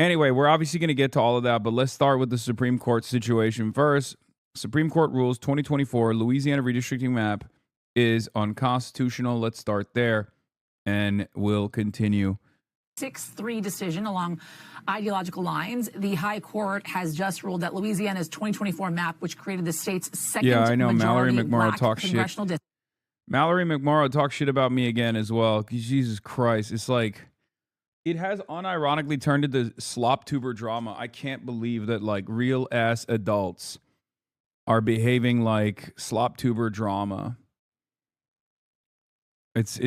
Anyway, we're obviously going to get to all of that, but let's start with the Supreme Court situation first. Supreme Court rules 2024 Louisiana redistricting map is unconstitutional. Let's start there, and we'll continue. 6-3 decision along ideological lines. The High Court has just ruled that Louisiana's 2024 map, which created the state's second Mallory majority McMorrow black talks congressional shit. district. Mallory McMorrow talks shit about me again as well. Jesus Christ. It's like, it has unironically turned into slop tuber drama. I can't believe that like real ass adults are behaving like slop tuber drama. It's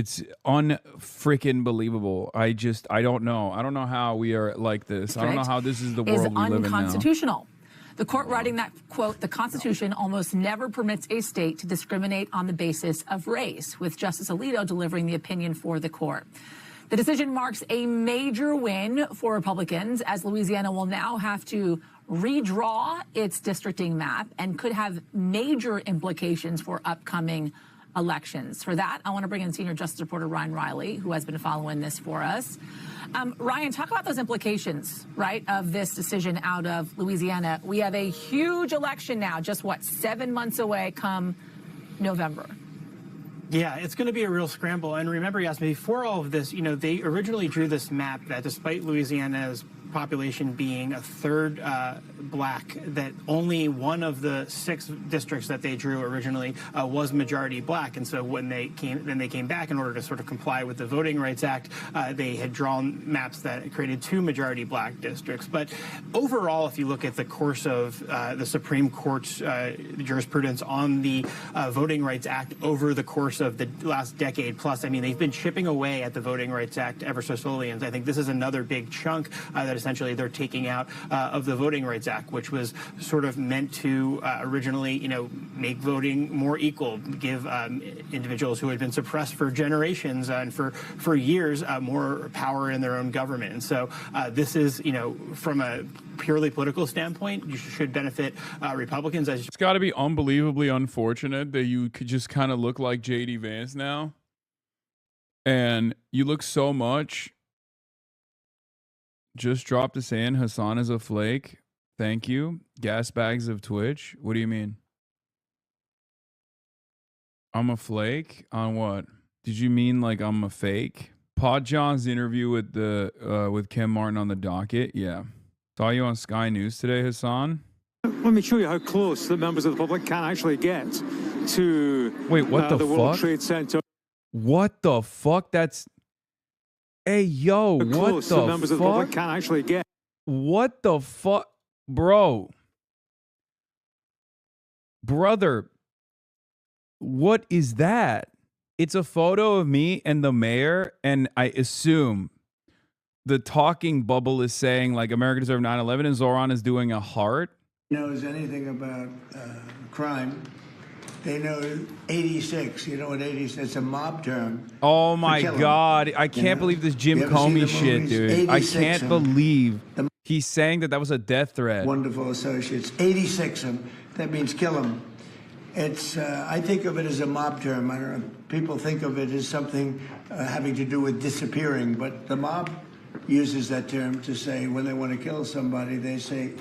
unfreaking believable. I don't know. I don't know how we are like this. I don't know how this is the world we live in now. Unconstitutional. The court writing that, quote, the Constitution almost never permits a state to discriminate on the basis of race, with Justice Alito delivering the opinion for the court. The decision marks a major win for Republicans, as Louisiana will now have to redraw its districting map and could have major implications for upcoming elections. For that, I want to bring in senior justice reporter Ryan Riley, who has been following this for us. Ryan, talk about those implications, right, of this decision out of Louisiana. We have a huge election now, just 7 months away come November. Yeah, it's going to be a real scramble. And remember, Yasmin, before all of this, they originally drew this map that despite Louisiana's population being a third black, that only one of the 6 districts that they drew originally was majority black. And so when they came back in order to sort of comply with the Voting Rights Act, they had drawn maps that created 2 majority black districts. But overall, if you look at the course of the Supreme Court's jurisprudence on the Voting Rights Act over the course of the last decade plus, I mean, they've been chipping away at the Voting Rights Act ever so slowly. And I think this is another big chunk that essentially they're taking out of the Voting Rights Act, which was sort of meant to originally, make voting more equal, give individuals who had been suppressed for generations and for years more power in their own government. And so this is, from a purely political standpoint, you should benefit Republicans. It's got to be unbelievably unfortunate that you could just kind of look like J.D. Vance now. And you look so much. Just dropped us in. Hassan is a flake. Thank you. Gas bags of Twitch. What do you mean? I'm a flake? On what? Did you mean like I'm a fake? Pod John's interview with Kim Martin on the docket. Yeah. Saw you on Sky News today, Hassan. Let me show you how close the members of the public can actually get to Wait, what the World fuck? Trade Center. What the fuck? That's... Hey, yo, How what close the the members of the public can actually get. What the fuck? Bro. Brother. What is that? It's a photo of me and the mayor, and I assume the talking bubble is saying, like, America deserved 9/11, and Zoran is doing a heart. Knows anything about crime. They know 86. You know what 86? It's a mob term. Oh my God. I can't believe this Jim Comey shit, dude. I can't believe he's saying that was a death threat. Wonderful associates. 86 them. That means kill them. It's, I think of it as a mob term. I don't know. People think of it as something having to do with disappearing, but the mob uses that term to say when they want to kill somebody, they say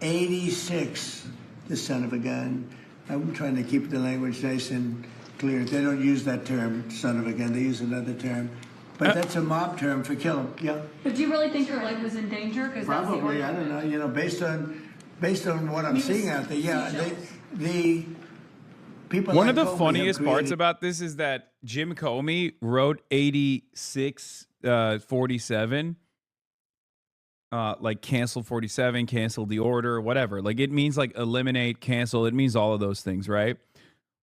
86, the son of a gun. I'm trying to keep the language nice and clear. They don't use that term, son of a gun. They use another term. But that's a mob term for kill him. Yeah. But do you really think your life was in danger? Probably. I don't know. Based on what I'm seeing out there, yeah. The people. One of the funniest parts about this is that Jim Comey wrote 8647. Like cancel 47, cancel the order, whatever. Like it means like eliminate, cancel. It means all of those things, right?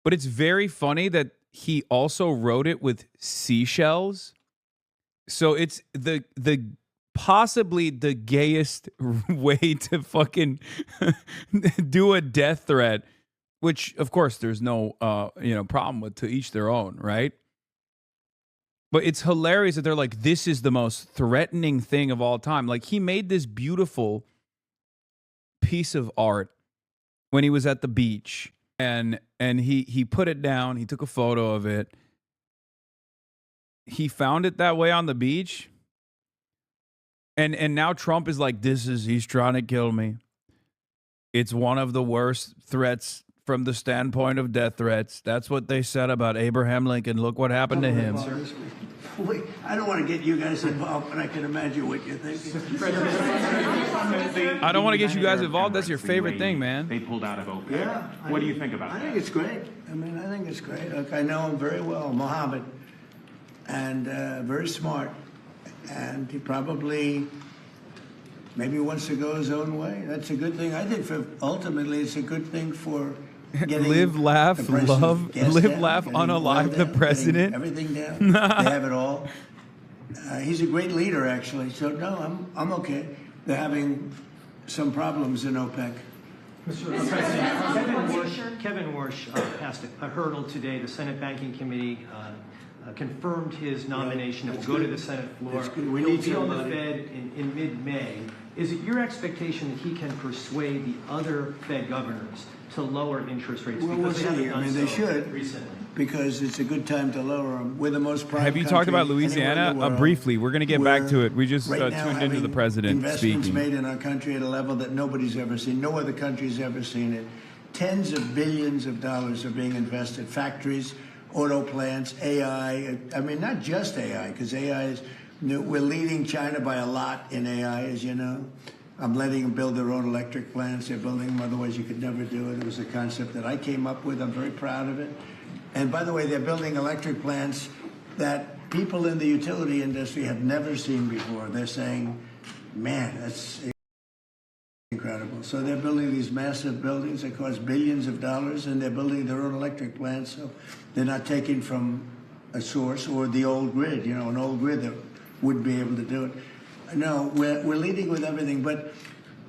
But it's very funny that he also wrote it with seashells. So it's the possibly the gayest way to fucking do a death threat, which of course there's no problem with, to each their own, right? But it's hilarious that they're like, this is the most threatening thing of all time. Like, he made this beautiful piece of art when he was at the beach. And he put it down. He took a photo of it. He found it that way on the beach. And now Trump is like, he's trying to kill me. It's one of the worst threats from the standpoint of death threats. That's what they said about Abraham Lincoln. Look what happened to him. Wait, I don't want to get you guys involved, but I can imagine what you're thinking. I don't want to get you guys involved. That's your favorite thing, man. They pulled out of OPEC. Yeah. What do you think about that? I think it's great. I mean, I think it's great. Look, I know him very well, Mohammed, and very smart. And he probably maybe wants to go his own way. That's a good thing. I think ultimately it's a good thing for getting live, laugh, the price love, of gas live, down, laugh, getting unalive oil the down, president. getting everything down. They have it all. He's a great leader, actually. So no, I'm okay. They're having some problems in OPEC. Mr. President, Kevin Warsh passed a hurdle today. The Senate Banking Committee confirmed his nomination. It will go to the Senate floor. We He'll need be on the somebody. Fed in mid-May. Is it your expectation that he can persuade the other Fed governors to lower interest rates? Well, we'll Because they haven't see. I done mean, they so should. recently. Because it's a good time to lower them. We're the most prime Have you talked country about anywhere in Louisiana? the world. Briefly. We're going to get back We're to it. We just right now tuned into the having president investments speaking. made in our country at a level that nobody's ever seen. No other country's ever seen it. Tens of billions of dollars are being invested. Factories, auto plants, AI. I mean, not just AI, because AI is new. We're leading China by a lot in AI, as you know. I'm letting them build their own electric plants. They're building them, otherwise you could never do it. It was a concept that I came up with. I'm very proud of it. And by the way, they're building electric plants that people in the utility industry have never seen before. They're saying, man, that's incredible. So they're building these massive buildings that cost billions of dollars, and they're building their own electric plants. So they're not taking from a source or the old grid, you know, an old grid that would be able to do it. No, we're leading with everything, but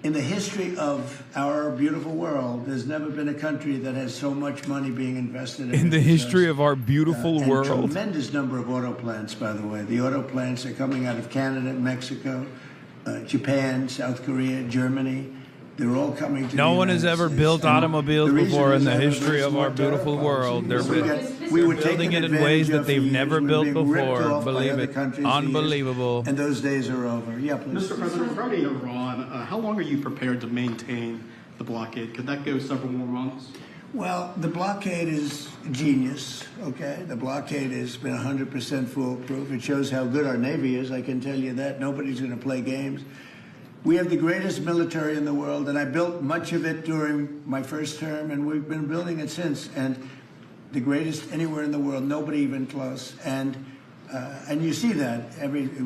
in the history of our beautiful world, there's never been a country that has so much money being invested In the history of our beautiful and world. tremendous number of auto plants, by the way. The auto plants are coming out of Canada, Mexico, Japan, South Korea, Germany. They're all coming to No the one has United ever States. built And automobiles the reason before in is the that history there's of our more tariff beautiful world. They're policy. We were building taken it in ways advantage that of they've for never years. We built were being ripped before. off by Believe other it. countries for years. Unbelievable. And those days are over. Yeah, please. Mr. President, regarding Iran, how long are you prepared to maintain the blockade? Could that go several more months? Well, the blockade is genius, okay? The blockade has been 100% foolproof. It shows how good our Navy is, I can tell you that. Nobody's going to play games. We have the greatest military in the world, and I built much of it during my first term, and we've been building it since. And the greatest anywhere in the world, nobody even close. And you see that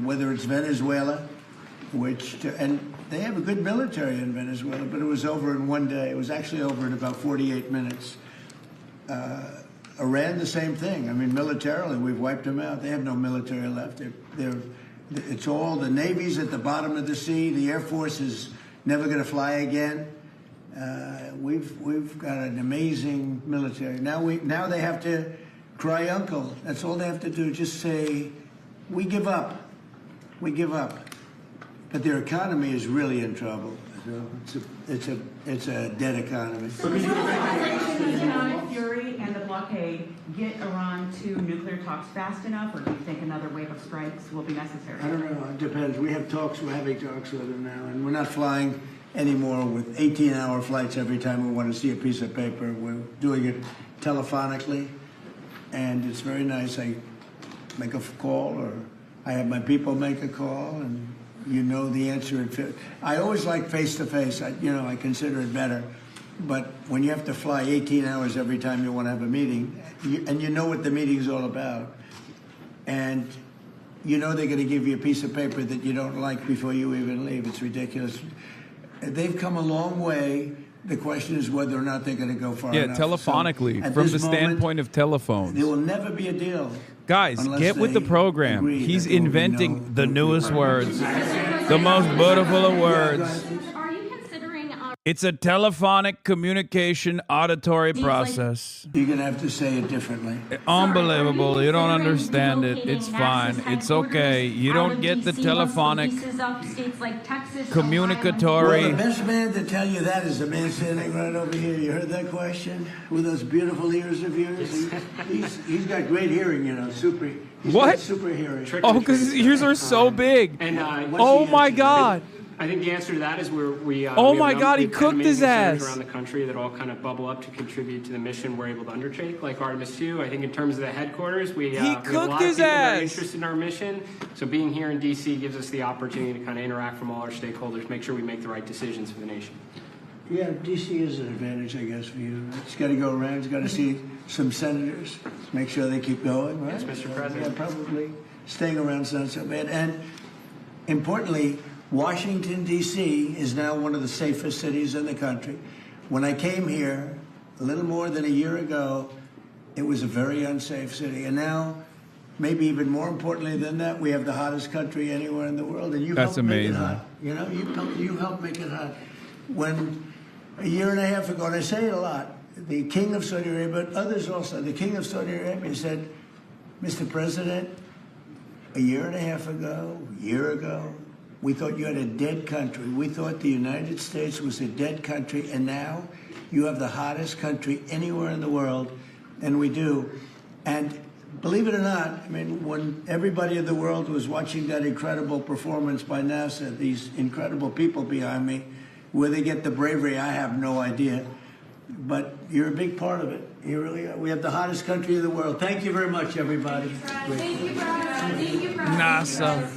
whether it's Venezuela, and they have a good military in Venezuela, but it was over in one day. It was actually over in about 48 minutes. Iran, the same thing. I mean, militarily, we've wiped them out. They have no military left. It's all the Navy's at the bottom of the sea. The Air Force is never going to fly again. We've got an amazing military. Now they have to cry uncle. That's all they have to do. Just say, we give up. We give up. But their economy is really in trouble. So it's a dead economy. Can Fury and the blockade get Iran to nuclear talks fast enough, or do you think another wave of strikes will be necessary? I don't know. It depends. We have talks. We're having talks with them now, and we're not flying anymore with 18-hour flights every time we want to see a piece of paper. We're doing it telephonically, and it's very nice. I make a call, or I have my people make a call, and you know the answer. I always like face-to-face. I consider it better. But when you have to fly 18 hours every time you want to have a meeting, and you know what the meeting's all about, and you know they're going to give you a piece of paper that you don't like before you even leave. It's ridiculous. They've come a long way. The question is whether or not they're going to go far enough. Yeah, telephonically, So, from this the standpoint of telephones. there will never be a deal. Guys, unless get with the they program. agree He's that there will be inventing no the nuclear newest weapons. words, the most beautiful of words. Are you considering It's a telephonic communication auditory process. You're going to have to say it differently. Unbelievable. You don't understand it. It's fine. It's okay. You don't get the telephonic communicatory. Well, the best man to tell you that is the man standing right over here. You heard that question? With those beautiful ears of yours? He's got great hearing, super. He's What? got superhero. Oh, because yours are so big. And oh my God. I think the answer to that is we Oh my God, he we've had cooked his amazing centers ass. around the country that all kind of bubble up to contribute to the mission we're able to undertake, like Artemis 2. I think in terms of the headquarters, we have a lot of people very interested in our mission. So being here in D.C. gives us the opportunity to kind of interact from all our stakeholders, make sure we make the right decisions for the nation. Yeah, D.C. is an advantage, I guess, for you. He's got to go around. He's got to see some senators, make sure they keep going, right? Yes, Mr. President. Yeah, probably staying around's not so bad. And importantly, Washington, D.C. is now one of the safest cities in the country. When I came here a little more than a year ago, it was a very unsafe city. And now, maybe even more importantly than that, we have the hottest country anywhere in the world. And you That's helped make it amazing. hot. You know, you helped make it hot. When a year and a half ago, and I say it a lot, the King of Saudi Arabia, but others also, the King of Saudi Arabia said, Mr. President, a year and a half ago, we thought you had a dead country. We thought the United States was a dead country, and now you have the hottest country anywhere in the world, and we do. And believe it or not, I mean, when everybody in the world was watching that incredible performance by NASA, these incredible people behind me, where they get the bravery, I have no idea. But you're a big part of it. You really are. We have the hottest country in the world. Thank you very much, everybody. Thank you, Brad. Thank you, Brad. NASA.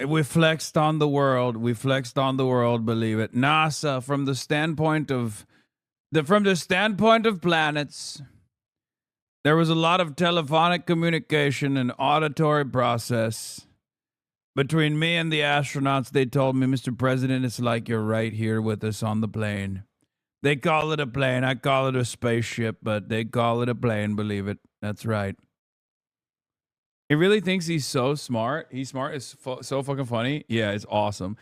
We flexed on the world. We flexed on the world. Believe it. NASA, from the standpoint of planets, there was a lot of telephonic communication and auditory process between me and the astronauts. They told me, Mr. President, it's like you're right here with us on the plane. They call it a plane. I call it a spaceship, but they call it a plane. Believe it. That's right. He really thinks he's so smart. He's smart. It's so fucking funny. Yeah, it's awesome.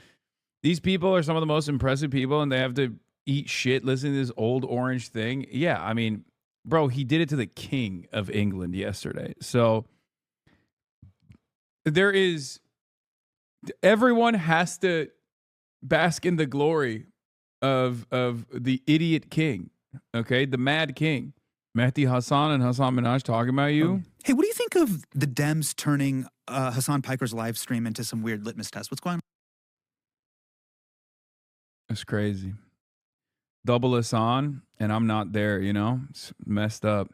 These people are some of the most impressive people, and they have to eat shit listening to this old orange thing. Yeah, I mean, bro, he did it to the King of England yesterday. So everyone has to bask in the glory of the idiot king, okay? The mad king. Mehdi Hassan and Hassan Minhaj talking about you. Hey, what do you think of the Dems turning Hassan Piker's live stream into some weird litmus test? What's going on? That's crazy. Double Hassan, and I'm not there, you know? It's messed up.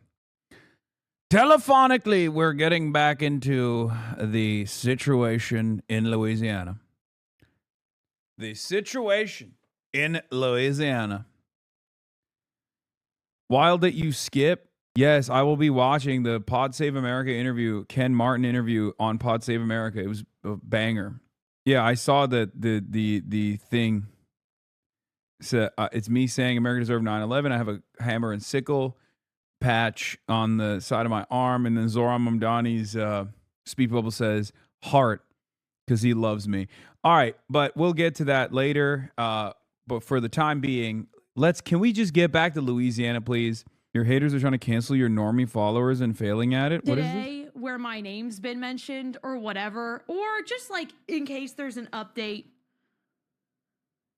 Telephonically, we're getting back into the situation in Louisiana. The situation in Louisiana. Wild that you skip. Yes, I will be watching the Pod Save America interview, Ken Martin interview on Pod Save America. It was a banger. Yeah, I saw the thing. So, it's me saying America deserved 9/11. I have a hammer and sickle patch on the side of my arm, and then Zoran Mamdani's speed bubble says heart because he loves me. All right, but we'll get to that later. But for the time being, can we just get back to Louisiana, please? Your haters are trying to cancel your normie followers and failing at it. What is this? Today, where my name's been mentioned or whatever, or just like in case there's an update.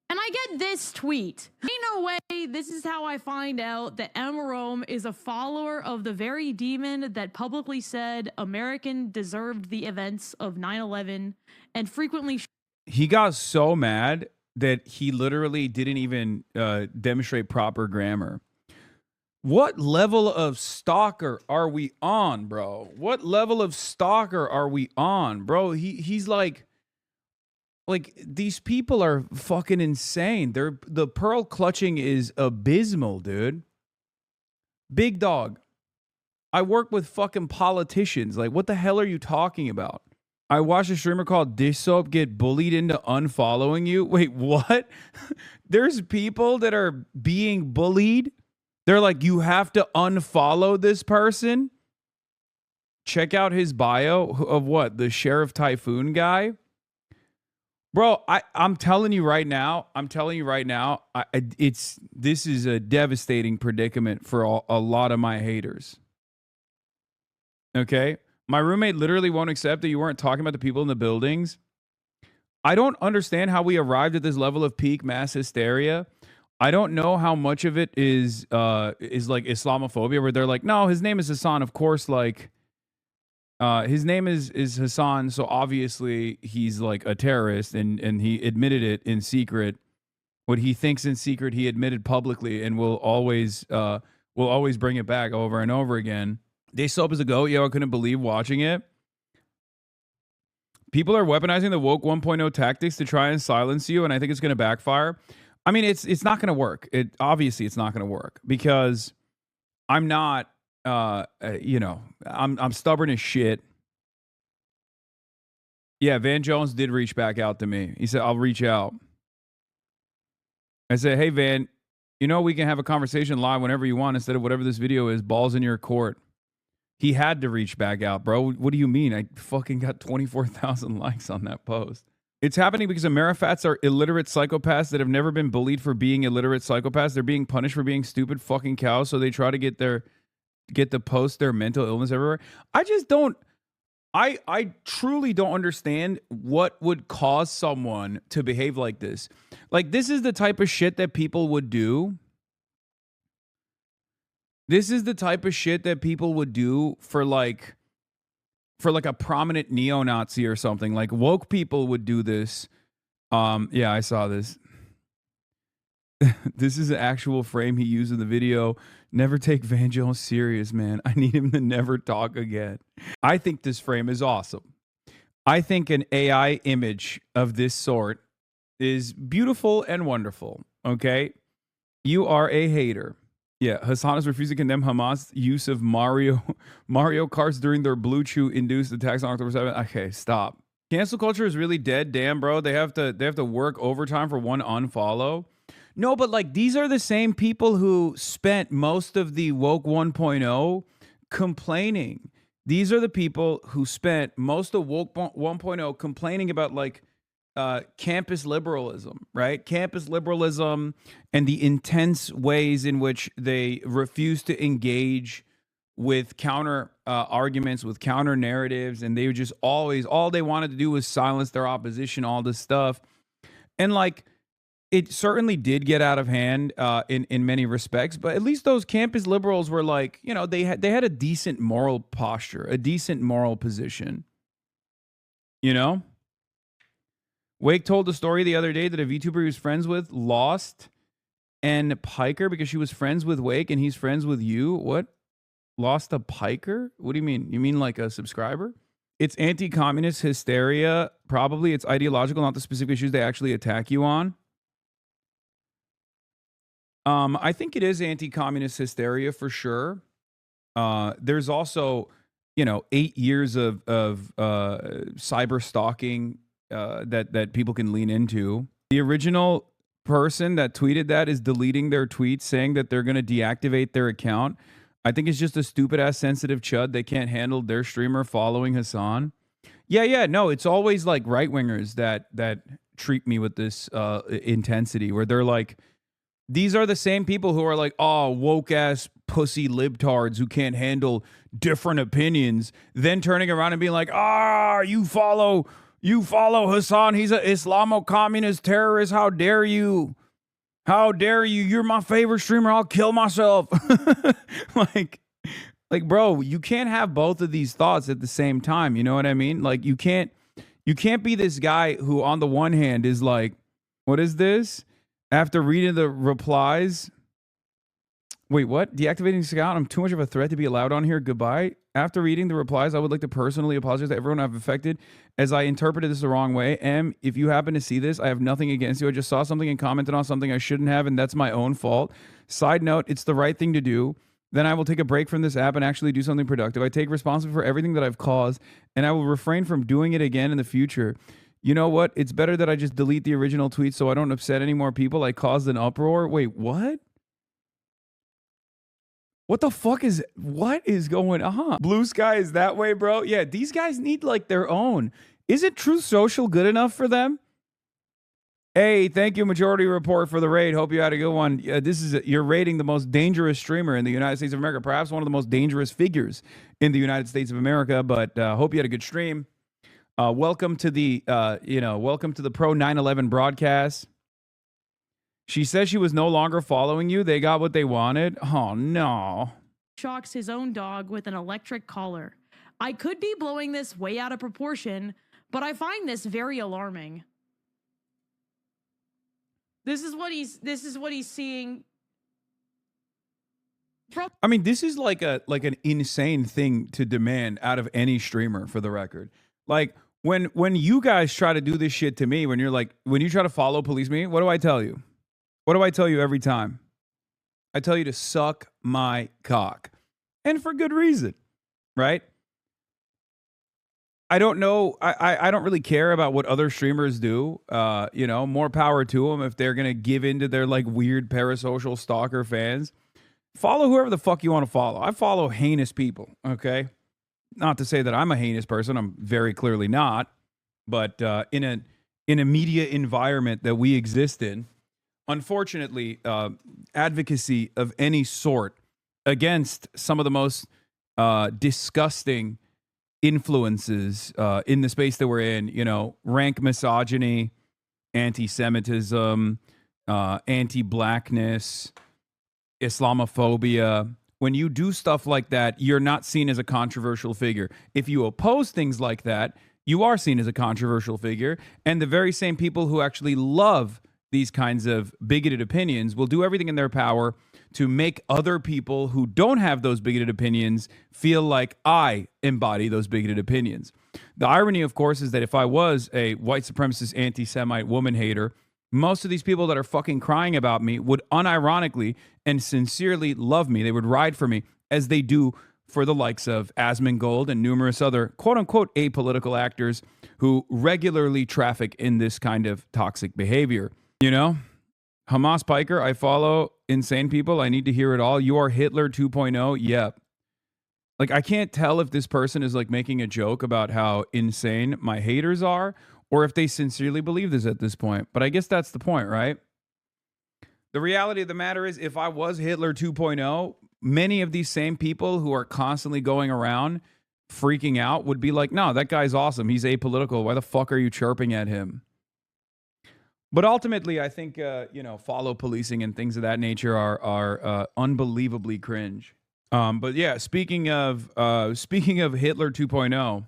And I get this tweet. Ain't no way this is how I find out that Emma Rome is a follower of the very demon that publicly said American deserved the events of 9/11 and frequently... He got so mad that he literally didn't even demonstrate proper grammar. What level of stalker are we on, bro? What level of stalker are we on, bro? He's like these people are fucking insane. The pearl clutching is abysmal, dude. Big dog. I work with fucking politicians. Like, what the hell are you talking about? I watched a streamer called Dish Soap get bullied into unfollowing you. Wait, what? There's people that are being bullied. They're like, you have to unfollow this person. Check out his bio of what? The Sheriff Typhoon guy. Bro, I'm telling you right now, this is a devastating predicament for a lot of my haters. Okay? My roommate literally won't accept that you weren't talking about the people in the buildings. I don't understand how we arrived at this level of peak mass hysteria. I don't know how much of it is like Islamophobia, where they're like, no, his name is Hassan. Of course, like, His name is Hassan, so obviously he's like a terrorist, and he admitted it in secret. What he thinks in secret, he admitted publicly, and will always bring it back over and over again. They soap as a goat. Yo, I couldn't believe watching it. People are weaponizing the woke 1.0 tactics to try and silence you, and I think it's going to backfire. I mean, it's not going to work. Obviously it's not going to work because I'm not. I'm stubborn as shit. Yeah, Van Jones did reach back out to me. He said, I'll reach out. I said, hey, Van, we can have a conversation live whenever you want instead of whatever this video is, balls in your court. He had to reach back out, bro. What do you mean? I fucking got 24,000 likes on that post. It's happening because Amerifats are illiterate psychopaths that have never been bullied for being illiterate psychopaths. They're being punished for being stupid fucking cows, so they try to get to post their mental illness everywhere. I just don't. I truly don't understand what would cause someone to behave like this. Like, this is the type of shit that people would do. This is the type of shit that people would do for like a prominent neo-Nazi or something. Like, woke people would do this. Yeah, I saw this. This is an actual frame he used in the video. Never take Van Jones serious, man. I need him to never talk again. I think this frame is awesome. I think an AI image of this sort is beautiful and wonderful, okay? You are a hater. Yeah, Hassan is refusing to condemn Hamas' use of Mario Karts during their Blue Chew-induced attacks on October 7th. Okay, stop. Cancel culture is really dead. Damn, bro. They have to work overtime for one unfollow. No, but like, these are the same people who spent most of the woke 1.0 complaining. These are the people who spent most of woke 1.0 complaining about like campus liberalism, right? Campus liberalism and the intense ways in which they refuse to engage with counter arguments, with counter narratives, and they were just always, all they wanted to do was silence their opposition, all this stuff. And like, it certainly did get out of hand in many respects, but at least those campus liberals were like, they had a decent moral posture, a decent moral position. Wake told the story the other day that a VTuber he was friends with lost and Piker because she was friends with Wake and he's friends with you. What? Lost a Piker? What do you mean? You mean like a subscriber? It's anti-communist hysteria. Probably it's ideological, not the specific issues they actually attack you on. I think it is anti-communist hysteria for sure. There's also, 8 years of cyber stalking that people can lean into. The original person that tweeted that is deleting their tweets, saying that they're going to deactivate their account. I think it's just a stupid ass sensitive chud. They can't handle their streamer following Hassan. Yeah. No, it's always like right wingers that treat me with this intensity, where they're like, these are the same people who are like, oh, woke ass pussy libtards who can't handle different opinions, then turning around and being like, you follow Hassan, he's an Islamo-communist terrorist, how dare you? How dare you? You're my favorite streamer, I'll kill myself. like, bro, you can't have both of these thoughts at the same time, you know what I mean? Like, you can't be this guy who on the one hand is like, what is this? After reading the replies, wait, what? Deactivating Scout? I'm too much of a threat to be allowed on here. Goodbye. After reading the replies, I would like to personally apologize to everyone I've affected as I interpreted this the wrong way. If you happen to see this, I have nothing against you. I just saw something and commented on something I shouldn't have, and that's my own fault. Side note, it's the right thing to do. Then I will take a break from this app and actually do something productive. I take responsibility for everything that I've caused, and I will refrain from doing it again in the future. You know what? It's better that I just delete the original tweet so I don't upset any more people. I caused an uproar. Wait, what? What the fuck what is going on? Blue Sky is that way, bro? Yeah, these guys need like their own. Isn't Truth Social good enough for them? Hey, thank you, Majority Report, for the raid. Hope you had a good one. You're rating the most dangerous streamer in the United States of America, perhaps one of the most dangerous figures in the United States of America, but hope you had a good stream. Welcome to the Pro 9/11 broadcast. She says she was no longer following you. They got what they wanted. Oh, no. Shocks his own dog with an electric collar. I could be blowing this way out of proportion, but I find this very alarming. This is what he's seeing. I mean, this is like an insane thing to demand out of any streamer, for the record. Like when you guys try to do this shit to me, when you try to follow police me, what do I tell you? What do I tell you every time? I tell you to suck my cock. And for good reason, right? I don't know. I don't really care about what other streamers do. More power to them if they're going to give into their like weird parasocial stalker fans. Follow whoever the fuck you want to follow. I follow heinous people, okay? Not to say that I'm a heinous person. I'm very clearly not. But in a media environment that we exist in, unfortunately, advocacy of any sort against some of the most disgusting influences in the space that we're in, rank misogyny, anti-Semitism, anti-blackness, Islamophobia. When you do stuff like that, you're not seen as a controversial figure. If you oppose things like that, you are seen as a controversial figure. And the very same people who actually love these kinds of bigoted opinions will do everything in their power to make other people who don't have those bigoted opinions feel like I embody those bigoted opinions. The irony, of course, is that if I was a white supremacist, anti-Semite woman hater, most of these people that are fucking crying about me would unironically and sincerely love me. They would ride for me as they do for the likes of Asmongold and numerous other quote-unquote apolitical actors who regularly traffic in this kind of toxic behavior. Hamas Piker, I follow insane people. I need to hear it all. You are Hitler 2.0. Yep. Like, I can't tell if this person is like making a joke about how insane my haters are or if they sincerely believe this at this point. But I guess that's the point, right? The reality of the matter is, if I was Hitler 2.0, many of these same people who are constantly going around freaking out would be like, no, that guy's awesome. He's apolitical. Why the fuck are you chirping at him? But ultimately, I think, follow policing and things of that nature are unbelievably cringe. But yeah, speaking of Hitler 2.0,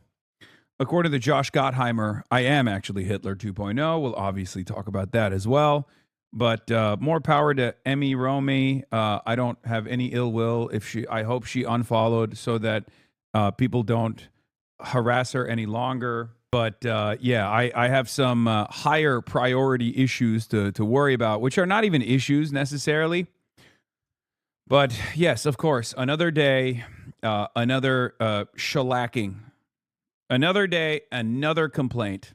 according to Josh Gottheimer, I am actually Hitler 2.0. We'll obviously talk about that as well. But more power to Emmy Romy. I don't have any ill will. I hope she unfollowed so that people don't harass her any longer. But I have some higher priority issues to worry about, which are not even issues necessarily. But yes, of course, another day, another shellacking. Another day, another complaint.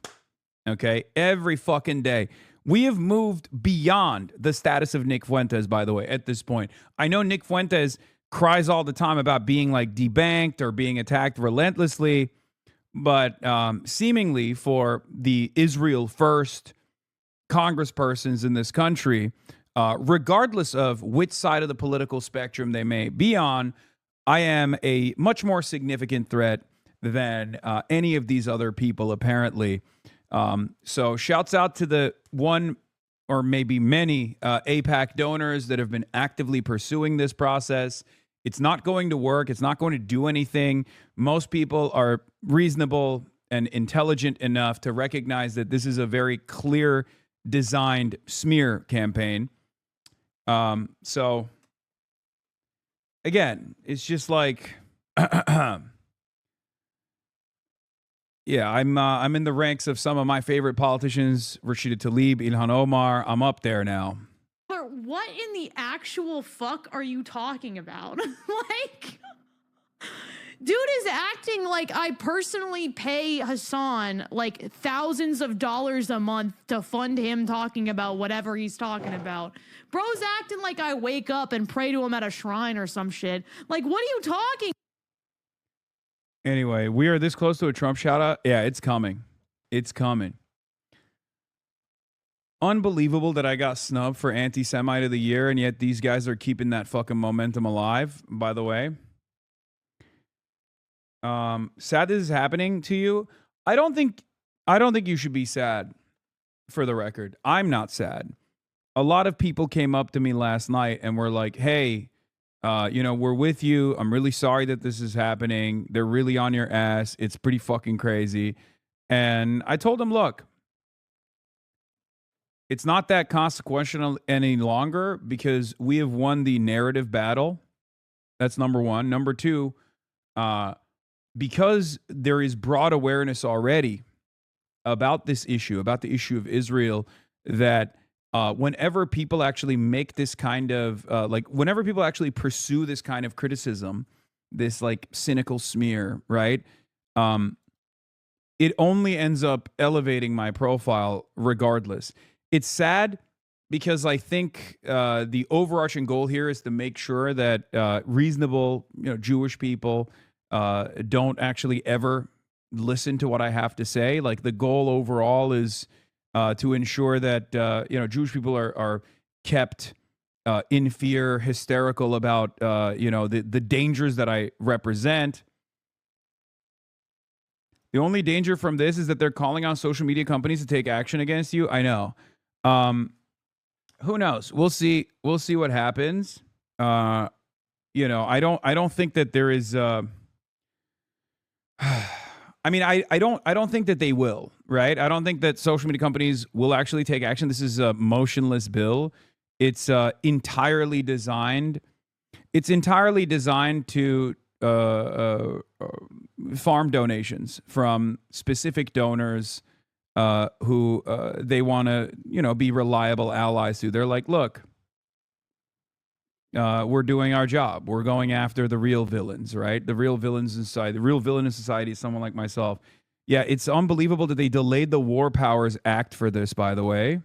Okay, every fucking day. We have moved beyond the status of Nick Fuentes, by the way, at this point. I know Nick Fuentes cries all the time about being like debanked or being attacked relentlessly. But seemingly for the Israel first congresspersons in this country, regardless of which side of the political spectrum they may be on, I am a much more significant threat than any of these other people, apparently. So shouts out to the one or maybe many AIPAC donors that have been actively pursuing this process. It's not going to work. It's not going to do anything. Most people are reasonable and intelligent enough to recognize that this is a very clear designed smear campaign. So again, it's just like, yeah, I'm in the ranks of some of my favorite politicians, Rashida Tlaib, Ilhan Omar. I'm up there now. What in the actual fuck are you talking about? Like, dude is acting like I personally pay Hassan like thousands of dollars a month to fund him talking about whatever he's talking about. Bro's acting like I wake up and pray to him at a shrine or some shit. Like, what are you talking? Anyway, we are this close to a Trump shout out. Yeah, it's coming. It's coming. Unbelievable that I got snubbed for anti-Semite of the year, and yet these guys are keeping that fucking momentum alive, by the way. Sad this is happening to you. I don't think you should be sad, for the record. I'm not sad. A lot of people came up to me last night and were like, hey, We're with you. I'm really sorry that this is happening. They're really on your ass. It's pretty fucking crazy. And I told him, look, it's not that consequential any longer because we have won the narrative battle. That's number one. Number two, because there is broad awareness already about this issue, about the issue of Israel, that whenever people actually make this kind of, whenever people actually pursue this kind of criticism, this like cynical smear, right? It only ends up elevating my profile regardless. It's sad because I think the overarching goal here is to make sure that reasonable, Jewish people don't actually ever listen to what I have to say. Like the goal overall is to ensure that Jewish people are kept in fear, hysterical about the dangers that I represent. The only danger from this is that they're calling on social media companies to take action against you. I know. Who knows? We'll see. We'll see what happens. I don't think that there is. I don't think that they will, right? I don't think that social media companies will actually take action. This is a motionless bill. It's entirely designed. It's entirely designed to farm donations from specific donors who they want to, be reliable allies to. They're like, look, we're doing our job. We're going after the real villains, right? The real villains in society. The real villain in society is someone like myself. Yeah, it's unbelievable that they delayed the War Powers Act for this, by the way.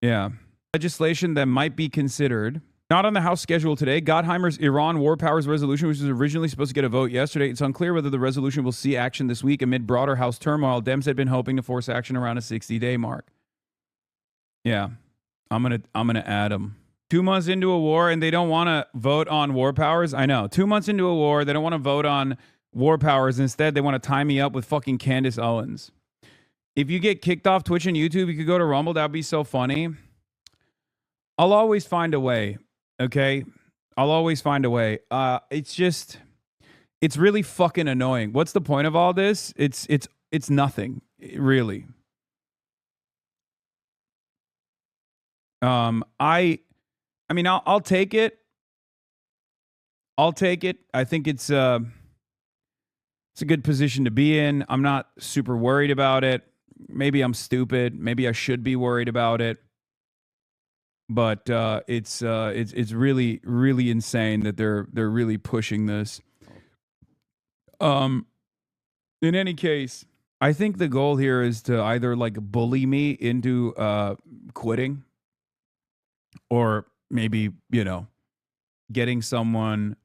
Yeah. Legislation that might be considered. Not on the House schedule today. Gottheimer's Iran War Powers resolution, which was originally supposed to get a vote yesterday. It's unclear whether the resolution will see action this week amid broader House turmoil. Dems had been hoping to force action around a 60-day mark. Yeah, I'm gonna add them. 2 months into a war and they don't want to vote on war powers. I know. 2 months into a war, they don't want to vote on war powers. Instead, they want to tie me up with fucking Candace Owens. If you get kicked off Twitch and YouTube, you could go to Rumble. That'd be so funny. I'll always find a way. Okay, I'll always find a way. It's really fucking annoying. What's the point of all this? It's nothing, really. I'll take it. I'll take it. I think it's a good position to be in. I'm not super worried about it. Maybe I'm stupid. Maybe I should be worried about it. But it's really, really insane that they're really pushing this. In any case, I think the goal here is to either like bully me into quitting, or maybe getting someone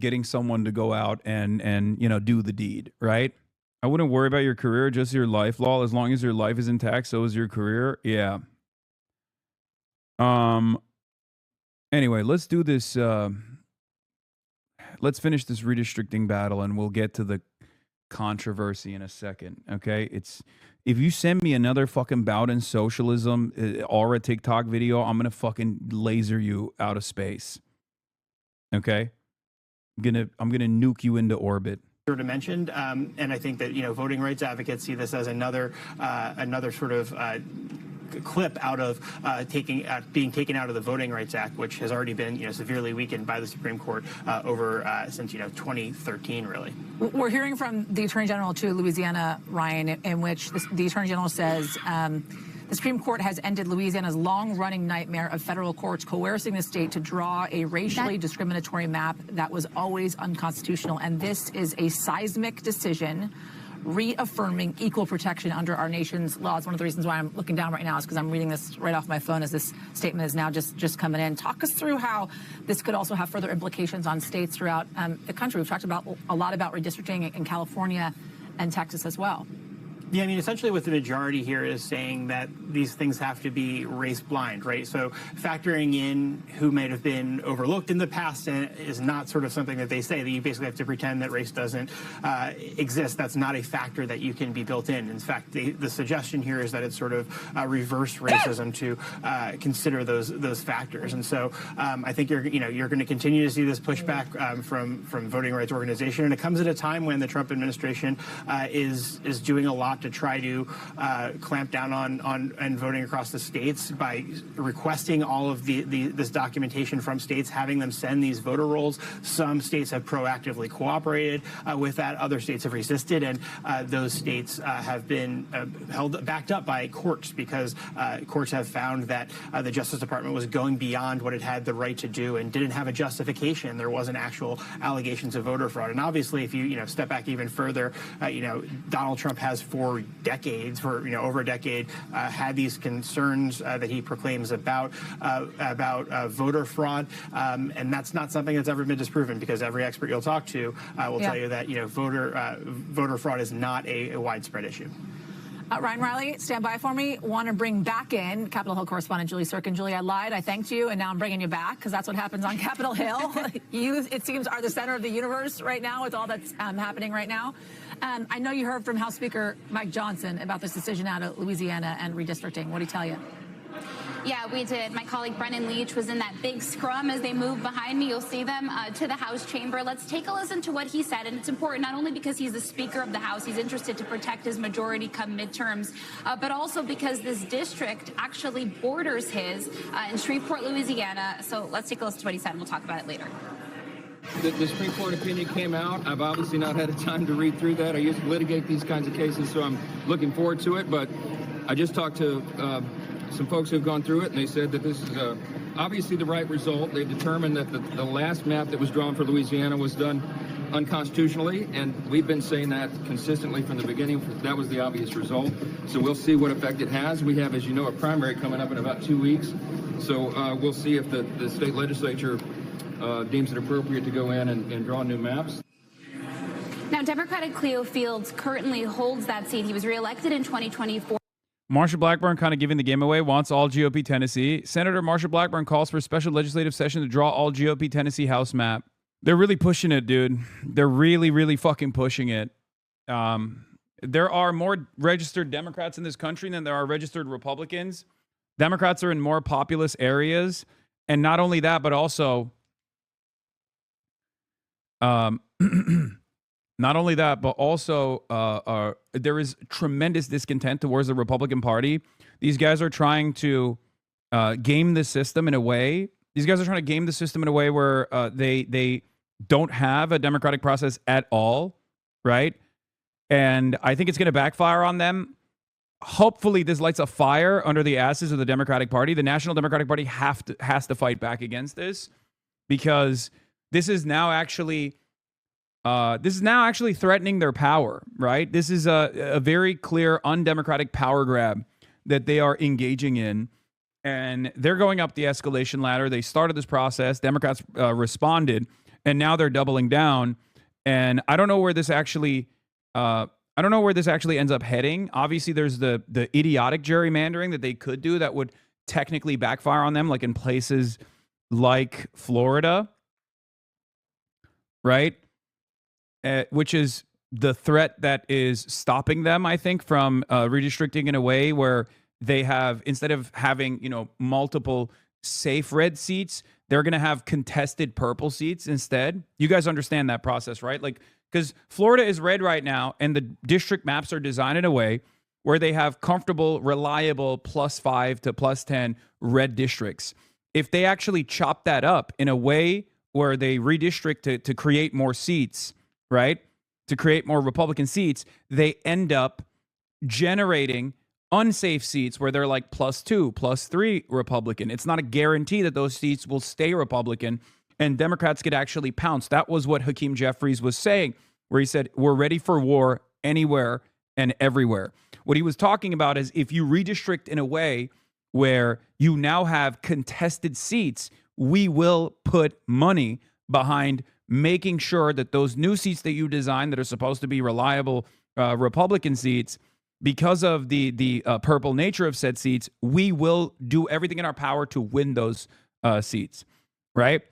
to go out and do the deed, right? I wouldn't worry about your career, just your life, lol. As long as your life is intact, so is your career. Yeah. Anyway, let's do this. Let's finish this redistricting battle and we'll get to the controversy in a second. Okay. If you send me another fucking Bowden socialism aura TikTok video, I'm going to fucking laser you out of space. Okay. I'm going to nuke you into orbit. Mentioned, and I think that voting rights advocates see this as another sort of clip out of being taken out of the Voting Rights Act, which has already been severely weakened by the Supreme Court since 2013. Really, we're hearing from the Attorney General to Louisiana, Ryan, in which the Attorney General says the Supreme Court has ended Louisiana's long-running nightmare of federal courts coercing the state to draw a racially discriminatory map that was always unconstitutional. And this is a seismic decision reaffirming equal protection under our nation's laws. One of the reasons why I'm looking down right now is because I'm reading this right off my phone as this statement is now just coming in. Talk us through how this could also have further implications on states throughout the country. We've talked about a lot about redistricting in California and Texas as well. Yeah, I mean, essentially what the majority here is saying that these things have to be race blind, right? So factoring in who might have been overlooked in the past is not sort of something that they say, that you basically have to pretend that race doesn't exist. That's not a factor that you can be built in. In fact, the suggestion here is that it's sort of reverse racism to consider those factors. And so I think you're going to continue to see this pushback from voting rights organization, and it comes at a time when the Trump administration is doing a lot to try to clamp down on voting across the states by requesting all of this documentation from states, having them send these voter rolls. Some states have proactively cooperated with that. Other states have resisted, and those states have been backed up by courts because courts have found that the Justice Department was going beyond what it had the right to do and didn't have a justification. There wasn't actual allegations of voter fraud. And obviously, if you step back even further, Donald Trump has for decades, over a decade, had these concerns that he proclaims about voter fraud, and that's not something that's ever been disproven because every expert you'll talk to will tell you that voter fraud is not a widespread issue. Ryan Riley, stand by for me. Want to bring back in Capitol Hill correspondent Julie Sirkin. Julie, I lied. I thanked you, and now I'm bringing you back because that's what happens on Capitol Hill. You, it seems, are the center of the universe right now with all that's happening right now. I know you heard from House Speaker Mike Johnson about this decision out of Louisiana and redistricting. What did he tell you? Yeah, we did. My colleague Brennan Leach was in that big scrum as they move behind me. You'll see them to the House chamber. Let's take a listen to what he said. And it's important not only because he's the Speaker of the House, he's interested to protect his majority come midterms, but also because this district actually borders his in Shreveport, Louisiana. So let's take a listen to what he said, and we'll talk about it later. The Supreme Court opinion came out. I've obviously not had time to read through that. I used to litigate these kinds of cases, so I'm looking forward to it. But I just talked to some folks who've gone through it, and they said that this is obviously the right result. They determined that the last map that was drawn for Louisiana was done unconstitutionally, and we've been saying that consistently from the beginning. That was the obvious result. So we'll see what effect it has. We have, as you know, a primary coming up in about 2 weeks. So we'll see if the state legislature deems it appropriate to go in and draw new maps. Now, Democratic Cleo Fields currently holds that seat. He was reelected in 2024. Marsha Blackburn kind of giving the game away, wants all GOP Tennessee. Senator Marsha Blackburn calls for a special legislative session to draw all GOP Tennessee House map. They're really pushing it, dude. They're really, really fucking pushing it. There are more registered Democrats in this country than there are registered Republicans. Democrats are in more populous areas. And not only that, but also... Not only that, but also there is tremendous discontent towards the Republican Party. These guys are trying to game the system in a way. These guys are trying to game the system in a way where they don't have a democratic process at all, right? And I think it's going to backfire on them. Hopefully, this lights a fire under the asses of the Democratic Party. The National Democratic Party has to fight back against this because this is now actually threatening their power, right? This is a very clear undemocratic power grab that they are engaging in, and they're going up the escalation ladder. They started this process. Democrats responded, and now they're doubling down. And I don't know where this actually ends up heading. Obviously, there's the idiotic gerrymandering that they could do that would technically backfire on them, like in places like Florida, right? Which is the threat that is stopping them, I think, from redistricting in a way where they have, instead of having, multiple safe red seats, they're going to have contested purple seats instead. You guys understand that process, right? Like, because Florida is red right now, and the district maps are designed in a way where they have comfortable, reliable +5 to +10 red districts. If they actually chop that up in a way where they redistrict to create more seats, right? To create more Republican seats, they end up generating unsafe seats where they're like +2, +3 Republican. It's not a guarantee that those seats will stay Republican, and Democrats could actually pounce. That was what Hakeem Jeffries was saying, where he said, we're ready for war anywhere and everywhere. What he was talking about is if you redistrict in a way where you now have contested seats, we will put money behind making sure that those new seats that you design that are supposed to be reliable Republican seats, because of the purple nature of said seats, we will do everything in our power to win those seats, right?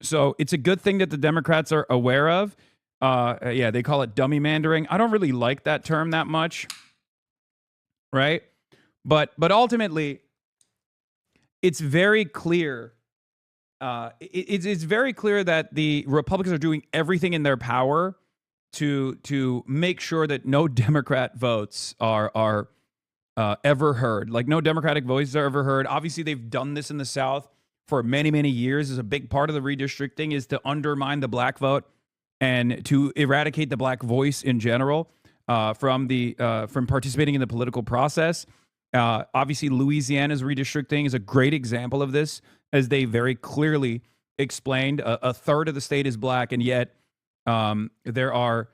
So it's a good thing that the Democrats are aware of. Yeah, they call it dummy mandering. I don't really like that term that much, right? But ultimately, it's very clear. It's very clear that the Republicans are doing everything in their power to make sure that no Democrat votes are ever heard. Like no Democratic voices are ever heard. Obviously, they've done this in the South for many, many years. Is a big part of the redistricting is to undermine the black vote and to eradicate the black voice in general from participating in the political process. Obviously, Louisiana's redistricting is a great example of this, as they very clearly explained. A third of the state is black, and yet they're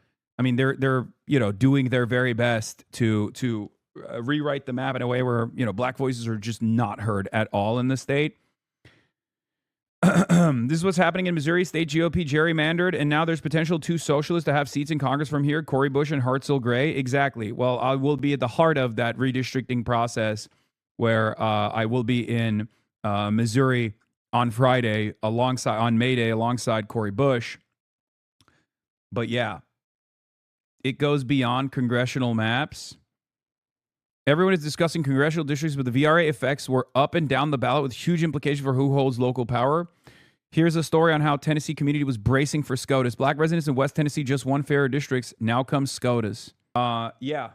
doing their very best to rewrite the map in a way where black voices are just not heard at all in the state. This is what's happening in Missouri. State GOP gerrymandered, and now there's potential 2 socialists to have seats in Congress from here, Cori Bush and Hartzell Gray. Exactly. Well, I will be at the heart of that redistricting process, where I will be in Missouri on Friday on May Day alongside Cori Bush. But yeah, it goes beyond congressional maps. Everyone is discussing congressional districts, but the VRA effects were up and down the ballot with huge implications for who holds local power. Here's a story on how Tennessee community was bracing for SCOTUS. Black residents in West Tennessee just won fairer districts. Now comes SCOTUS. Yeah.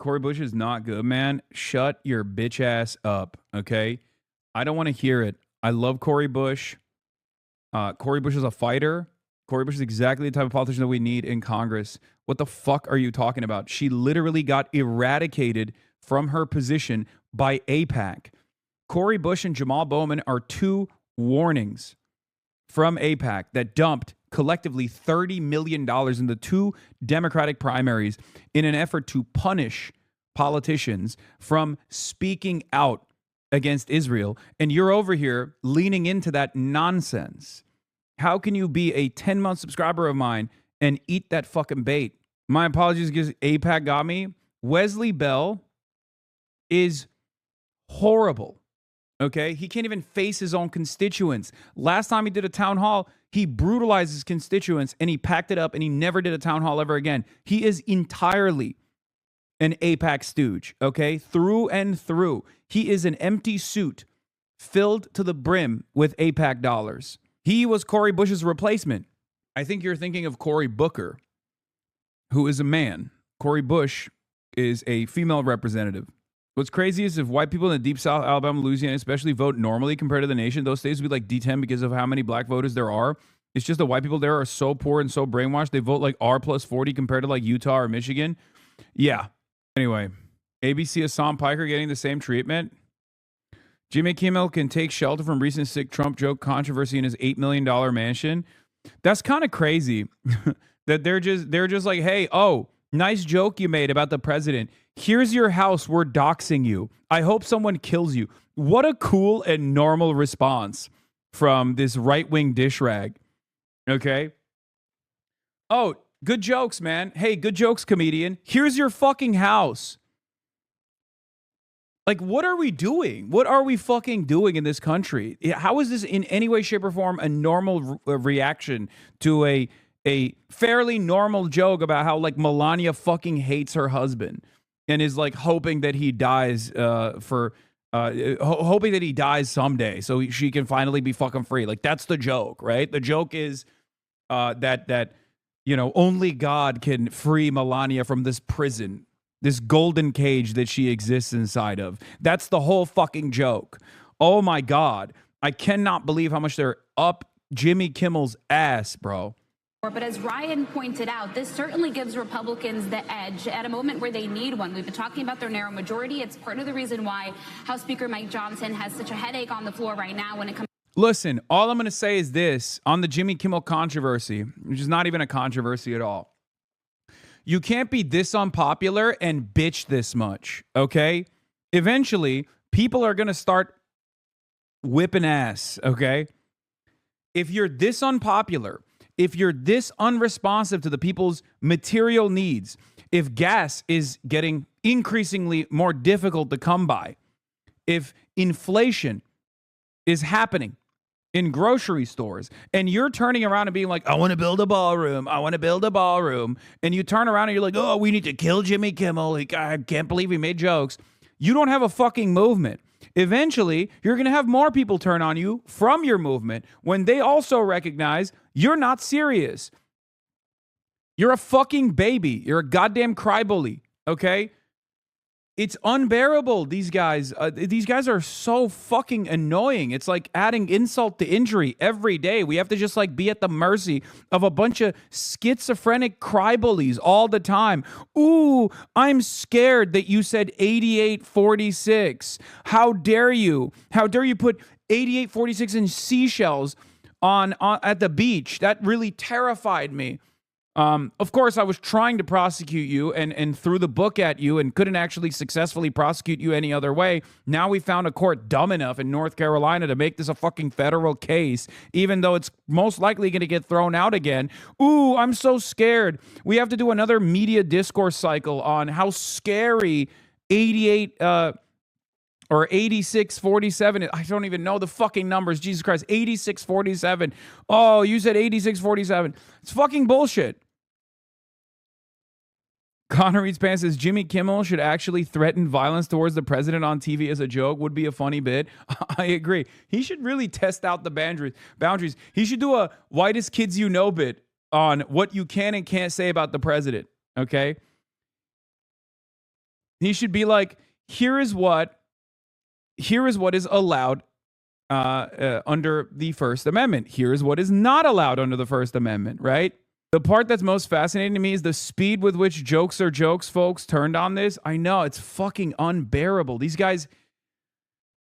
Cori Bush is not good, man. Shut your bitch ass up, okay? I don't want to hear it. I love Cori Bush. Cori Bush is a fighter. Cori Bush is exactly the type of politician that we need in Congress. What the fuck are you talking about? She literally got eradicated from her position by AIPAC. Cori Bush and Jamal Bowman are 2 warnings from AIPAC that dumped collectively $30 million in the 2 Democratic primaries in an effort to punish politicians from speaking out against Israel. And you're over here leaning into that nonsense. How can you be a 10-month subscriber of mine and eat that fucking bait? My apologies because AIPAC got me. Wesley Bell is horrible, okay? He can't even face his own constituents. Last time he did a town hall, he brutalized his constituents and he packed it up and he never did a town hall ever again. He is entirely an AIPAC stooge, okay? Through and through. He is an empty suit filled to the brim with AIPAC dollars. He was Cori Bush's replacement. I think you're thinking of Cory Booker, who is a man. Cori Bush is a female representative. What's crazy is if white people in the deep South, Alabama, Louisiana especially, vote normally compared to the nation, those states would be like D10 because of how many black voters there are. It's just the white people there are so poor and so brainwashed. They vote like R plus 40 compared to like Utah or Michigan. Yeah. Anyway, ABC Hassan Piker getting the same treatment. Jimmy Kimmel can take shelter from recent sick Trump joke controversy in his $8 million mansion. That's kind of crazy that they're just like, hey, oh, nice joke you made about the president. Here's your house. We're doxing you. I hope someone kills you. What a cool and normal response from this right-wing dish rag. Okay. Oh, good jokes, man. Hey, good jokes, comedian. Here's your fucking house. Like, what are we doing? What are we fucking doing in this country? How is this in any way, shape, or form a normal reaction to a fairly normal joke about how, like, Melania fucking hates her husband and is, like, hoping that he dies hoping that he dies someday so she can finally be fucking free. Like, that's the joke, right? The joke is that only God can free Melania from this prison, this golden cage that she exists inside of. That's the whole fucking joke. Oh my God. I cannot believe how much they're up Jimmy Kimmel's ass, bro. But as Ryan pointed out, this certainly gives Republicans the edge at a moment where they need one. We've been talking about their narrow majority. It's part of the reason why House Speaker Mike Johnson has such a headache on the floor right now when it comes. Listen, all I'm going to say is this on the Jimmy Kimmel controversy, which is not even a controversy at all. You can't be this unpopular and bitch this much, okay? Eventually, people are going to start whipping ass, okay? If you're this unpopular, if you're this unresponsive to the people's material needs, if gas is getting increasingly more difficult to come by. If inflation is happening in grocery stores and you're turning around and being like, I want to build a ballroom. I want to build a ballroom. And you turn around and you're like, oh, we need to kill Jimmy Kimmel. I can't believe he made jokes. You don't have a fucking movement. Eventually, you're going to have more people turn on you from your movement when they also recognize you're not serious. You're a fucking baby. You're a goddamn crybaby, okay? It's unbearable, these guys. These guys are so fucking annoying. It's like adding insult to injury every day. We have to just like be at the mercy of a bunch of schizophrenic crybullies all the time. Ooh, I'm scared that you said 8846. How dare you? How dare you put 8846 in seashells on at the beach? That really terrified me. Of course, I was trying to prosecute you and threw the book at you and couldn't actually successfully prosecute you any other way. Now we found a court dumb enough in North Carolina to make this a fucking federal case, even though it's most likely going to get thrown out again. Ooh, I'm so scared. We have to do another media discourse cycle on how scary 88 or 8647. I don't even know the fucking numbers. Jesus Christ, 8647. Oh, you said 8647. It's fucking bullshit. Connor Reed's Pants says Jimmy Kimmel should actually threaten violence towards the president on TV as a joke. Would be a funny bit. I agree. He should really test out the boundaries. He should do a whitest kids you know bit on what you can and can't say about the president. Okay? He should be like, here is what is allowed under the First Amendment. Here is what is not allowed under the First Amendment, right? The part that's most fascinating to me is the speed with which jokes are jokes, folks, turned on this. I know, it's fucking unbearable. These guys,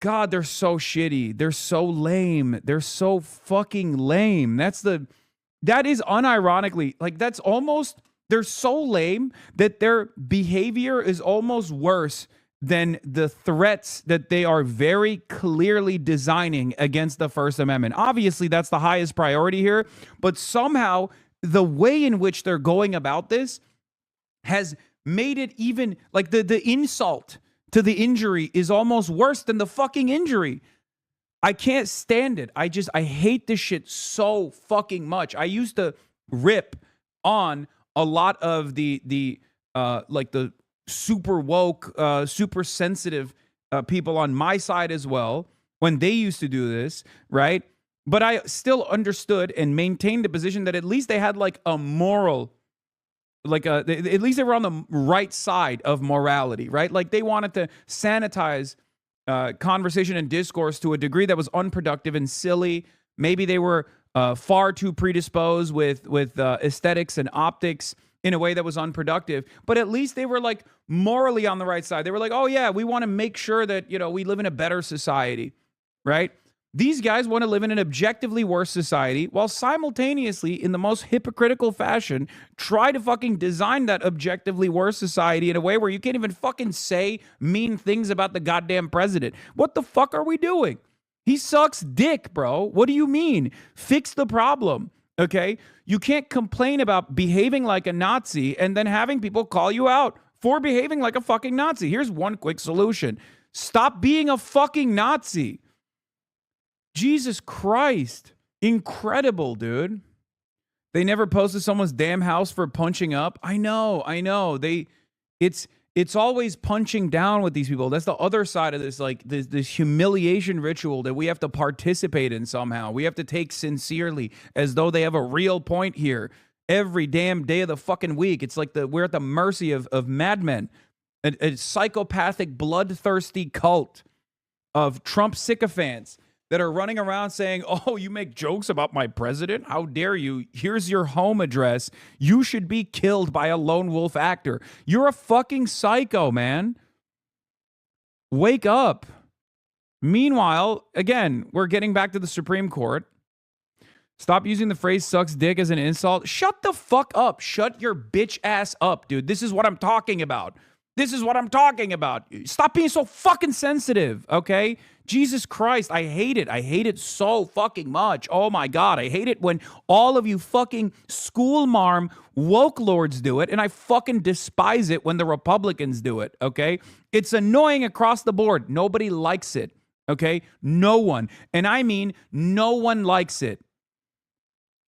God, they're so shitty. They're so lame. They're so fucking lame. That is unironically, like that's almost, they're so lame that their behavior is almost worse than the threats that they are very clearly designing against the First Amendment. Obviously, that's the highest priority here, but somehow the way in which they're going about this has made it even like the insult to the injury is almost worse than the fucking injury. I can't stand it. I hate this shit so fucking much. I used to rip on a lot of the super woke, super sensitive people on my side as well when they used to do this, right? But I still understood and maintained the position that at least they had like a moral, at least they were on the right side of morality, right? Like they wanted to sanitize conversation and discourse to a degree that was unproductive and silly. Maybe they were far too predisposed with aesthetics and optics in a way that was unproductive, but at least they were like morally on the right side. They were like, oh yeah, we want to make sure that, we live in a better society, right? These guys want to live in an objectively worse society while simultaneously, in the most hypocritical fashion, try to fucking design that objectively worse society in a way where you can't even fucking say mean things about the goddamn president. What the fuck are we doing? He sucks dick, bro. What do you mean? Fix the problem, okay? You can't complain about behaving like a Nazi and then having people call you out for behaving like a fucking Nazi. Here's one quick solution. Stop being a fucking Nazi. Jesus Christ. Incredible, dude. They never posted someone's damn house for punching up. I know. It's always punching down with these people. That's the other side of this, like this humiliation ritual that we have to participate in somehow. We have to take sincerely as though they have a real point here every damn day of the fucking week. It's like we're at the mercy of madmen, a psychopathic, bloodthirsty cult of Trump sycophants that are running around saying, oh, you make jokes about my president? How dare you? Here's your home address. You should be killed by a lone wolf actor. You're a fucking psycho, man. Wake up. Meanwhile, again, we're getting back to the Supreme Court. Stop using the phrase sucks dick as an insult. Shut the fuck up. Shut your bitch ass up, dude. This is what I'm talking about. This is what I'm talking about. Stop being so fucking sensitive, okay? Jesus Christ, I hate it. I hate it so fucking much. Oh my God, I hate it when all of you fucking school marm woke lords do it, and I fucking despise it when the Republicans do it, okay? It's annoying across the board. Nobody likes it, okay? No one. And I mean, no one likes it.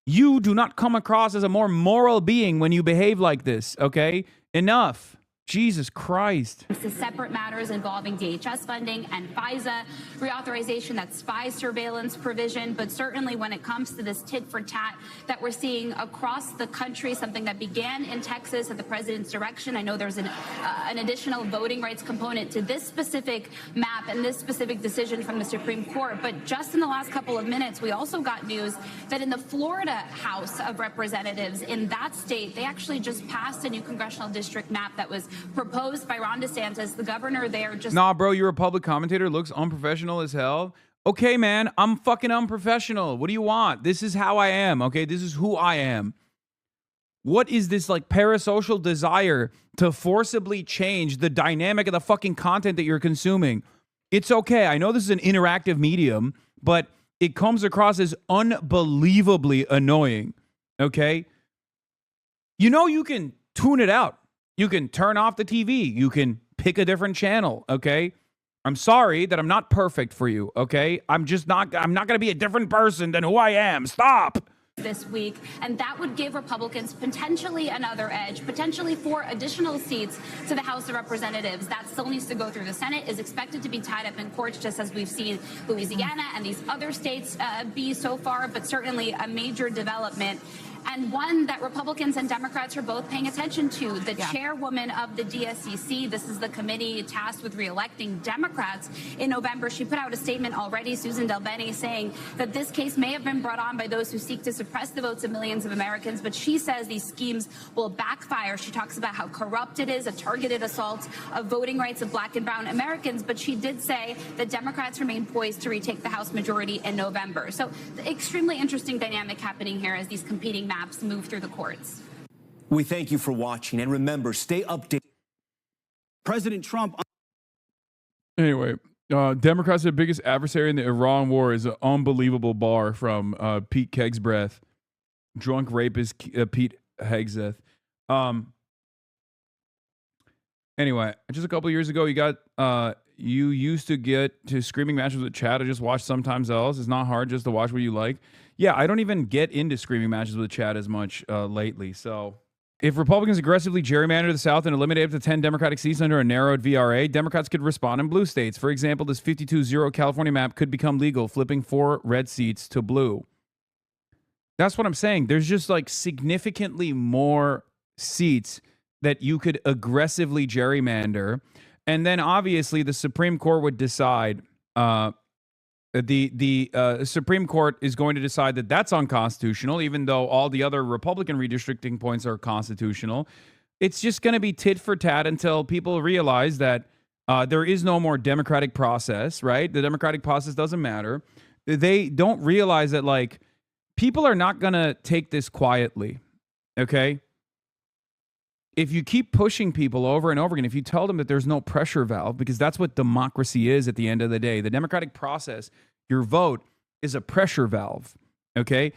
You do not come across as a more moral being when you behave like this, okay? Enough. Jesus Christ. To separate matters involving DHS funding and FISA reauthorization, that spy surveillance provision. But certainly when it comes to this tit for tat that we're seeing across the country, something that began in Texas at the president's direction. I know there's an additional voting rights component to this specific map and this specific decision from the Supreme Court. But just in the last couple of minutes, we also got news that in the Florida House of Representatives in that state, they actually just passed a new congressional district map that was proposed by Ron DeSantis, the governor there. Just nah, bro, your public commentator looks unprofessional as hell. Okay, man, I'm fucking unprofessional. What do you want? This is how I am, okay? This is who I am. What is this like parasocial desire to forcibly change the dynamic of the fucking content that you're consuming? It's okay. I know this is an interactive medium, but it comes across as unbelievably annoying, okay? You know you can tune it out. You can turn off the TV. You can pick a different channel, okay? I'm sorry that I'm not perfect for you, okay? I'm not going to be a different person than who I am. Stop. This week, and that would give Republicans potentially another edge, potentially 4 additional seats to the House of Representatives. That still needs to go through the Senate, is expected to be tied up in courts, just as we've seen Louisiana and these other states be so far, but certainly a major development. And one that Republicans and Democrats are both paying attention to. The chairwoman of the DSCC, this is the committee tasked with reelecting Democrats in November. She put out a statement already, Susan DelBene, saying that this case may have been brought on by those who seek to suppress the votes of millions of Americans, but she says these schemes will backfire. She talks about how corrupt it is, a targeted assault of voting rights of Black and brown Americans, but she did say that Democrats remain poised to retake the House majority in November. So extremely interesting dynamic happening here as these competing maps move through the courts. We thank you for watching, and remember, stay updated. President Trump. Anyway, Democrats' the biggest adversary in the Iran war is an unbelievable bar from Pete Kegsbreath, drunk rapist Pete Hegseth. Anyway, just a couple years ago, you used to get to screaming matches with Chad. I just watch sometimes else. It's not hard just to watch what you like. Yeah, I don't even get into screaming matches with Chad as much lately. So if Republicans aggressively gerrymander the South and eliminate up to 10 Democratic seats under a narrowed VRA, Democrats could respond in blue states. For example, this 52-0 California map could become legal, flipping 4 red seats to blue. That's what I'm saying. There's just like significantly more seats that you could aggressively gerrymander. And then obviously the Supreme Court would decide, the Supreme Court is going to decide that that's unconstitutional, even though all the other Republican redistricting points are constitutional. It's just going to be tit for tat until people realize that there is no more democratic process, right? The democratic process doesn't matter. They don't realize that, like, people are not going to take this quietly, okay? If you keep pushing people over and over again, if you tell them that there's no pressure valve, because that's what democracy is at the end of the day, the democratic process, your vote is a pressure valve, okay?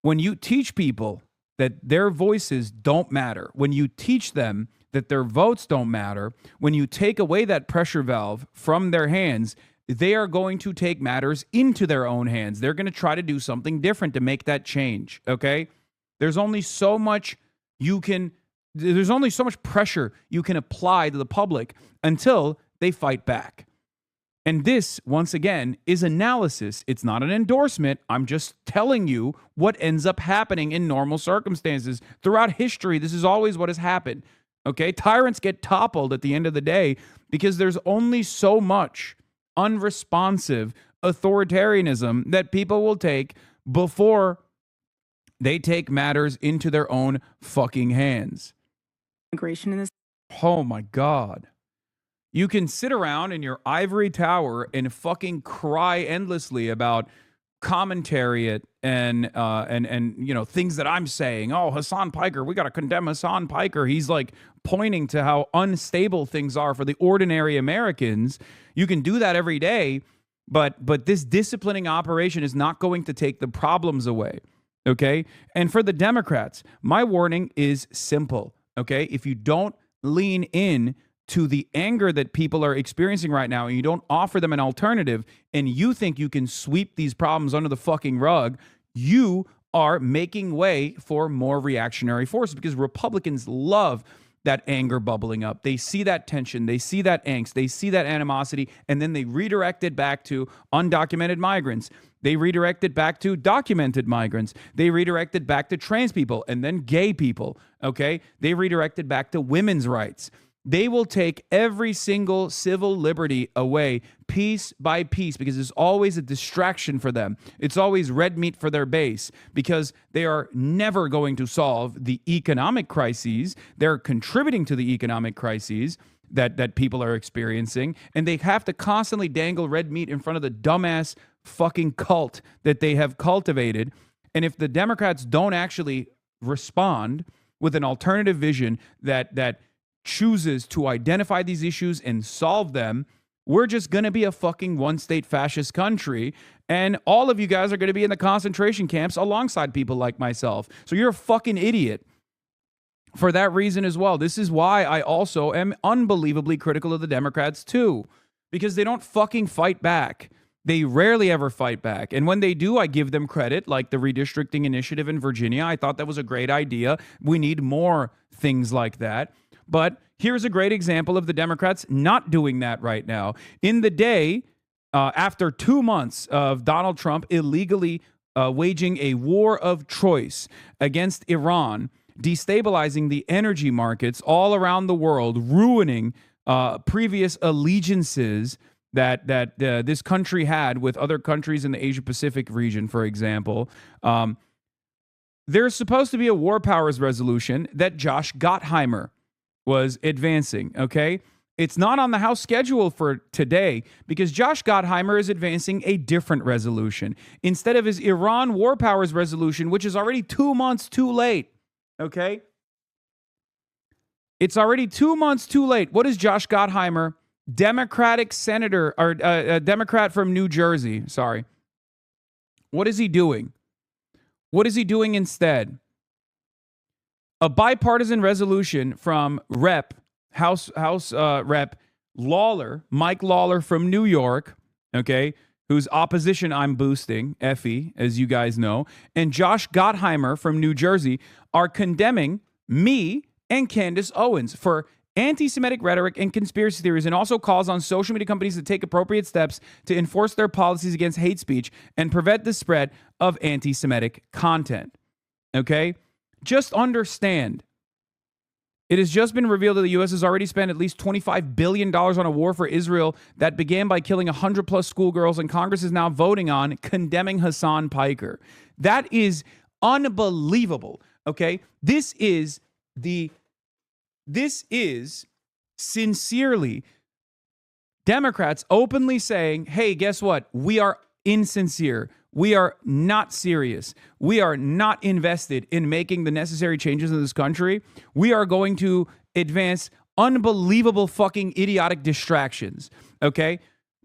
When you teach people that their voices don't matter, when you teach them that their votes don't matter, when you take away that pressure valve from their hands, they are going to take matters into their own hands. They're going to try to do something different to make that change, okay? There's only so much pressure you can apply to the public until they fight back. And this, once again, is analysis. It's not an endorsement. I'm just telling you what ends up happening in normal circumstances. Throughout history, this is always what has happened. Okay? Tyrants get toppled at the end of the day because there's only so much unresponsive authoritarianism that people will take before they take matters into their own fucking hands. Immigration in this. Oh my God. You can sit around in your ivory tower and fucking cry endlessly about commentary it and things that I'm saying. Oh, Hassan Piker, we got to condemn Hassan Piker. He's like pointing to how unstable things are for the ordinary Americans. You can do that every day, but this disciplining operation is not going to take the problems away. Okay? And for the Democrats, my warning is simple. Okay? If you don't lean in to the anger that people are experiencing right now, and you don't offer them an alternative, and you think you can sweep these problems under the fucking rug, you are making way for more reactionary forces, because Republicans love that anger bubbling up. They see that tension, they see that angst, they see that animosity, and then they redirect it back to undocumented migrants. They redirect it back to documented migrants. They redirect it back to trans people and then gay people, okay? They redirect it back to women's rights. They will take every single civil liberty away piece by piece, because it's always a distraction for them. It's always red meat for their base, because they are never going to solve the economic crises. They're contributing to the economic crises that people are experiencing, and they have to constantly dangle red meat in front of the dumbass fucking cult that they have cultivated. And if the Democrats don't actually respond with an alternative vision that chooses to identify these issues and solve them, we're just going to be a fucking one-state fascist country, and all of you guys are going to be in the concentration camps alongside people like myself. So you're a fucking idiot for that reason as well. This is why I also am unbelievably critical of the Democrats too, because they don't fucking fight back. They rarely ever fight back. And when they do, I give them credit, like the redistricting initiative in Virginia. I thought that was a great idea. We need more things like that. But here's a great example of the Democrats not doing that right now. In the day after 2 months of Donald Trump illegally waging a war of choice against Iran, destabilizing the energy markets all around the world, ruining previous allegiances that this country had with other countries in the Asia Pacific region, for example. There's supposed to be a war powers resolution that Josh Gottheimer was advancing, okay? It's not on the House schedule for today because Josh Gottheimer is advancing a different resolution instead of his Iran war powers resolution, which is already 2 months too late, okay? It's already 2 months too late. What is Josh Gottheimer, Democratic senator, or a Democrat from New Jersey, sorry. What is he doing? What is he doing instead? A bipartisan resolution from House Rep Lawler, Mike Lawler from New York, okay, whose opposition I'm boosting, Effie, as you guys know, and Josh Gottheimer from New Jersey are condemning me and Candace Owens for anti-Semitic rhetoric and conspiracy theories, and also calls on social media companies to take appropriate steps to enforce their policies against hate speech and prevent the spread of anti-Semitic content. Okay? Just understand, it has just been revealed that the U.S. has already spent at least $25 billion on a war for Israel that began by killing 100-plus schoolgirls, and Congress is now voting on condemning Hassan Piker. That is unbelievable, okay? This is sincerely Democrats openly saying, hey, guess what? We are insincere. We are not serious. We are not invested in making the necessary changes in this country. We are going to advance unbelievable fucking idiotic distractions, okay?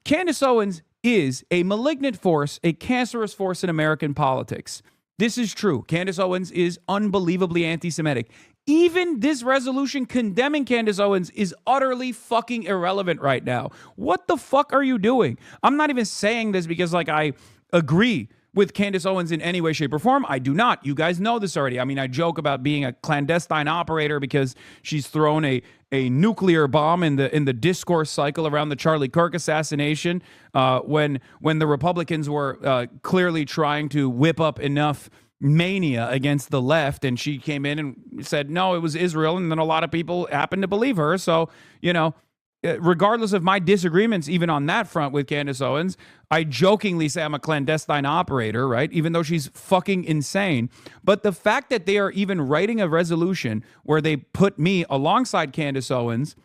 Candace Owens is a malignant force, a cancerous force in American politics. This is true. Candace Owens is unbelievably anti-Semitic. Even this resolution condemning Candace Owens is utterly fucking irrelevant right now. What the fuck are you doing? I'm not even saying this because, like, I agree with Candace Owens in any way, shape, or form. I do not. You guys know this already. I mean, I joke about being a clandestine operator because she's thrown a nuclear bomb in the discourse cycle around the Charlie Kirk assassination when the Republicans were clearly trying to whip up enough mania against the left, and she came in and said, no, it was Israel, and then a lot of people happened to believe her. So, you know, regardless of my disagreements even on that front with Candace Owens, I jokingly say I'm a clandestine operator, right? Even though she's fucking insane. But the fact that they are even writing a resolution where they put me alongside Candace Owens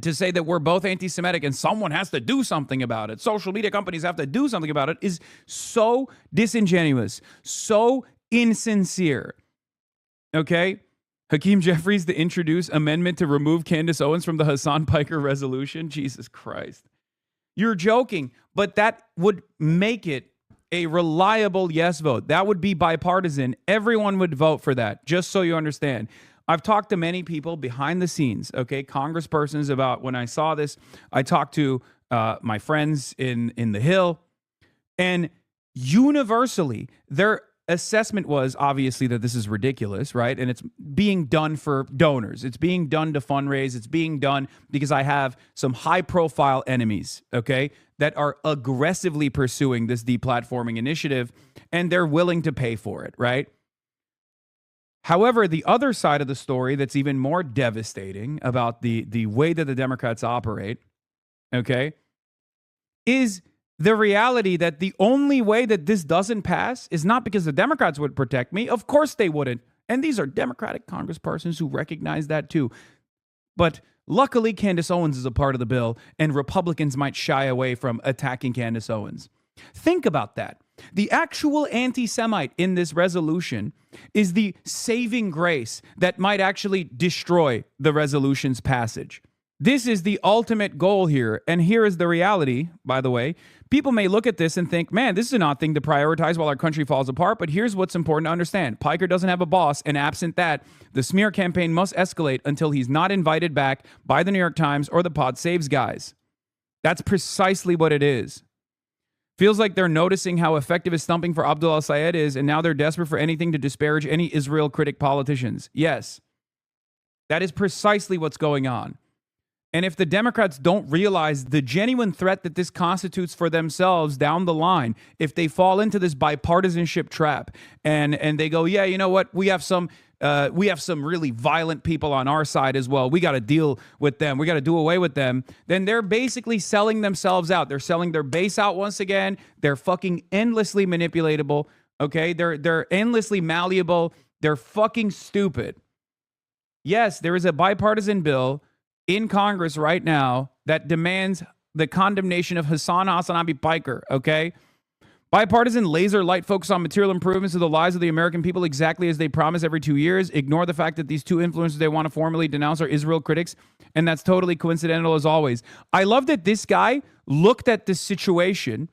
to say that we're both anti-Semitic and someone has to do something about it, social media companies have to do something about it, is so disingenuous, so insincere. Okay? Hakeem Jeffries to introduce amendment to remove Candace Owens from the Hassan Piker resolution. Jesus Christ. You're joking, but that would make it a reliable yes vote. That would be bipartisan. Everyone would vote for that, just so you understand. I've talked to many people behind the scenes, okay, congresspersons, about when I saw this. I talked to my friends in the Hill, and universally, their assessment was obviously that this is ridiculous, right? And it's being done for donors. It's being done to fundraise. It's being done because I have some high-profile enemies, okay, that are aggressively pursuing this deplatforming initiative, and they're willing to pay for it, right? However, the other side of the story that's even more devastating about the way that the Democrats operate, okay, is the reality that the only way that this doesn't pass is not because the Democrats would protect me. Of course they wouldn't. And these are Democratic congresspersons who recognize that too. But luckily, Candace Owens is a part of the bill, and Republicans might shy away from attacking Candace Owens. Think about that. The actual anti-Semite in this resolution is the saving grace that might actually destroy the resolution's passage. This is the ultimate goal here. And here is the reality, by the way. People may look at this and think, man, this is an odd thing to prioritize while our country falls apart. But here's what's important to understand. Piker doesn't have a boss, and absent that, the smear campaign must escalate until he's not invited back by the New York Times or the Pod Saves guys. That's precisely what it is. Feels like they're noticing how effective his stumping for Abdul al-Sayed is, and now they're desperate for anything to disparage any Israel critic politicians. Yes, that is precisely what's going on. And if the Democrats don't realize the genuine threat that this constitutes for themselves down the line, if they fall into this bipartisanship trap and they go, yeah, you know what, we have some really violent people on our side as well. We got to deal with them. We got to do away with them. Then they're basically selling themselves out. They're selling their base out once again. They're fucking endlessly manipulatable. Okay, they're endlessly malleable. They're fucking stupid. Yes, there is a bipartisan bill in Congress right now that demands the condemnation of Hasanabi Piker, okay? Bipartisan laser light focus on material improvements to the lives of the American people exactly as they promise every 2 years. Ignore the fact that these two influencers they want to formally denounce are Israel critics, and that's totally coincidental as always. I love that this guy looked at this situation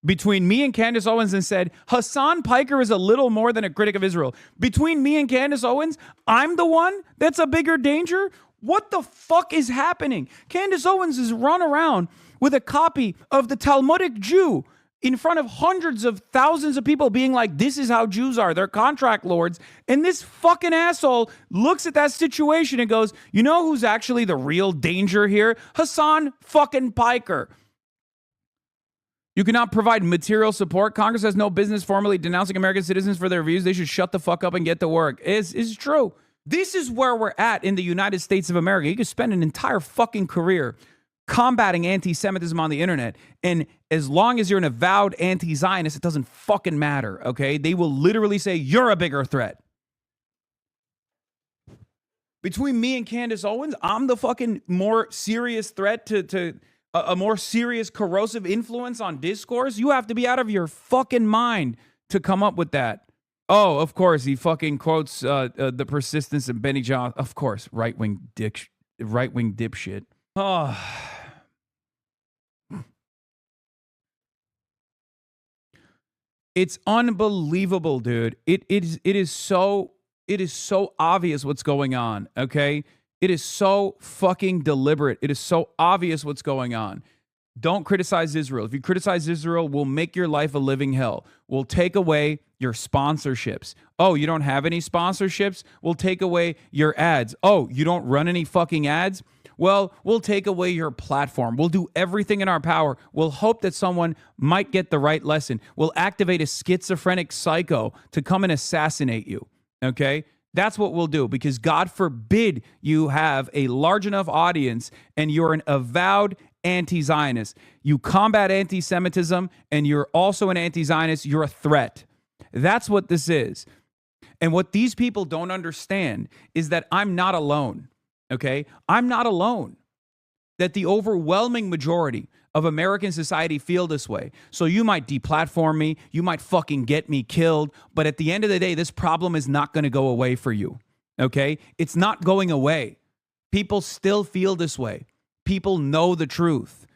between me and Candace Owens and said, Hassan Piker is a little more than a critic of Israel. Between me and Candace Owens, I'm the one that's a bigger danger? What the fuck is happening? Candace Owens is run around with a copy of the Talmudic Jew in front of hundreds of thousands of people being like, this is how Jews are. They're contract lords. And this fucking asshole looks at that situation and goes, you know who's actually the real danger here? Hassan fucking Piker. You cannot provide material support. Congress has no business formally denouncing American citizens for their views. They should shut the fuck up and get to work. It's true. This is where we're at in the United States of America. You could spend an entire fucking career combating anti-Semitism on the internet, and as long as you're an avowed anti-Zionist, it doesn't fucking matter, okay? They will literally say, you're a bigger threat. Between me and Candace Owens, I'm the fucking more serious threat to a more serious corrosive influence on discourse. You have to be out of your fucking mind to come up with that. Oh, of course, he fucking quotes the persistence of Benny John. Of course, right-wing dipshit. Oh. It's unbelievable, dude. It is so obvious what's going on, okay? It is so fucking deliberate. It is so obvious what's going on. Don't criticize Israel. If you criticize Israel, we'll make your life a living hell. We'll take away your sponsorships. Oh, you don't have any sponsorships? We'll take away your ads. Oh, you don't run any fucking ads? Well, we'll take away your platform. We'll do everything in our power. We'll hope that someone might get the right lesson. We'll activate a schizophrenic psycho to come and assassinate you. Okay? That's what we'll do, because God forbid you have a large enough audience and you're an avowed anti-Zionist. You combat anti-Semitism and you're also an anti-Zionist. You're a threat. That's what this is. And what these people don't understand is that I'm not alone. Okay? I'm not alone. that the overwhelming majority of American society feel this way. So you might deplatform me, you might fucking get me killed, but at the end of the day, this problem is not going to go away for you, okay? It's not going away. People still feel this way. People know the truth.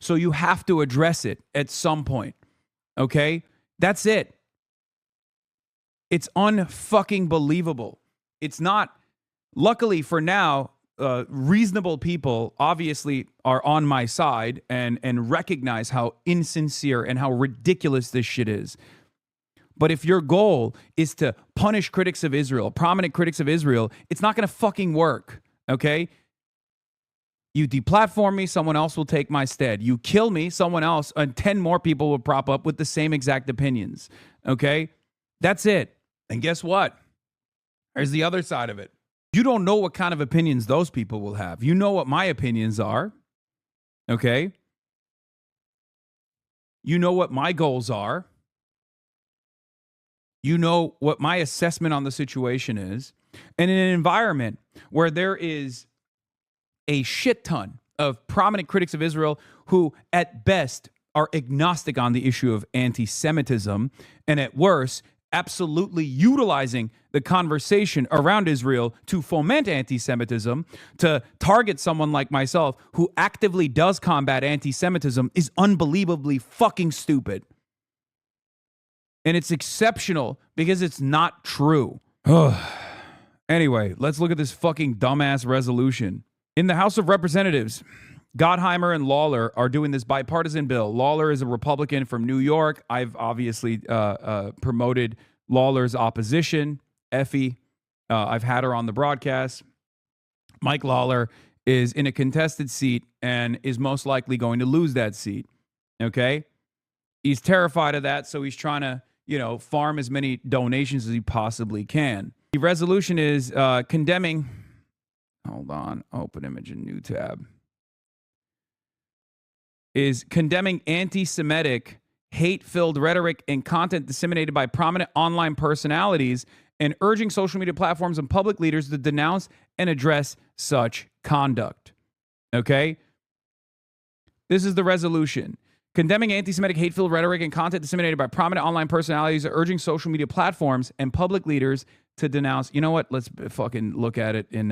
So you have to address it at some point, okay? That's it. It's unfucking believable. It's not, luckily for now, reasonable people obviously are on my side and recognize how insincere and how ridiculous this shit is. But if your goal is to punish critics of Israel, prominent critics of Israel, it's not going to fucking work, okay? You deplatform me, someone else will take my stead. You kill me, someone else, and 10 more people will prop up with the same exact opinions, okay? That's it. And guess what? There's the other side of it. You don't know what kind of opinions those people will have. You know what my opinions are, okay? You know what my goals are. You know what my assessment on the situation is. And in an environment where there is a shit ton of prominent critics of Israel who, at best, are agnostic on the issue of anti-Semitism, and at worst, absolutely utilizing the conversation around Israel to foment anti-Semitism, to target someone like myself who actively does combat anti-Semitism, is unbelievably fucking stupid. And it's exceptional because it's not true. Anyway, let's look at this fucking dumbass resolution. In the House of Representatives, Gottheimer and Lawler are doing this bipartisan bill. Lawler is a Republican from New York. I've obviously promoted Lawler's opposition, Effie. I've had her on the broadcast. Mike Lawler is in a contested seat and is most likely going to lose that seat. Okay? He's terrified of that, so he's trying to, farm as many donations as he possibly can. The resolution is condemning... Hold on. Open image in new tab. Is condemning anti-Semitic, hate-filled rhetoric and content disseminated by prominent online personalities and urging social media platforms and public leaders to denounce and address such conduct. Okay? This is the resolution. Condemning anti-Semitic, hate-filled rhetoric and content disseminated by prominent online personalities, urging social media platforms and public leaders to denounce. You know what? Let's fucking look at it in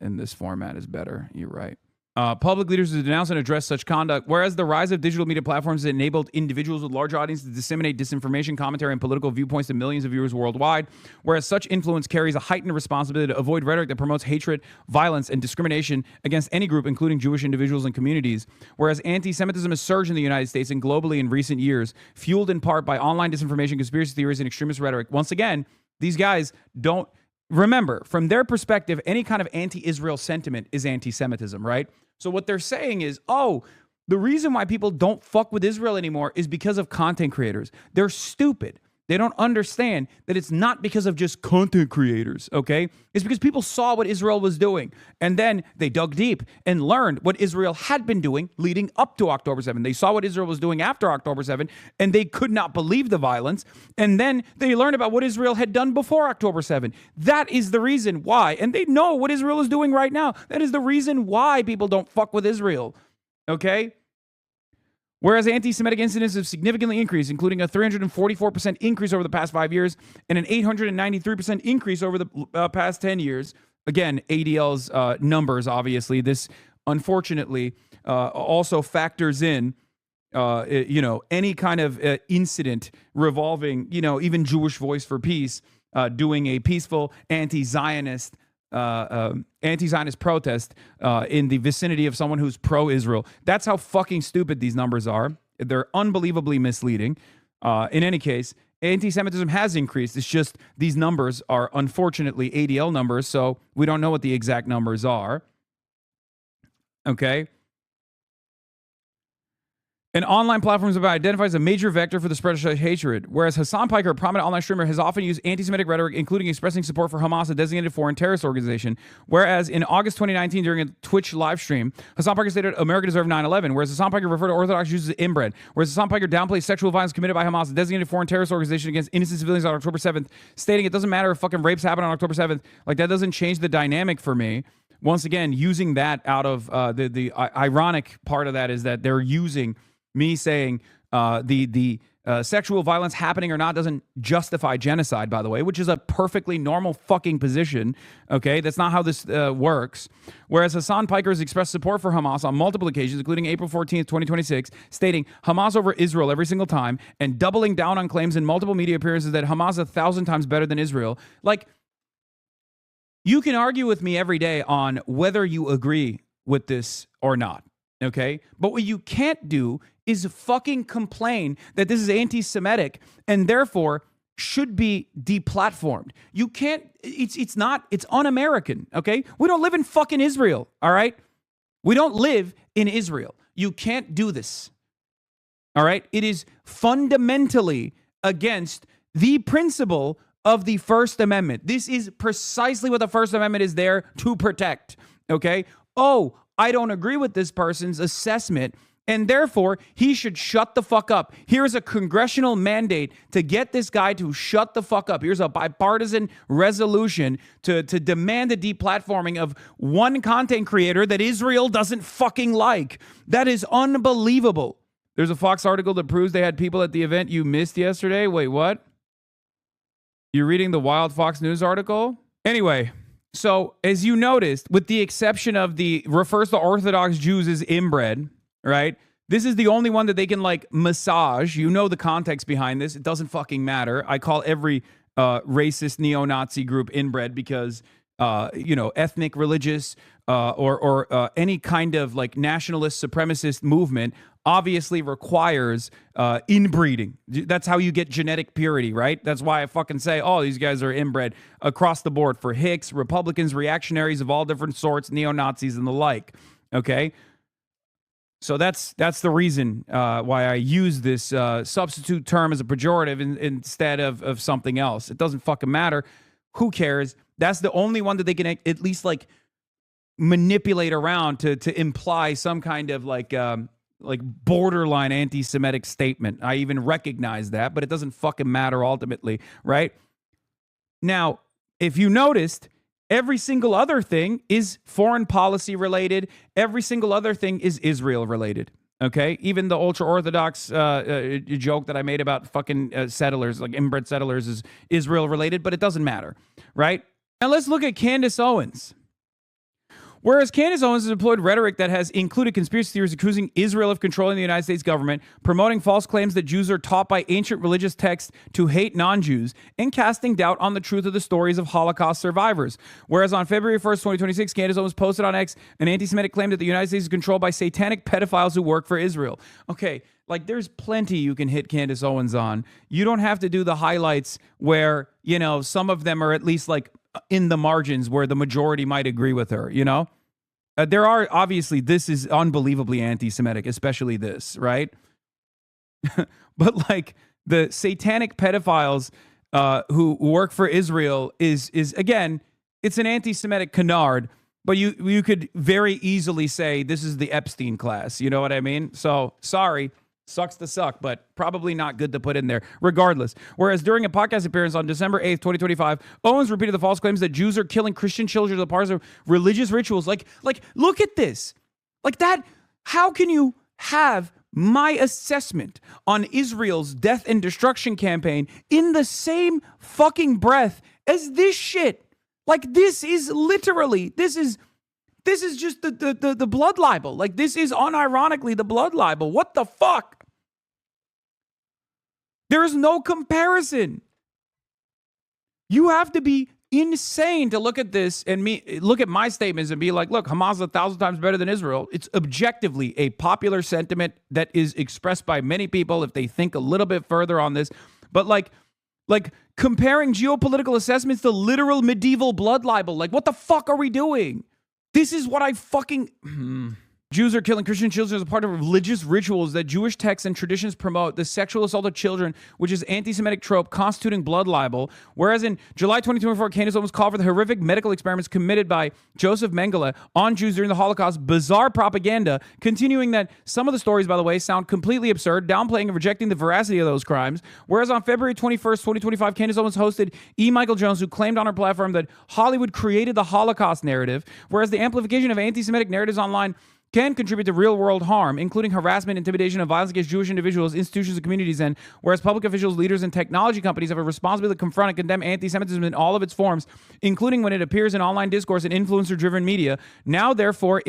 this format is better. You're right. Public leaders to denounce and address such conduct. Whereas the rise of digital media platforms has enabled individuals with large audiences to disseminate disinformation, commentary, and political viewpoints to millions of viewers worldwide. Whereas such influence carries a heightened responsibility to avoid rhetoric that promotes hatred, violence, and discrimination against any group, including Jewish individuals and communities. Whereas anti-Semitism has surged in the United States and globally in recent years, fueled in part by online disinformation, conspiracy theories, and extremist rhetoric. Once again, these guys don't... Remember, from their perspective, any kind of anti-Israel sentiment is anti-Semitism, right? So what they're saying is, the reason why people don't fuck with Israel anymore is because of content creators. They're stupid. They don't understand that it's not because of just content creators, okay? It's because people saw what Israel was doing. And then they dug deep and learned what Israel had been doing leading up to October 7. They saw what Israel was doing after October 7, and they could not believe the violence. And then they learned about what Israel had done before October 7. That is the reason why. And they know what Israel is doing right now. That is the reason why people don't fuck with Israel, okay? Whereas anti-Semitic incidents have significantly increased, including a 344% increase over the past 5 years and an 893% increase over the past 10 years. Again, ADL's numbers, obviously. This, unfortunately, also factors in, any kind of incident revolving, even Jewish Voice for Peace doing a peaceful anti-Zionist protest in the vicinity of someone who's pro-Israel. That's how fucking stupid these numbers are. They're unbelievably misleading. In any case, anti-Semitism has increased. It's just these numbers are unfortunately ADL numbers, so we don't know what the exact numbers are. Okay? And online platforms have been identified as a major vector for the spread of such hatred, whereas Hassan Piker, a prominent online streamer, has often used anti-Semitic rhetoric, including expressing support for Hamas, a designated foreign terrorist organization. Whereas in August 2019, during a Twitch live stream, Hassan Piker stated America deserved 9/11, whereas Hassan Piker referred to Orthodox Jews as inbred, whereas Hassan Piker downplayed sexual violence committed by Hamas, a designated foreign terrorist organization against innocent civilians on October 7th, stating it doesn't matter if fucking rapes happen on October 7th. Like, that doesn't change the dynamic for me. once again, using that out of the ironic part of that is that they're using me saying the sexual violence happening or not doesn't justify genocide, by the way, which is a perfectly normal fucking position, okay? That's not how this works. Whereas Hassan Piker has expressed support for Hamas on multiple occasions, including April 14th, 2026, stating Hamas over Israel every single time and doubling down on claims in multiple media appearances that Hamas is 1,000 times better than Israel. Like, you can argue with me every day on whether you agree with this or not, okay? But what you can't do is fucking complain that this is anti-Semitic and therefore should be deplatformed. You can't, it's un-American, okay? We don't live in fucking Israel, all right? We don't live in Israel. You can't do this, all right? It is fundamentally against the principle of the First Amendment. This is precisely what the First Amendment is there to protect, okay? Oh, I don't agree with this person's assessment, and therefore he should shut the fuck up. Here's a congressional mandate to get this guy to shut the fuck up. Here's a bipartisan resolution to demand the deplatforming of one content creator that Israel doesn't fucking like. That is unbelievable. There's a Fox article that proves they had people at the event you missed yesterday. Wait, what? You're reading the Wild Fox News article? Anyway, so as you noticed, with the exception of the refers to Orthodox Jews as inbred, right? This is the only one that they can like massage. You know the context behind this. It doesn't fucking matter. I call every racist neo-Nazi group inbred because, ethnic, religious, or any kind of like nationalist supremacist movement obviously requires inbreeding. That's how you get genetic purity, right? That's why I fucking say, oh, these guys are inbred across the board for Hicks, Republicans, reactionaries of all different sorts, neo-Nazis and the like, okay? So that's the reason why I use this substitute term as a pejorative instead of something else. It doesn't fucking matter. Who cares? That's the only one that they can at least like manipulate around to imply some kind of like borderline anti-Semitic statement. I even recognize that, but it doesn't fucking matter ultimately, right? Now, if you noticed, every single other thing is foreign policy related. Every single other thing is Israel related. Okay, even the ultra-Orthodox joke that I made about fucking settlers, like inbred settlers, is Israel related, but it doesn't matter, right? Now let's look at Candace Owens. Whereas Candace Owens has employed rhetoric that has included conspiracy theories accusing Israel of controlling the United States government, promoting false claims that Jews are taught by ancient religious texts to hate non-Jews, and casting doubt on the truth of the stories of Holocaust survivors. Whereas on February 1st, 2026, Candace Owens posted on X an anti-Semitic claim that the United States is controlled by satanic pedophiles who work for Israel. Okay, like there's plenty you can hit Candace Owens on. You don't have to do the highlights where, some of them are at least like in the margins where the majority might agree with her, there are, obviously, this is unbelievably anti-Semitic, especially this, right? But like the satanic pedophiles who work for Israel is again, it's an anti-Semitic canard, but you could very easily say this is the Epstein class, you know what I mean? So, sorry. Sucks to suck, but probably not good to put in there regardless. Whereas during a podcast appearance on December 8th, 2025, Owens repeated the false claims that Jews are killing Christian children as part of religious rituals. Like, look at this. Like that, how can you have my assessment on Israel's death and destruction campaign in the same fucking breath as this shit? Like this is literally, this is just the blood libel. Like this is unironically the blood libel. What the fuck? There is no comparison. You have to be insane to look at this and look at my statements and be like, look, Hamas is 1,000 times better than Israel. It's objectively a popular sentiment that is expressed by many people if they think a little bit further on this. But like comparing geopolitical assessments to literal medieval blood libel, like what the fuck are we doing? This is what I fucking... Jews are killing Christian children as a part of religious rituals that Jewish texts and traditions promote. The sexual assault of children, which is anti-Semitic trope constituting blood libel. Whereas in July 2024, Candace Owens called for the horrific medical experiments committed by Joseph Mengele on Jews during the Holocaust. Bizarre propaganda, continuing that some of the stories, by the way, sound completely absurd, downplaying and rejecting the veracity of those crimes. Whereas on February 21st, 2025, Candace Owens hosted E. Michael Jones, who claimed on her platform that Hollywood created the Holocaust narrative. Whereas the amplification of anti-Semitic narratives online can contribute to real-world harm, including harassment, intimidation, and violence against Jewish individuals, institutions, and communities. And whereas public officials, leaders, and technology companies have a responsibility to confront and condemn anti-Semitism in all of its forms, including when it appears in online discourse and influencer-driven media, now, therefore,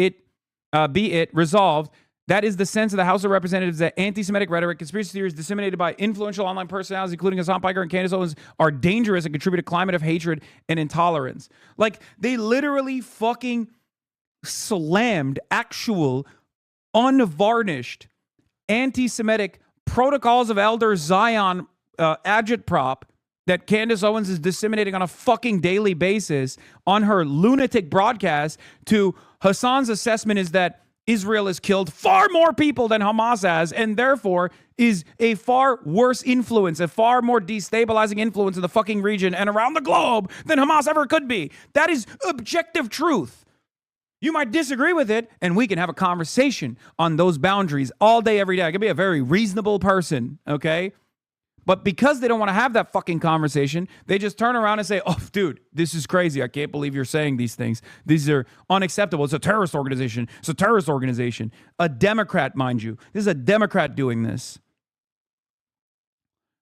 be it resolved, that is the sense of the House of Representatives that anti-Semitic rhetoric, conspiracy theories disseminated by influential online personalities, including Hassan Piker and Candace Owens, are dangerous and contribute to a climate of hatred and intolerance. Like, they literally fucking slammed actual unvarnished anti-Semitic protocols of Elder Zion agitprop that Candace Owens is disseminating on a fucking daily basis on her lunatic broadcast. To Hassan's assessment is that Israel has killed far more people than Hamas has, and therefore is a far worse influence, a far more destabilizing influence in the fucking region and around the globe than Hamas ever could be. That is objective truth. You might disagree with it, and we can have a conversation on those boundaries all day, every day. I can be a very reasonable person, okay? But because they don't want to have that fucking conversation, they just turn around and say, oh, dude, this is crazy. I can't believe you're saying these things. These are unacceptable. It's a terrorist organization. It's a terrorist organization. A Democrat, mind you. This is a Democrat doing this.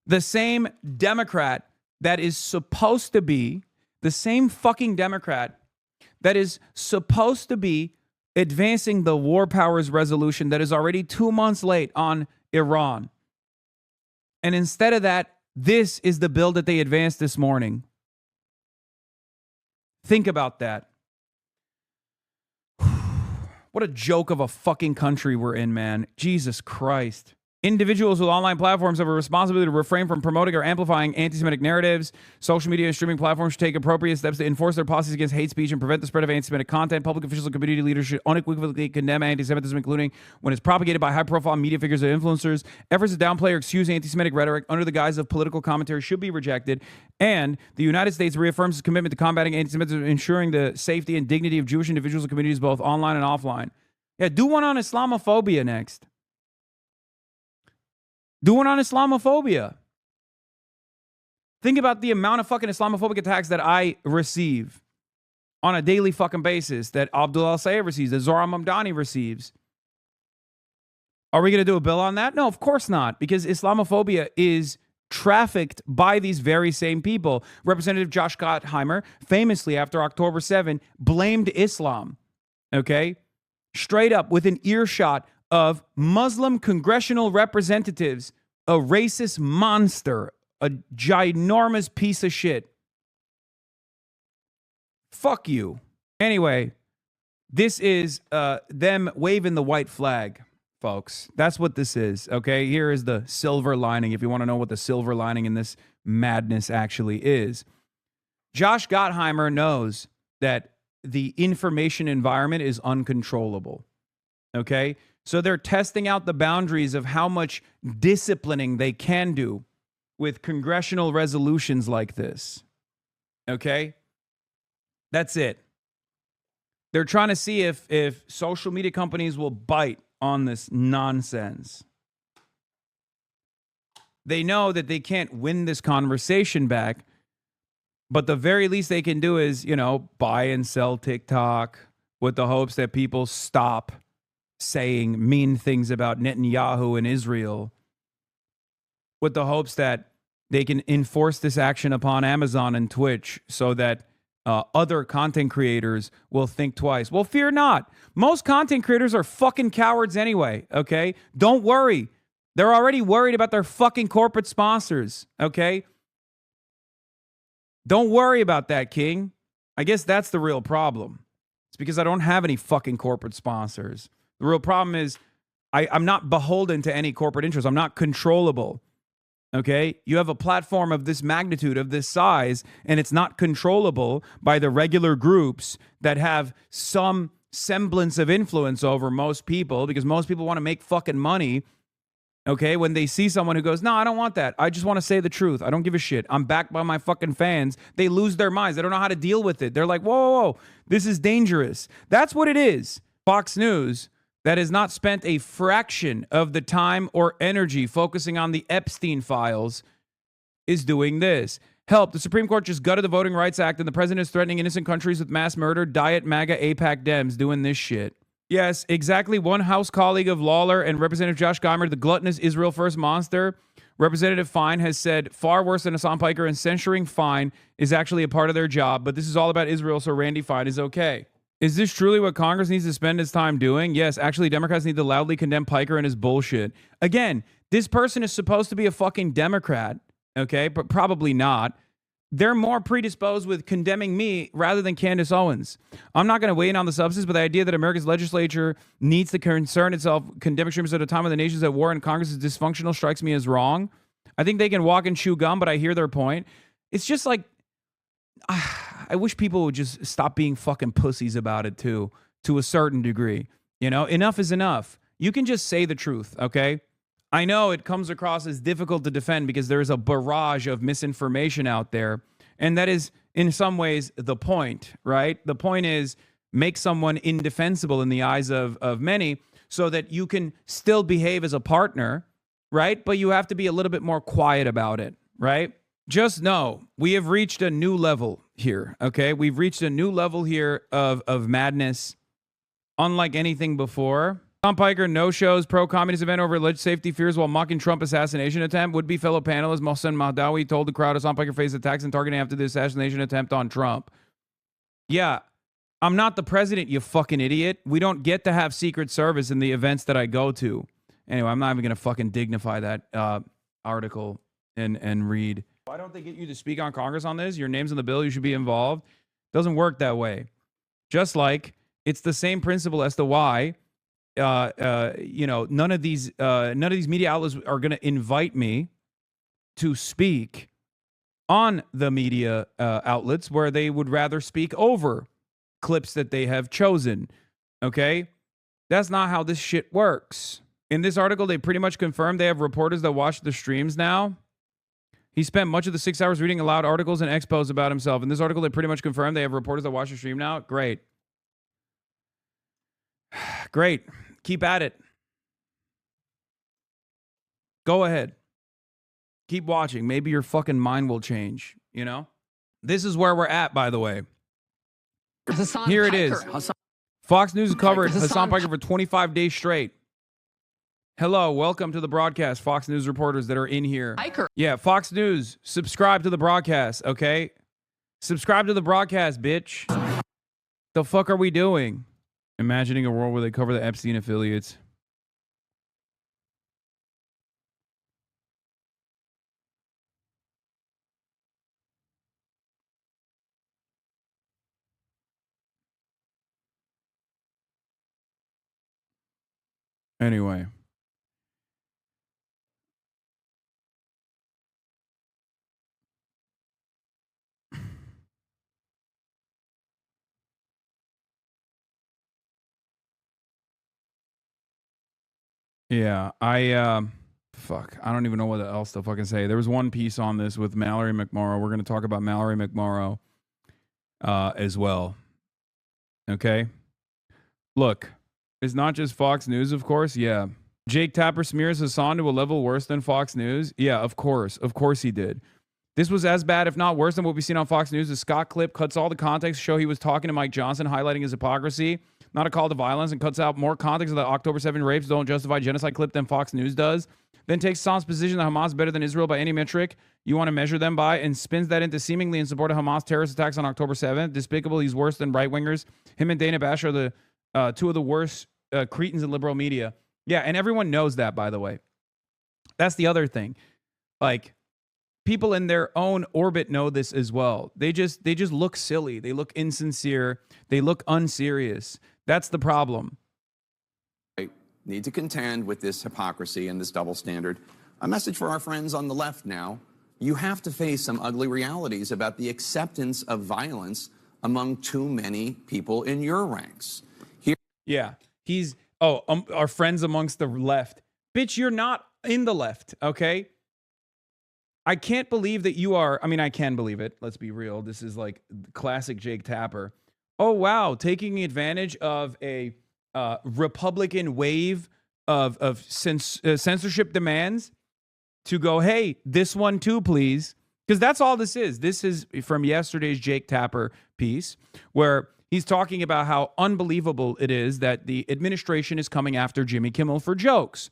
The same Democrat that is supposed to be, the same fucking Democrat that is supposed to be advancing the war powers resolution that is already 2 months late on Iran. And instead of that, this is the bill that they advanced this morning. Think about that. What a joke of a fucking country we're in, man. Jesus Christ. Individuals with online platforms have a responsibility to refrain from promoting or amplifying anti-Semitic narratives. Social media and streaming platforms should take appropriate steps to enforce their policies against hate speech and prevent the spread of anti-Semitic content. Public officials and community leaders should unequivocally condemn anti-Semitism, including when it's propagated by high-profile media figures or influencers. Efforts to downplay or excuse anti-Semitic rhetoric under the guise of political commentary should be rejected. And the United States reaffirms its commitment to combating anti-Semitism, ensuring the safety and dignity of Jewish individuals and communities both online and offline. Yeah, do one on Islamophobia next. Do one on Islamophobia. Think about the amount of fucking Islamophobic attacks that I receive on a daily fucking basis, that Abdul Al-Sayed receives, that Zohran Mamdani receives. Are we going to do a bill on that? No, of course not, because Islamophobia is trafficked by these very same people. Representative Josh Gottheimer, famously after October 7, blamed Islam, okay? Straight up, within earshot of Muslim congressional representatives, a racist monster, a ginormous piece of shit. Fuck you. Anyway, this is them waving the white flag, folks. That's what this is, okay? Here is the silver lining, if you want to know what the silver lining in this madness actually is. Josh Gottheimer knows that the information environment is uncontrollable, okay? So they're testing out the boundaries of how much disciplining they can do with congressional resolutions like this. Okay? That's it. They're trying to see if social media companies will bite on this nonsense. They know that they can't win this conversation back, but the very least they can do is, buy and sell TikTok with the hopes that people stop saying mean things about Netanyahu and Israel, with the hopes that they can enforce this action upon Amazon and Twitch so that other content creators will think twice. Well, fear not. Most content creators are fucking cowards anyway, okay? Don't worry. They're already worried about their fucking corporate sponsors, okay? Don't worry about that, King. I guess that's the real problem. It's because I don't have any fucking corporate sponsors. The real problem is I'm not beholden to any corporate interest. I'm not controllable. Okay? You have a platform of this magnitude, of this size, and it's not controllable by the regular groups that have some semblance of influence over most people, because most people want to make fucking money. Okay, when they see someone who goes, no, I don't want that. I just want to say the truth. I don't give a shit. I'm backed by my fucking fans. They lose their minds. They don't know how to deal with it. They're like, whoa, whoa, whoa, this is dangerous. That's what it is. Fox News, that has not spent a fraction of the time or energy focusing on the Epstein files, is doing this. Help, the Supreme Court just gutted the Voting Rights Act and the president is threatening innocent countries with mass murder. Diet MAGA AIPAC Dems doing this shit. Yes, exactly. One House colleague of Lawler and Representative Josh Geimer, the gluttonous Israel First monster, Representative Fine has said far worse than Hassan Piker, and censuring Fine is actually a part of their job, but this is all about Israel, so Randy Fine is okay. Is this truly what Congress needs to spend its time doing? Yes, actually, Democrats need to loudly condemn Piker and his bullshit. Again, this person is supposed to be a fucking Democrat, okay, but probably not. They're more predisposed with condemning me rather than Candace Owens. I'm not going to weigh in on the substance, but the idea that America's legislature needs to concern itself condemning extremists at a time when the nation's at war and Congress is dysfunctional strikes me as wrong. I think they can walk and chew gum, but I hear their point. It's just like, I wish people would just stop being fucking pussies about it too, to a certain degree. You know, enough is enough. You can just say the truth, okay? I know it comes across as difficult to defend because there's a barrage of misinformation out there. And that is, in some ways, the point, right? The point is make someone indefensible in the eyes of many so that you can still behave as a partner, right? But you have to be a little bit more quiet about it, right? Just know we have reached a new level here, okay? We've reached a new level here of madness, unlike anything before. Tom Piker no-shows pro-communist event over alleged safety fears while mocking Trump assassination attempt. Would-be fellow panelist Mohsen Mahdawi told the crowd Tom Piker faced attacks and targeting after the assassination attempt on Trump. Yeah, I'm not the president, you fucking idiot. We don't get to have Secret Service in the events that I go to. Anyway, I'm not even going to fucking dignify that article and read. Why don't they get you to speak on Congress on this? Your name's on the bill. You should be involved. Doesn't work that way. Just like it's the same principle as to why you know, none of these media outlets are going to invite me to speak on the media outlets where they would rather speak over clips that they have chosen. Okay, that's not how this shit works. In this article, they pretty much confirmed they have reporters that watch the streams now. He spent much of the 6 hours reading aloud articles and expos about himself. In this article, they pretty much confirmed they have reporters that watch the stream now. Great. Great. Keep at it. Go ahead. Keep watching. Maybe your fucking mind will change, you know? This is where we're at, by the way. Here it is. Fox News covered Hassan Piker for 25 days straight. Hello, welcome to the broadcast, Fox News reporters that are in here. Yeah, Fox News, subscribe to the broadcast, okay? Subscribe to the broadcast, bitch. The fuck are we doing? Imagining a world where they cover the Epstein affiliates. Anyway. Yeah, fuck, I don't even know what else to fucking say. There was one piece on this with Mallory McMorrow. We're going to talk about Mallory McMorrow as well. Okay? Look, it's not just Fox News, of course. Yeah. Jake Tapper smears Hassan to a level worse than Fox News. Yeah, of course. Of course he did. This was as bad, if not worse, than what we've seen on Fox News. The Scott clip cuts all the context to show he was talking to Mike Johnson, highlighting his hypocrisy, not a call to violence, and cuts out more context of the October 7 rapes don't justify genocide clip than Fox News does. Then takes Hassan's position that Hamas is better than Israel by any metric you want to measure them by, and spins that into seemingly in support of Hamas terrorist attacks on October 7th. Despicable, he's worse than right-wingers. Him and Dana Bash are the two of the worst cretins in liberal media. Yeah, and everyone knows that, by the way. That's the other thing. Like, people in their own orbit know this as well. They just look silly. They look insincere. They look unserious. That's the problem. Need to contend with this hypocrisy and this double standard. A message for our friends on the left now. You have to face some ugly realities about the acceptance of violence among too many people in your ranks. Yeah. He's, our friends amongst the left. Bitch, you're not in the left, okay? I can't believe that you are. I mean, I can believe it. Let's be real. This is like classic Jake Tapper. Oh, wow. Taking advantage of a Republican wave of censorship demands to go, hey, this one too, please. Because that's all this is. This is from yesterday's Jake Tapper piece, where he's talking about how unbelievable it is that the administration is coming after Jimmy Kimmel for jokes.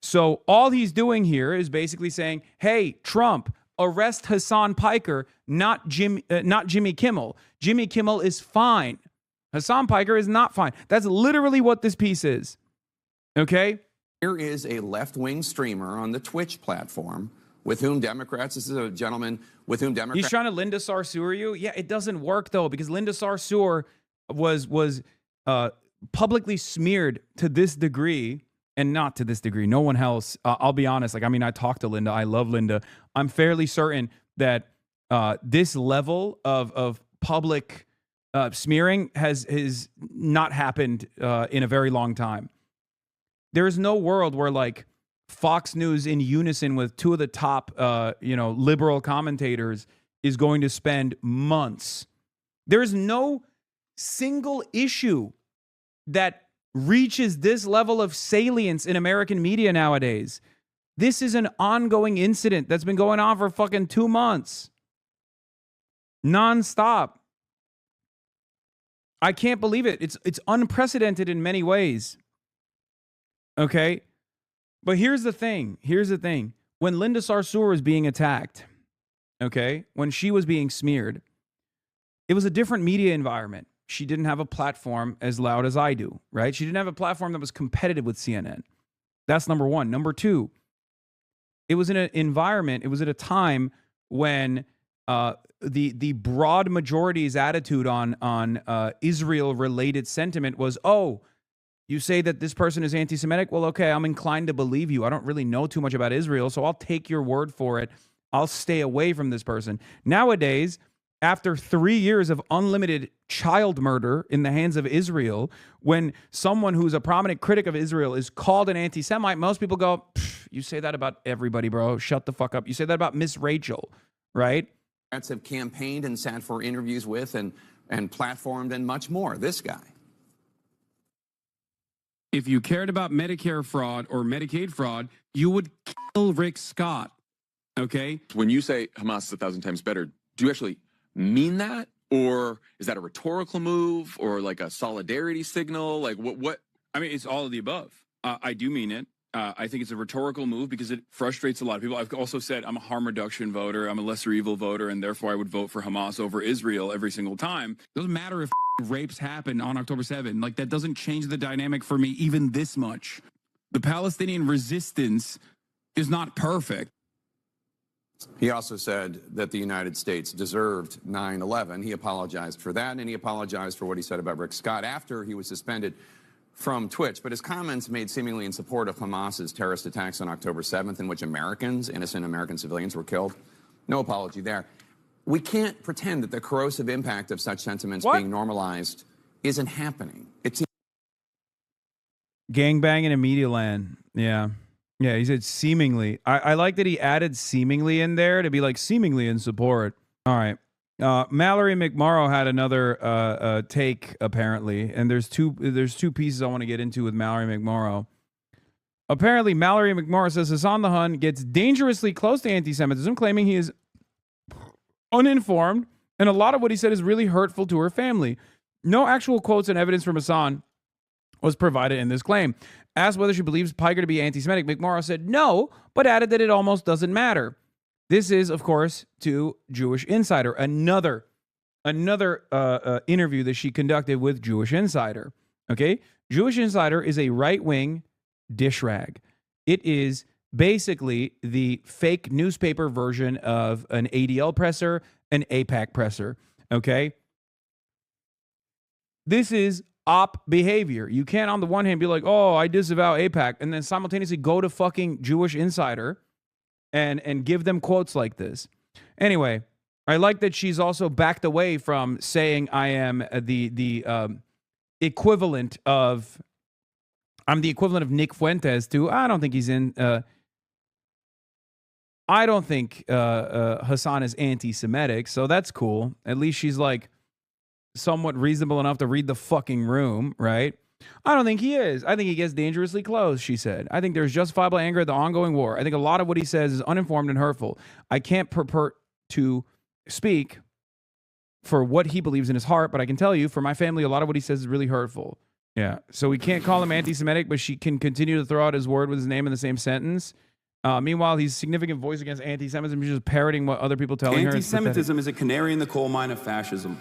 So all he's doing here is basically saying, hey, Trump, arrest Hassan Piker, not Jimmy Kimmel. Jimmy Kimmel is fine. Hassan Piker is not fine. That's literally what this piece is. Okay? Here is a left-wing streamer on the Twitch platform with whom Democrats, this is a gentleman with whom Democrats... He's trying to Linda Sarsour you? Yeah, it doesn't work, though, because Linda Sarsour was publicly smeared to this degree, and not to this degree. No one else, I'll be honest, like, I mean, I talked to Linda. I love Linda. I'm fairly certain that this level of public smearing has not happened in a very long time. There is no world where, like, Fox News in unison with two of the top, liberal commentators is going to spend months. There is no single issue that reaches this level of salience in American media nowadays. This is an ongoing incident that's been going on for fucking 2 months. Nonstop. I can't believe it. It's unprecedented in many ways. Okay? But here's the thing. When Linda Sarsour was being attacked, okay, when she was being smeared, it was a different media environment. She didn't have a platform as loud as I do, right? She didn't have a platform that was competitive with CNN. That's number one. Number two, it was in an environment, it was at a time when the broad majority's attitude on Israel-related sentiment was, oh, you say that this person is anti-Semitic? Well, okay, I'm inclined to believe you. I don't really know too much about Israel, so I'll take your word for it. I'll stay away from this person. Nowadays, after 3 years of unlimited child murder in the hands of Israel, when someone who's a prominent critic of Israel is called an anti-Semite, most people go, you say that about everybody, bro. Shut the fuck up. You say that about Miss Rachel, right? Have campaigned and sat for interviews with and platformed and much more. This guy. If you cared about Medicare fraud or Medicaid fraud, you would kill Rick Scott. Okay? When you say Hamas is 1,000 times better, do you actually mean that? Or is that a rhetorical move or like a solidarity signal? Like what? I mean, it's all of the above. I do mean it. I think it's a rhetorical move because it frustrates a lot of people. I've also said I'm a harm reduction voter. I'm a lesser evil voter, and therefore I would vote for Hamas over Israel every single time. It doesn't matter if rapes happen on October 7th. Like, that doesn't change the dynamic for me even this much. The Palestinian resistance is not perfect. He also said that the United States deserved 9/11. He apologized for that, and he apologized for what he said about Rick Scott after he was suspended from Twitch. But his comments made seemingly in support of Hamas's terrorist attacks on October 7th, in which innocent American civilians were killed. No apology there. We can't pretend that the corrosive impact of such sentiments being normalized isn't happening. It's gangbanging in media land. Yeah. Yeah, he said seemingly. I like that he added seemingly in there to be like seemingly in support. All right. Mallory McMorrow had another take, apparently, and there's two pieces I want to get into with Mallory McMorrow. Apparently, Mallory McMorrow says Hassan the Hun gets dangerously close to anti-Semitism, claiming he is uninformed, and a lot of what he said is really hurtful to her family. No actual quotes and evidence from Hassan was provided in this claim. Asked whether she believes Piker to be anti-Semitic, McMorrow said no, but added that it almost doesn't matter. This is, of course, to Jewish Insider, another interview that she conducted with Jewish Insider. Okay, Jewish Insider is a right-wing dish rag. It is basically the fake newspaper version of an ADL presser, an AIPAC presser. Okay, this is op behavior. You can't, on the one hand, be like, oh, I disavow AIPAC, and then simultaneously go to fucking Jewish Insider and give them quotes like this. Anyway, I like that she's also backed away from saying I am the equivalent of, I'm the equivalent of Nick Fuentes to, I don't think he's in, I don't think Hassan is anti-Semitic, so that's cool. At least she's like somewhat reasonable enough to read the fucking room, right? I don't think he is. I think he gets dangerously close, she said. I think there's justifiable anger at the ongoing war. I think a lot of what he says is uninformed and hurtful. I can't purport to speak for what he believes in his heart, but I can tell you, for my family, a lot of what he says is really hurtful. Yeah, so we can't call him anti-Semitic, but she can continue to throw out his word with his name in the same sentence. Meanwhile, he's a significant voice against anti-Semitism. He's just parroting what other people telling her. Anti-Semitism is a canary in the coal mine of fascism.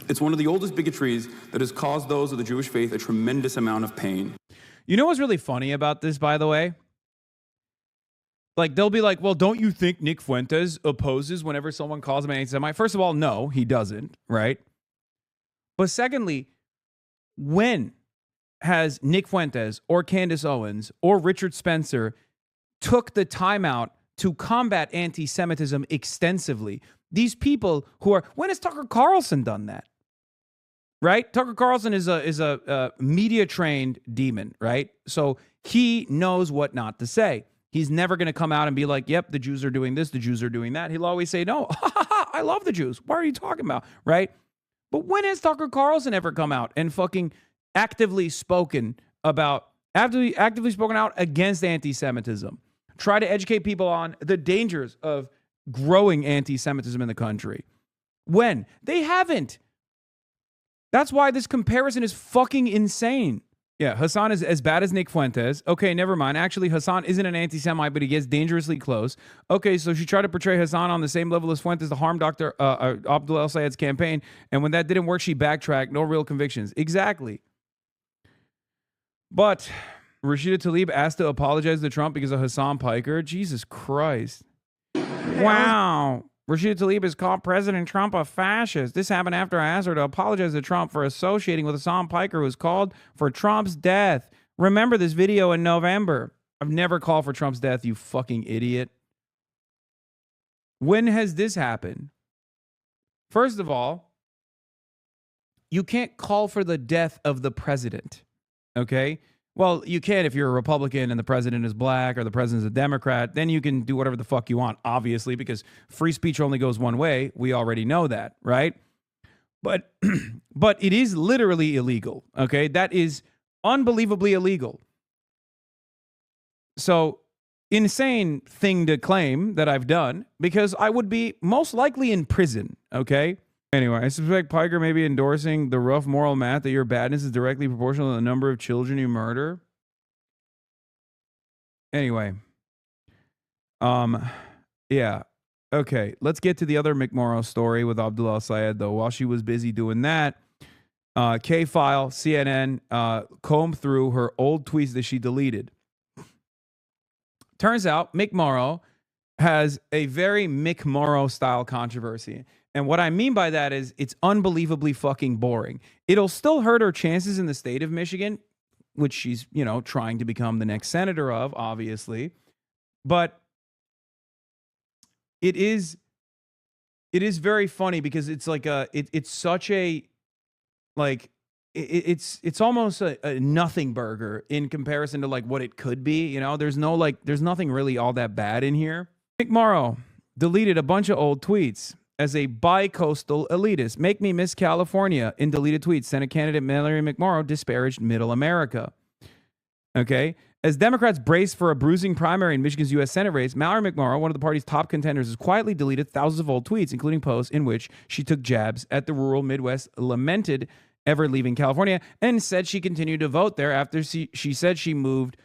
It's one of the oldest bigotries that has caused those of the Jewish faith a tremendous amount of pain. You know what's really funny about this, by the way? Like, they'll be like, well, don't you think Nick Fuentes opposes whenever someone calls him an anti-Semite? First of all, no, he doesn't, right? But secondly, when has Nick Fuentes or Candace Owens or Richard Spencer took the time out to combat anti-Semitism extensively? These people who are, when has Tucker Carlson done that? Right? Tucker Carlson is a media trained demon, right? So he knows what not to say. He's never going to come out and be like, yep, the Jews are doing this, the Jews are doing that. He'll always say, no, I love the Jews. What are you talking about? Right? But when has Tucker Carlson ever come out and fucking actively spoken out against anti-Semitism? Try to educate people on the dangers of growing anti-Semitism in the country. When? They haven't. That's why this comparison is fucking insane. Yeah, Hassan is as bad as Nick Fuentes. Okay, never mind. Actually, Hassan isn't an anti-Semite, but he gets dangerously close. Okay, so she tried to portray Hassan on the same level as Fuentes to harm Dr. Abdul El-Sayed's campaign, and when that didn't work, she backtracked. No real convictions. Exactly. But Rashida Tlaib asked to apologize to Trump because of Hassan Piker. Jesus Christ. Wow. Rashida Tlaib has called President Trump a fascist. This happened after I asked her to apologize to Trump for associating with Hassan Piker, who was called for Trump's death. Remember this video in November. I've never called for Trump's death, you fucking idiot. When has this happened? First of all, you can't call for the death of the president, okay? Well, you can if you're a Republican and the president is black or the president is a Democrat. Then you can do whatever the fuck you want, obviously, because free speech only goes one way. We already know that, right? But it is literally illegal, okay? That is unbelievably illegal. So, insane thing to claim that I've done, because I would be most likely in prison, okay? Anyway, I suspect Piker may be endorsing the rough moral math that your badness is directly proportional to the number of children you murder. Anyway. Yeah. Okay, let's get to the other McMorrow story with Abdul El-Sayed, though. While she was busy doing that, K-File, CNN, combed through her old tweets that she deleted. Turns out McMorrow has a very McMorrow-style controversy. And what I mean by that is it's unbelievably fucking boring. It'll still hurt her chances in the state of Michigan, which she's, trying to become the next senator of, obviously. But it is very funny because it's like it's such a, like, it's almost a nothing burger in comparison to like what it could be. There's nothing really all that bad in here. McMorrow deleted a bunch of old tweets. As a bi-coastal elitist, make me miss California in deleted tweets. Senate candidate Mallory McMorrow disparaged middle America. Okay. As Democrats brace for a bruising primary in Michigan's U.S. Senate race, Mallory McMorrow, one of the party's top contenders, has quietly deleted thousands of old tweets, including posts in which she took jabs at the rural Midwest, lamented ever leaving California, and said she continued to vote there after she said she moved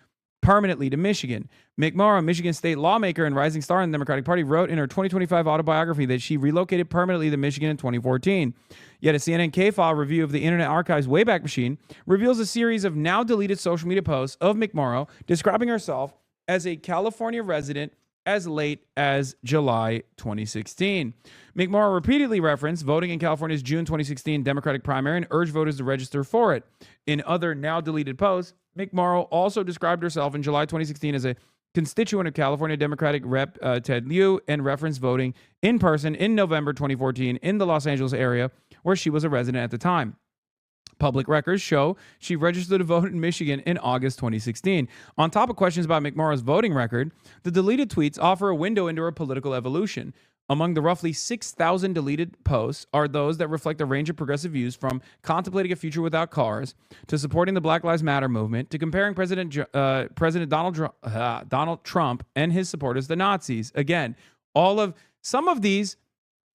permanently to Michigan. McMorrow, Michigan state lawmaker and rising star in the Democratic Party, wrote in her 2025 autobiography that she relocated permanently to Michigan in 2014. Yet a CNN K-File review of the Internet Archive's Wayback Machine reveals a series of now deleted social media posts of McMorrow describing herself as a California resident as late as July 2016. McMorrow repeatedly referenced voting in California's June 2016 Democratic primary and urged voters to register for it. In other now deleted posts, McMorrow also described herself in July 2016 as a constituent of California Democratic Rep. Ted Lieu and referenced voting in person in November 2014 in the Los Angeles area where she was a resident at the time. Public records show she registered to vote in Michigan in August 2016. On top of questions about McMorrow's voting record, the deleted tweets offer a window into her political evolution. Among the roughly 6,000 deleted posts are those that reflect a range of progressive views, from contemplating a future without cars to supporting the Black Lives Matter movement to comparing President Donald Trump and his supporters to Nazis. Again, some of these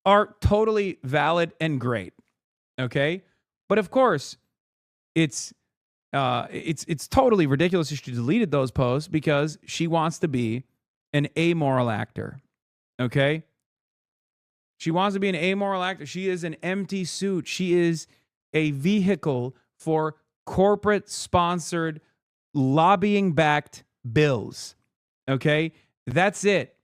are totally valid and great. Okay, but of course, it's totally ridiculous that she deleted those posts because she wants to be an amoral actor. Okay, she wants to be an amoral actor. She is an empty suit. She is a vehicle for corporate-sponsored, lobbying-backed bills. Okay, that's it.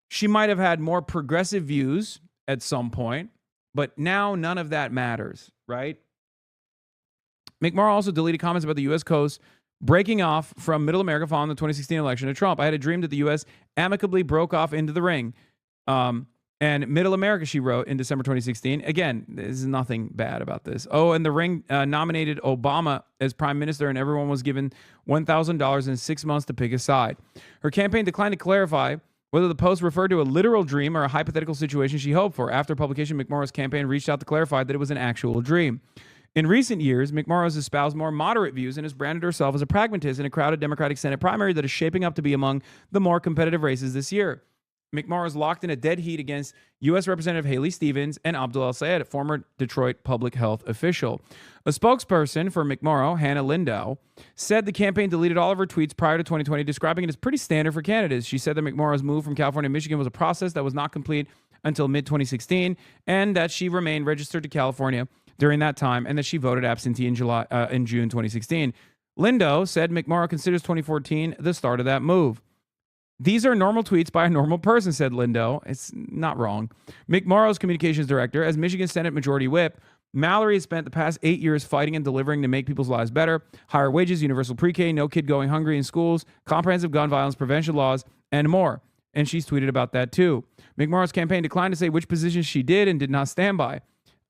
She might have had more progressive views at some point, but now none of that matters, right? McMorrow also deleted comments about the U.S. coast breaking off from Middle America following the 2016 election of Trump. I had a dream that the U.S. amicably broke off into the ring. And Middle America, she wrote in December 2016. Again, there's nothing bad about this. Oh, and the ring nominated Obama as prime minister, and everyone was given $1,000 in 6 months to pick a side. Her campaign declined to clarify whether the post referred to a literal dream or a hypothetical situation she hoped for. After publication, McMorrow's campaign reached out to clarify that it was an actual dream. In recent years, McMorrow has espoused more moderate views and has branded herself as a pragmatist in a crowded Democratic Senate primary that is shaping up to be among the more competitive races this year. McMorrow is locked in a dead heat against U.S. Representative Haley Stevens and Abdul El-Sayed, a former Detroit public health official. A spokesperson for McMorrow, Hannah Lindau, said the campaign deleted all of her tweets prior to 2020, describing it as pretty standard for candidates. She said that McMorrow's move from California to Michigan was a process that was not complete until mid-2016, and that she remained registered to California during that time, and that she voted absentee in June 2016. Lindau said McMorrow considers 2014 the start of that move. These are normal tweets by a normal person, said Lindau. It's not wrong. McMorrow's communications director, as Michigan Senate Majority Whip, Mallory has spent the past 8 years fighting and delivering to make people's lives better: higher wages, universal pre-K, no kid going hungry in schools, comprehensive gun violence prevention laws, and more. And she's tweeted about that too. McMorrow's campaign declined to say which positions she did and did not stand by,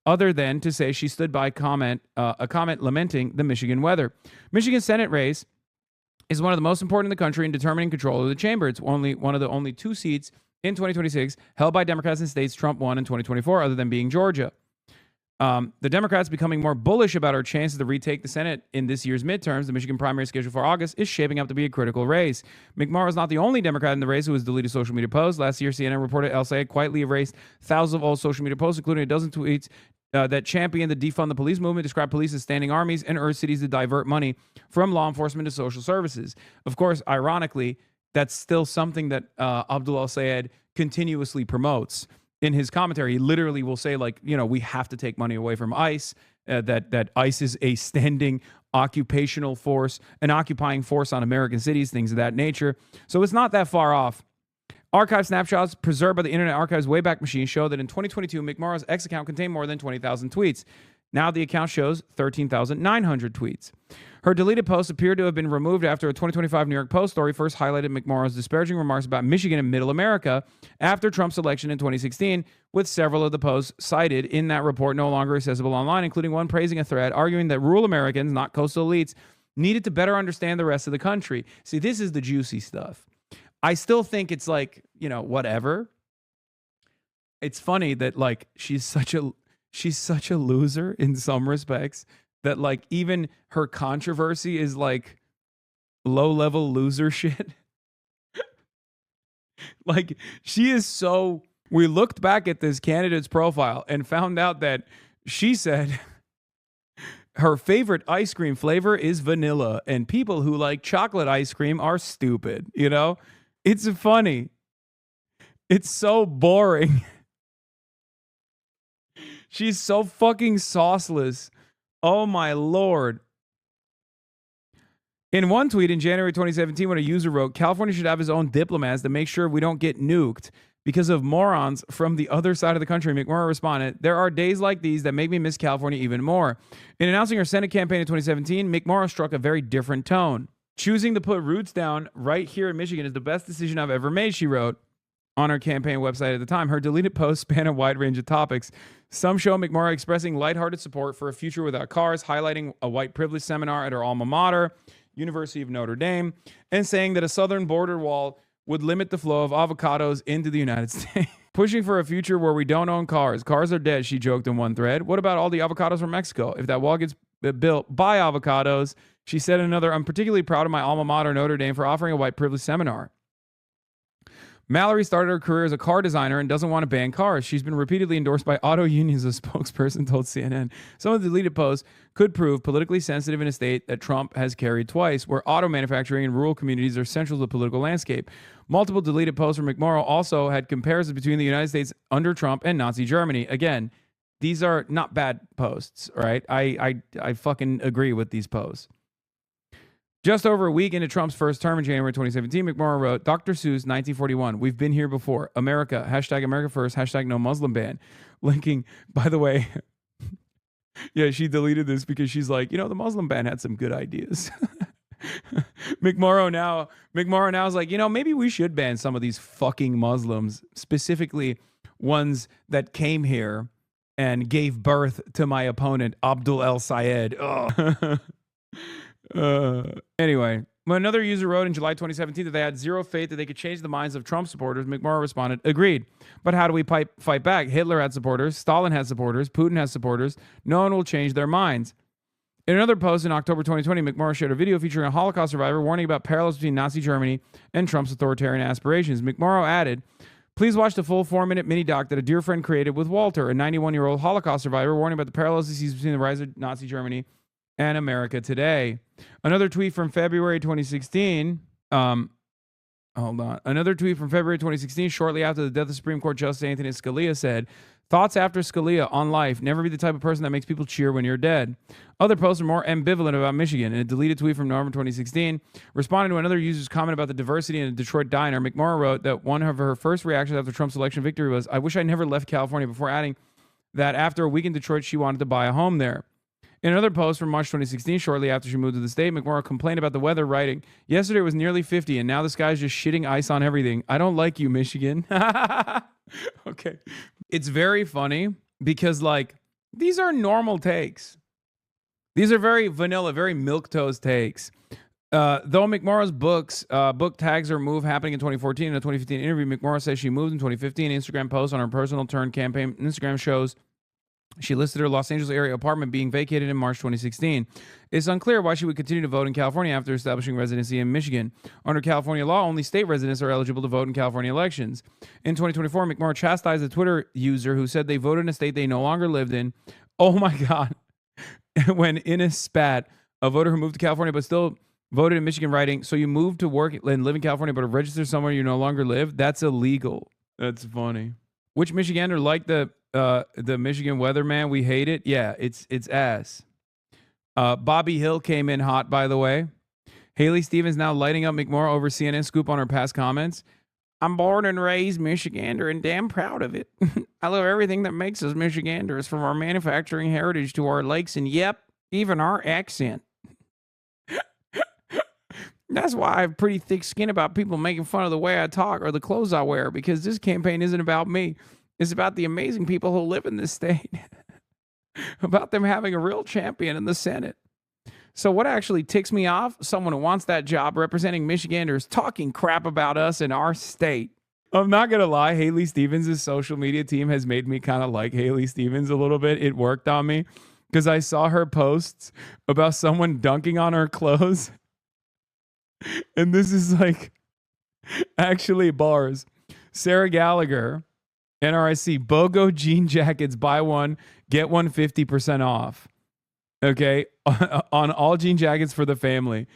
other than to say she stood by a comment lamenting the Michigan weather. Michigan Senate race is one of the most important in the country in determining control of the chamber. It's one of the only 2 seats in 2026 held by Democrats in states Trump won in 2024, other than being Georgia. The Democrats becoming more bullish about our chances to retake the Senate in this year's midterms. The Michigan primary scheduled for August is shaping up to be a critical race. McMorrow is not the only Democrat in the race who has deleted social media posts. Last year, CNN reported El-Sayed quietly erased thousands of old social media posts, including a dozen tweets that championed the defund the police movement, described police as standing armies, and urged cities to divert money from law enforcement to social services. Of course, ironically, that's still something that Abdul El-Sayed continuously promotes in his commentary. He literally will say, like, we have to take money away from ICE, that ICE is a standing occupational force, an occupying force on American cities, things of that nature. So it's not that far off. Archive snapshots preserved by the Internet Archive's Wayback Machine show that in 2022, McMorrow's X account contained more than 20,000 tweets. Now the account shows 13,900 tweets. Her deleted posts appear to have been removed after a 2025 New York Post story first highlighted McMorrow's disparaging remarks about Michigan and Middle America after Trump's election in 2016, with several of the posts cited in that report no longer accessible online, including one praising a thread arguing that rural Americans, not coastal elites, needed to better understand the rest of the country. See, this is the juicy stuff. I still think it's like, whatever. It's funny that like she's such a loser in some respects that like even her controversy is like low-level loser shit. Like she is so. We looked back at this candidate's profile and found out that she said her favorite ice cream flavor is vanilla, and people who like chocolate ice cream are stupid. It's funny. It's so boring. She's so fucking sauceless. Oh my Lord. In one tweet in January 2017, when a user wrote, California should have his own diplomats to make sure we don't get nuked because of morons from the other side of the country, McMorrow responded, there are days like these that make me miss California even more. In announcing her Senate campaign in 2017, McMorrow struck a very different tone. Choosing to put roots down right here in Michigan is the best decision I've ever made, she wrote. on her campaign website at the time. Her deleted posts span a wide range of topics. Some show McMurrow expressing lighthearted support for a future without cars, highlighting a white privilege seminar at her alma mater, University of Notre Dame, and saying that a southern border wall would limit the flow of avocados into the United States. Pushing for a future where we don't own cars. Cars are dead, she joked in one thread. What about all the avocados from Mexico? If that wall gets built by avocados, she said in another, I'm particularly proud of my alma mater, Notre Dame, for offering a white privilege seminar. Mallory started her career as a car designer and doesn't want to ban cars. She's been repeatedly endorsed by auto unions, a spokesperson told CNN. Some of the deleted posts could prove politically sensitive in a state that Trump has carried twice, where auto manufacturing in rural communities are central to the political landscape. Multiple deleted posts from McMurrow also had comparisons between the United States under Trump and Nazi Germany. Again, these are not bad posts, right? I fucking agree with these posts. Just over a week into Trump's first term in January 2017, McMurrow wrote, Dr. Seuss, 1941. We've been here before. America, hashtag America first, hashtag no Muslim ban. Linking, by the way, yeah, she deleted this because she's like, the Muslim ban had some good ideas. McMurrow now is like, maybe we should ban some of these fucking Muslims, specifically ones that came here and gave birth to my opponent, Abdul El Sayed. Anyway, when another user wrote in July 2017 that they had zero faith that they could change the minds of Trump supporters, McMurrow responded, agreed. But how do we fight back? Hitler had supporters. Stalin had supporters. Putin has supporters. No one will change their minds. In another post in October 2020, McMurrow shared a video featuring a Holocaust survivor warning about parallels between Nazi Germany and Trump's authoritarian aspirations. McMurrow added, please watch the full 4-minute mini-doc that a dear friend created with Walter, a 91-year-old Holocaust survivor warning about the parallels he sees between the rise of Nazi Germany and America today. Another tweet from February 2016. Another tweet from February 2016, shortly after the death of Supreme Court Justice Anthony Scalia, said, thoughts after Scalia on life. Never be the type of person that makes people cheer when you're dead. Other posts are more ambivalent about Michigan. In a deleted tweet from November 2016, responding to another user's comment about the diversity in a Detroit diner, McMurrow wrote that one of her first reactions after Trump's election victory was, I wish I never left California, before adding that after a week in Detroit, she wanted to buy a home there. In another post from March 2016, shortly after she moved to the state, McMurrow complained about the weather, writing, yesterday was nearly 50, and now the sky's just shitting ice on everything. I don't like you, Michigan. Okay. It's very funny because, these are normal takes. These are very vanilla, very milquetoast takes. Though McMurrow's book tags her move happening in 2014. In a 2015 interview, McMurrow says she moved in 2015. Instagram posts on her personal turn campaign Instagram shows she listed her Los Angeles area apartment being vacated in March 2016. It's unclear why she would continue to vote in California after establishing residency in Michigan. Under California law, only state residents are eligible to vote in California elections. In 2024, McMurrow chastised a Twitter user who said they voted in a state they no longer lived in. Oh my God. When in a spat, a voter who moved to California but still voted in Michigan, writing, so you moved to work and live in California but register somewhere you no longer live? That's illegal. That's funny. Which Michigander liked the Michigan weatherman? We hate it. Yeah, it's ass. Bobby Hill came in hot, by the way. Haley Stevens now lighting up McMurrow over CNN scoop on her past comments. I'm born and raised Michigander and damn proud of it. I love everything that makes us Michiganders, from our manufacturing heritage to our lakes and, yep, even our accent. That's why I have pretty thick skin about people making fun of the way I talk or the clothes I wear, because this campaign isn't about me. It's about the amazing people who live in this state. About them having a real champion in the Senate. So what actually ticks me off? Someone who wants that job representing Michiganders talking crap about us in our state. I'm not going to lie. Haley Stevens' social media team has made me kind of like Haley Stevens a little bit. It worked on me because I saw her posts about someone dunking on her clothes. And this is actually bars. Sarah Gallagher, NRIC, BOGO jean jackets, buy one, get one 50% off. Okay, on all jean jackets for the family.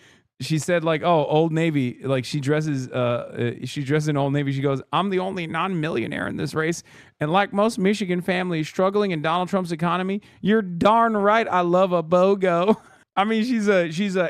She said Old Navy, she dresses in Old Navy. She goes, I'm the only non-millionaire in this race. And like most Michigan families struggling in Donald Trump's economy, you're darn right I love a BOGO. I mean, she's a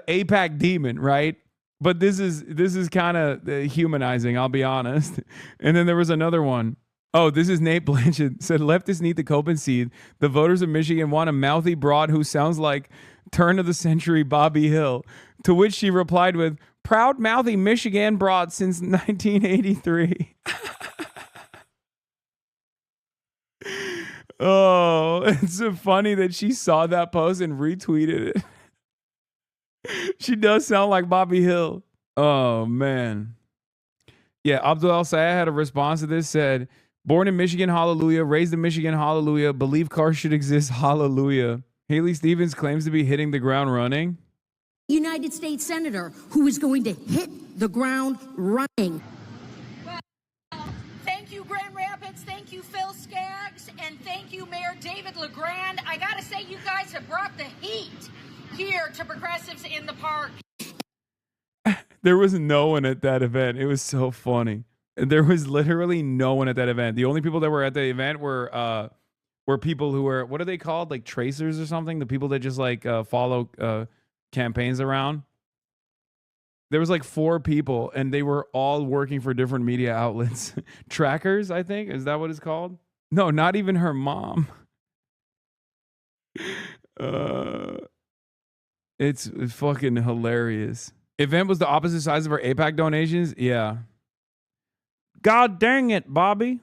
APAC demon, right? But this is kind of humanizing, I'll be honest. And then there was another one. Oh, this is Nate Blanchett. Said, leftists need to cope and seethe. The voters of Michigan want a mouthy broad who sounds like turn of the century Bobby Hill. To which she replied with, proud mouthy Michigan broad since 1983. Oh, it's so funny that she saw that post and retweeted it. She does sound like Bobby Hill. Oh, man. Yeah, Abdul El Sayed had a response to this, said, born in Michigan, hallelujah. Raised in Michigan, hallelujah. Believe cars should exist, hallelujah. Haley Stevens claims to be hitting the ground running. United States Senator who is going to hit the ground running. Thank you, Grand Rapids. Thank you, Phil Skaggs. And thank you, Mayor David LeGrand. I got to say, you guys have brought the heat here to progressives in the park. There was no one at that event. It was so funny. There was literally no one at that event. The only people that were at the event were people who were, what are they called? Like tracers or something? The people that just like follow campaigns around. There was like 4 people and they were all working for different media outlets. Trackers, I think. Is that what it's called? No, not even her mom. It's fucking hilarious. Event was the opposite size of our AIPAC donations. Yeah. God dang it, Bobby.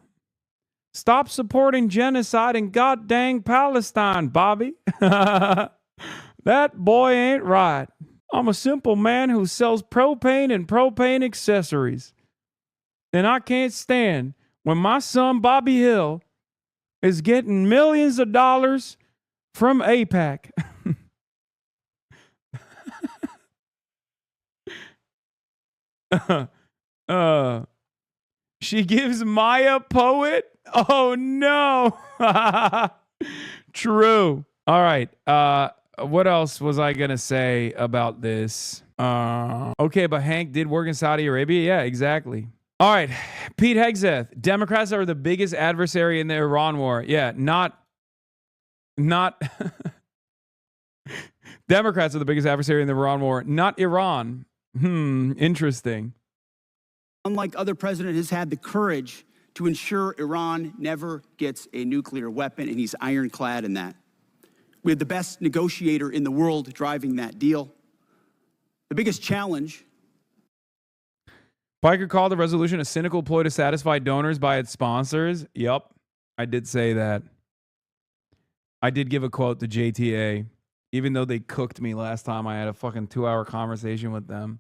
Stop supporting genocide in god dang Palestine, Bobby. That boy ain't right. I'm a simple man who sells propane and propane accessories. And I can't stand when my son Bobby Hill is getting millions of dollars from AIPAC. She gives Maya poet. Oh no. True. All right. What else was I gonna say about this? Okay, but Hank did work in Saudi Arabia. Yeah, exactly. All right. Pete Hegseth. Democrats are the biggest adversary in the Iran war. Yeah, not Democrats are the biggest adversary in the Iran war, not Iran. Interesting. Unlike other president, has had the courage to ensure Iran never gets a nuclear weapon, and he's ironclad in that. We have the best negotiator in the world driving that deal. The biggest challenge. Piker called the resolution a cynical ploy to satisfy donors by its sponsors. Yup, I did say that. I did give a quote to JTA, even though they cooked me last time I had a fucking 2-hour conversation with them.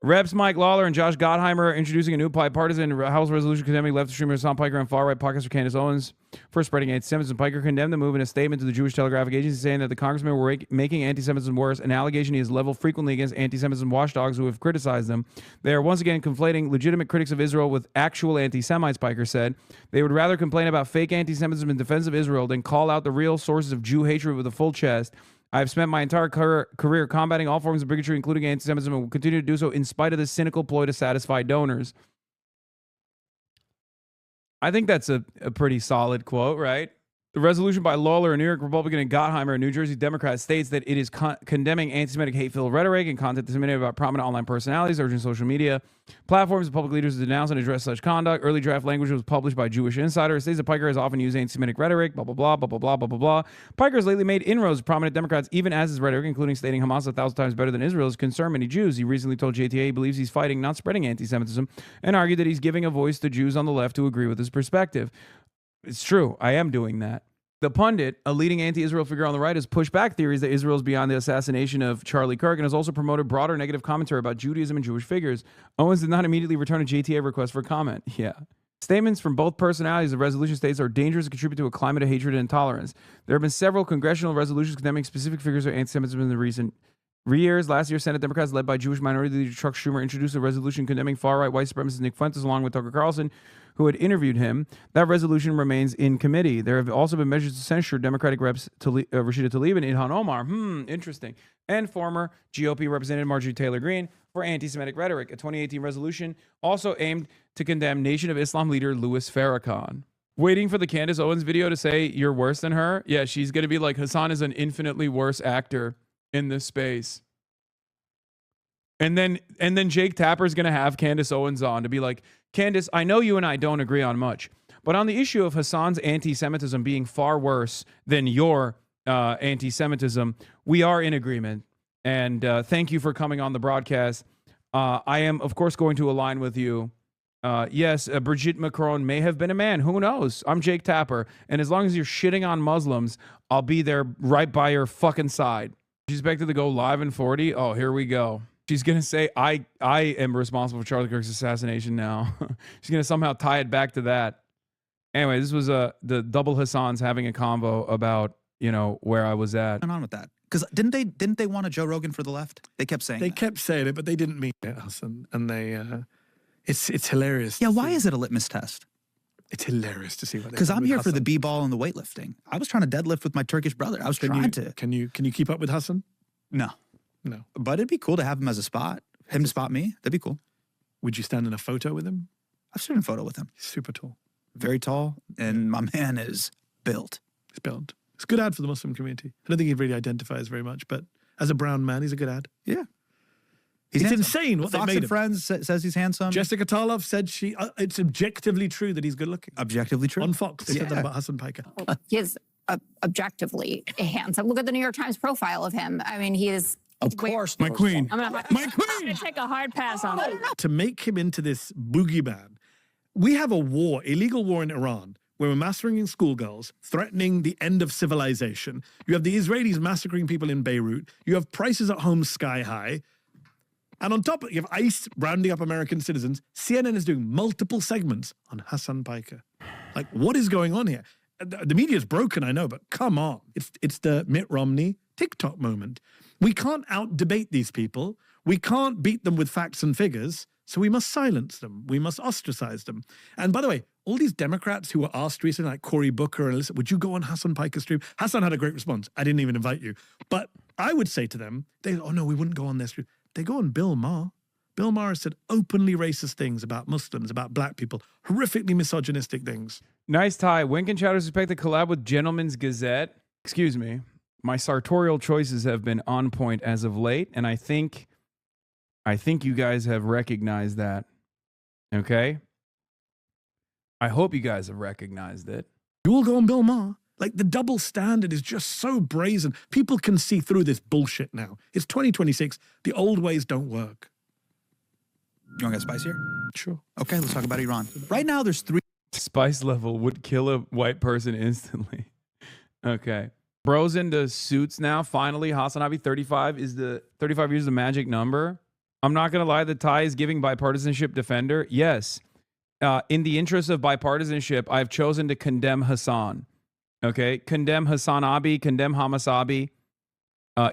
Reps Mike Lawler and Josh Gottheimer are introducing a new bipartisan House resolution condemning left extremist Hassan Piker and far-right podcaster Candace Owens for spreading anti-Semitism. Piker condemned the move in a statement to the Jewish Telegraphic Agency, saying that the congressmen were making anti-Semitism worse, an allegation he has leveled frequently against anti-Semitism watchdogs who have criticized them. They are once again conflating legitimate critics of Israel with actual anti-Semites, Piker said. They would rather complain about fake anti-Semitism in defense of Israel than call out the real sources of Jew hatred with a full chest. I've spent my entire career combating all forms of bigotry, including anti-Semitism, and will continue to do so in spite of this cynical ploy to satisfy donors. I think that's a pretty solid quote, right? The resolution by Lawler, a New York Republican, and Gottheimer, a New Jersey Democrat, states that it is condemning anti-Semitic hate-filled rhetoric and content disseminated by prominent online personalities, urging social media platforms and public leaders to denounce and address such conduct. Early draft language was published by Jewish Insider. It states that Piker has often used anti-Semitic rhetoric, blah, blah, blah, blah, blah, blah, blah, blah, blah. Piker has lately made inroads with prominent Democrats, even as his rhetoric, including stating Hamas is 1,000 times better than Israel, has concerned many Jews. He recently told JTA he believes he's fighting, not spreading anti-Semitism, and argued that he's giving a voice to Jews on the left who agree with his perspective. It's true. I am doing that. The pundit, a leading anti-Israel figure on the right, has pushed back theories that Israel is beyond the assassination of Charlie Kirk and has also promoted broader negative commentary about Judaism and Jewish figures. Owens did not immediately return a JTA request for comment. Yeah. Statements from both personalities of resolution states are dangerous and contribute to a climate of hatred and intolerance. There have been several congressional resolutions condemning specific figures of anti-Semitism in the recent years. Last year, Senate Democrats led by Jewish minority leader Chuck Schumer introduced a resolution condemning far-right white supremacist Nick Fuentes along with Tucker Carlson, who had interviewed him. That resolution remains in committee. There have also been measures to censure Democratic reps Rashida Tlaib and Ilhan Omar. Interesting. And former GOP Representative Marjorie Taylor Greene for anti-Semitic rhetoric. A 2018 resolution also aimed to condemn Nation of Islam leader Louis Farrakhan. Waiting for the Candace Owens video to say you're worse than her. Yeah, she's going to be like, Hassan is an infinitely worse actor in this space. And then Jake Tapper is going to have Candace Owens on to be like, Candace, I know you and I don't agree on much, but on the issue of Hassan's anti-Semitism being far worse than your anti-Semitism, we are in agreement. And thank you for coming on the broadcast. I am, of course, going to align with you Yes, Brigitte Macron may have been a man. Who knows? I'm Jake Tapper. And as long as you're shitting on Muslims, I'll be there right by your fucking side. She's expected to go live in 40. Oh, here we go. She's going to say, I am responsible for Charlie Kirk's assassination now. She's going to somehow tie it back to that. Anyway, this was the double Hassans having a convo about, where I was at. What's going on with that? Because didn't they want a Joe Rogan for the left? They kept saying kept saying it, but they didn't mean it, Hassan. And they, it's hilarious. Yeah, why is it a litmus test? It's hilarious to see what they. Because I'm here for the b-ball and the weightlifting. I was trying to deadlift with my Turkish brother. I was trying to. Can you keep up with Hassan? No. But it'd be cool to have him as a spot. Him to spot me. That'd be cool. Would you stand in a photo with him? I've stood in a photo with him. He's super tall. Very tall, and my man is built. He's built. It's a good ad for the Muslim community. I don't think he really identifies very much, but as a brown man, he's a good ad. Yeah. It's insane what they Fox made and him. Friends says he's handsome. Jessica Tarlov said it's objectively true that he's good looking. Objectively true. On Fox, they said that about Hassan Piker. He is objectively handsome. Look at the New York Times profile of him. I mean, he is. Of course, my queen. I'm gonna take a hard pass on it. To make him into this boogeyman, we have a war, illegal war in Iran, where we're massacring schoolgirls, threatening the end of civilization. You have the Israelis massacring people in Beirut. You have prices at home sky high. And on top of it, you have ICE rounding up American citizens. CNN is doing multiple segments on Hassan Piker. Like, what is going on here? The media is broken, I know, but come on. It's the Mitt Romney TikTok moment. We can't out-debate these people. We can't beat them with facts and figures. So we must silence them. We must ostracize them. And by the way, all these Democrats who were asked recently, like Cory Booker and Alyssa, would you go on Hassan Piker's stream? Hassan had a great response. I didn't even invite you. But I would say to them, oh no, we wouldn't go on their stream. They go on Bill Maher. Bill Maher has said openly racist things about Muslims, about black people, horrifically misogynistic things. Nice tie. Wink and Chowder suspect the collab with Gentleman's Gazette. Excuse me. My sartorial choices have been on point as of late, and I think you guys have recognized that. Okay? I hope you guys have recognized it. You all go on Bill Maher. Like, the double standard is just so brazen. People can see through this bullshit now. It's 2026. The old ways don't work. You want to get spicier? Sure. Okay, let's talk about Iran. Right now, there's 3. Spice level would kill a white person instantly. Okay. Bros into suits now. Finally, Hasanabi 35 years is the magic number. I'm not going to lie, the tie is giving bipartisanship defender. Yes. In the interest of bipartisanship, I've chosen to condemn Hassan. Okay? Condemn Hasanabi, condemn Hamasabi.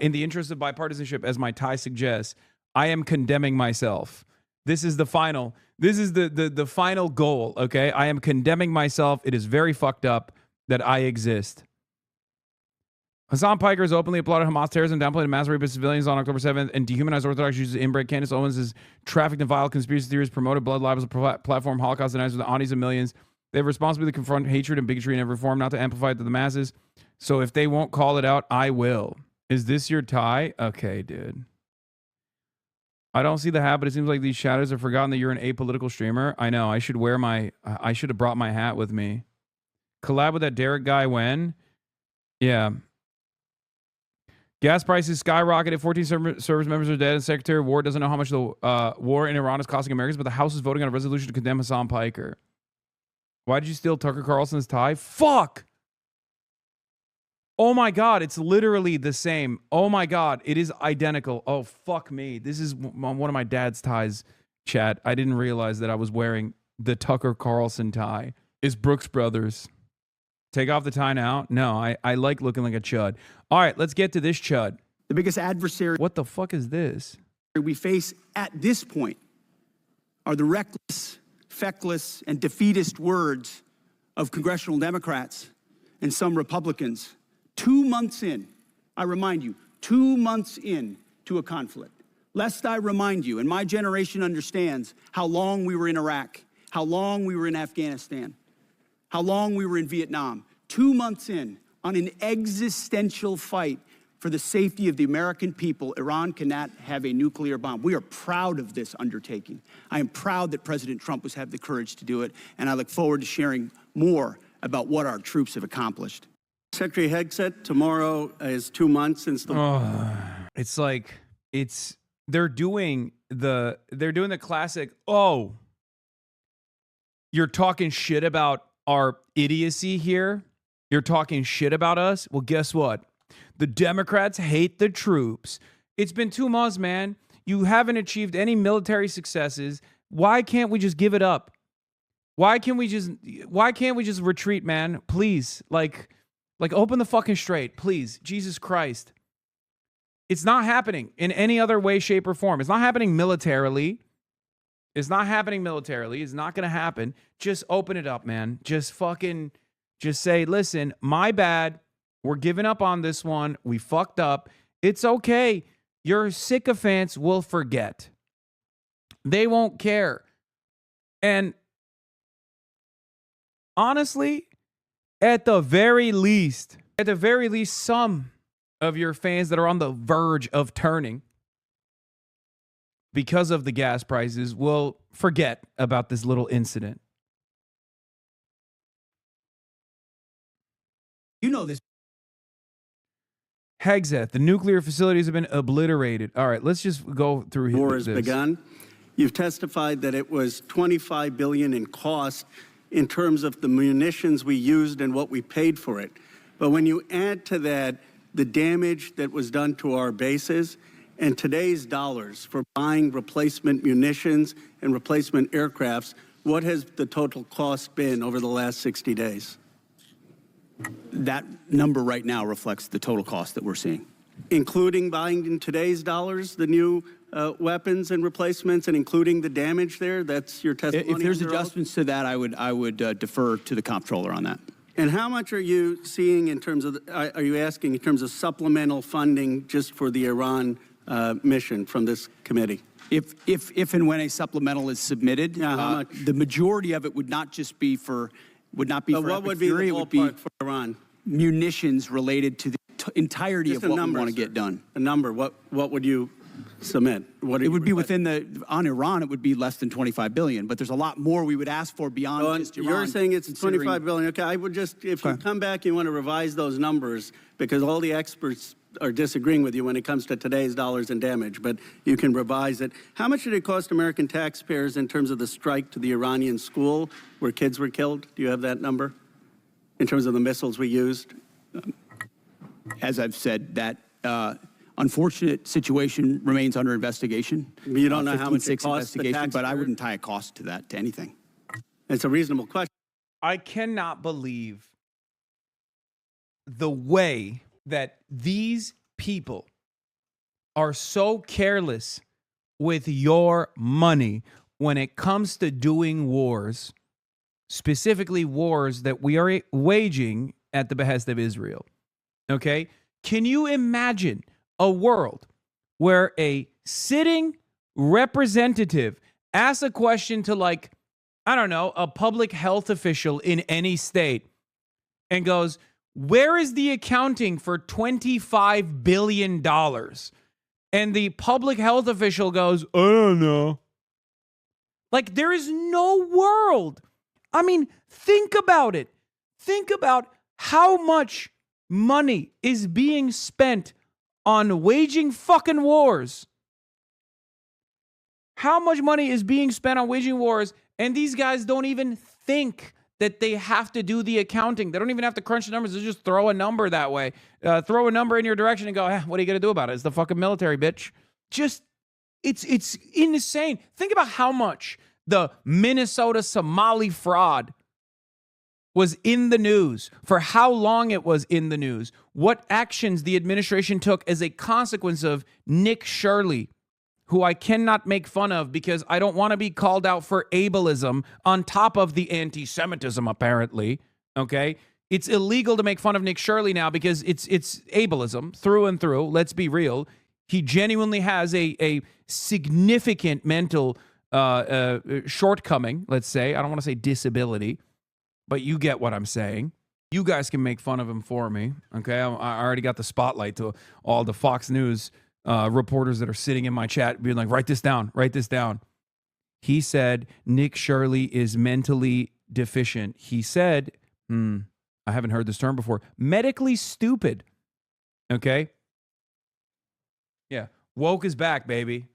In the interest of bipartisanship, as my tie suggests, I am condemning myself. This is the final. This is the final goal, okay? I am condemning myself. It is very fucked up that I exist. Hassan Piker has openly applauded Hamas terrorism, downplayed a mass rape of civilians on October 7th, and dehumanized Orthodox Jews as inbred. Candace Owens has trafficked and vile conspiracy theories, promoted blood libels, platform Holocaust deniers with the audience of millions. They have responsibility to confront hatred and bigotry in every form, not to amplify it to the masses. So if they won't call it out, I will. Is this your tie? Okay, dude. I don't see the hat, but it seems like these shadows have forgotten that you're an apolitical streamer. I know. I should have brought my hat with me. Collab with that Derek guy when? Yeah. Gas prices skyrocketed. 14 service members are dead. And Secretary of War doesn't know how much the war in Iran is costing Americans, but the House is voting on a resolution to condemn Hassan Piker. Why did you steal Tucker Carlson's tie? Fuck! Oh my God, it's literally the same. Oh my God, it is identical. Oh, fuck me. This is one of my dad's ties, chat. I didn't realize that I was wearing the Tucker Carlson tie. It's Brooks Brothers. Take off the tie now? No, I like looking like a chud. All right, let's get to this chud. The biggest adversary. What the fuck is this? We face at this point are the reckless, feckless, and defeatist words of congressional Democrats and some Republicans. 2 months in, I remind you, 2 months in to a conflict. Lest I remind you, and my generation understands how long we were in Iraq, how long we were in Afghanistan, how long we were in Vietnam. 2 months in on an existential fight for the safety of the American people, Iran cannot have a nuclear bomb. We are proud of this undertaking. I am proud that President Trump has had the courage to do it, and I look forward to sharing more about what our troops have accomplished. Secretary Hegseth, tomorrow is 2 months since the... It's like, they're doing the classic, You're talking shit about our idiocy here. You're talking shit about us. Well, guess what? The Democrats hate the troops. It's been 2 months, man. You haven't achieved any military successes. Why can't we just give it up? Why can't we just retreat, man? Please. Like open the fucking strait, please. Jesus Christ. It's not happening in any other way, shape, or form. It's not happening militarily. It's not happening militarily. It's not going to happen. Just open it up, man. Just say, listen, my bad. We're giving up on this one. We fucked up. It's okay. Your sycophants will forget. They won't care. And honestly, at the very least, some of your fans that are on the verge of turning because of the gas prices will forget about this little incident. You know this. Hegseth, the nuclear facilities have been obliterated. All right, let's just go through War this. has begun. You've testified that it was $25 billion in cost in terms of the munitions we used and what we paid for it. But when you add to that the damage that was done to our bases and today's dollars for buying replacement munitions and replacement aircrafts, what has the total cost been over the last 60 days? That number right now reflects the total cost that we're seeing. Including buying in today's dollars the new weapons and replacements, and including the damage there? That's your testimony? If there's under oath? adjustments to that, I would defer to the comptroller on that. And how much are you seeing in terms of, are you asking in terms of supplemental funding just for the Iran mission from this committee? If and when a supplemental is submitted, how much? The majority of it would not just be for, would not be for what Epic would be Fury, the it would be ballpark for Iran? Munitions related to the entirety Just of a what number, we want to sir. get done. A number. What would you submit? It would be within on Iran, it would be less than $25 billion, but there's a lot more we would ask for beyond just Iran. You're saying it's considering- $25 billion. Okay, I would just, if you come back, you want to revise those numbers because all the experts are disagreeing with you when it comes to today's dollars and damage, but you can revise it. How much did it cost American taxpayers in terms of the strike to the Iranian school where kids were killed? Do you have that number in terms of the missiles we used? As I've said, that unfortunate situation remains under investigation. You don't know how much it 15-6 costs the investigation, but I taxpayer? wouldn't tie a cost to that, to anything. It's a reasonable question. I cannot believe the way that these people are so careless with your money when it comes to doing wars, specifically wars that we are waging at the behest of Israel. Okay? Can you imagine a world where a sitting representative asks a question to, like, I don't know, a public health official in any state and goes, where is the accounting for $25 billion? And the public health official goes, I don't know. Like, there is no world. I mean, think about it. Think about how much money is being spent on waging fucking wars. How much money is being spent on waging wars, and these guys don't even think that they have to do the accounting. They don't even have to crunch the numbers. They just throw a number that way. Throw a number in your direction and go, what are you going to do about it? It's the fucking military, bitch. Just, it's insane. Think about how much the Minnesota Somali fraud was in the news, for how long it was in the news, what actions the administration took as a consequence of Nick Shirley, who I cannot make fun of because I don't want to be called out for ableism on top of the anti-Semitism, apparently, okay? It's illegal to make fun of Nick Shirley now because it's ableism through and through. Let's be real. He genuinely has a significant mental shortcoming, let's say. I don't want to say disability, but you get what I'm saying. You guys can make fun of him for me, okay? I already got the spotlight to all the Fox News reporters that are sitting in my chat being like, write this down, write this down. He said Nick Shirley is mentally deficient. He said, I haven't heard this term before, medically stupid, okay? Yeah, woke is back, baby.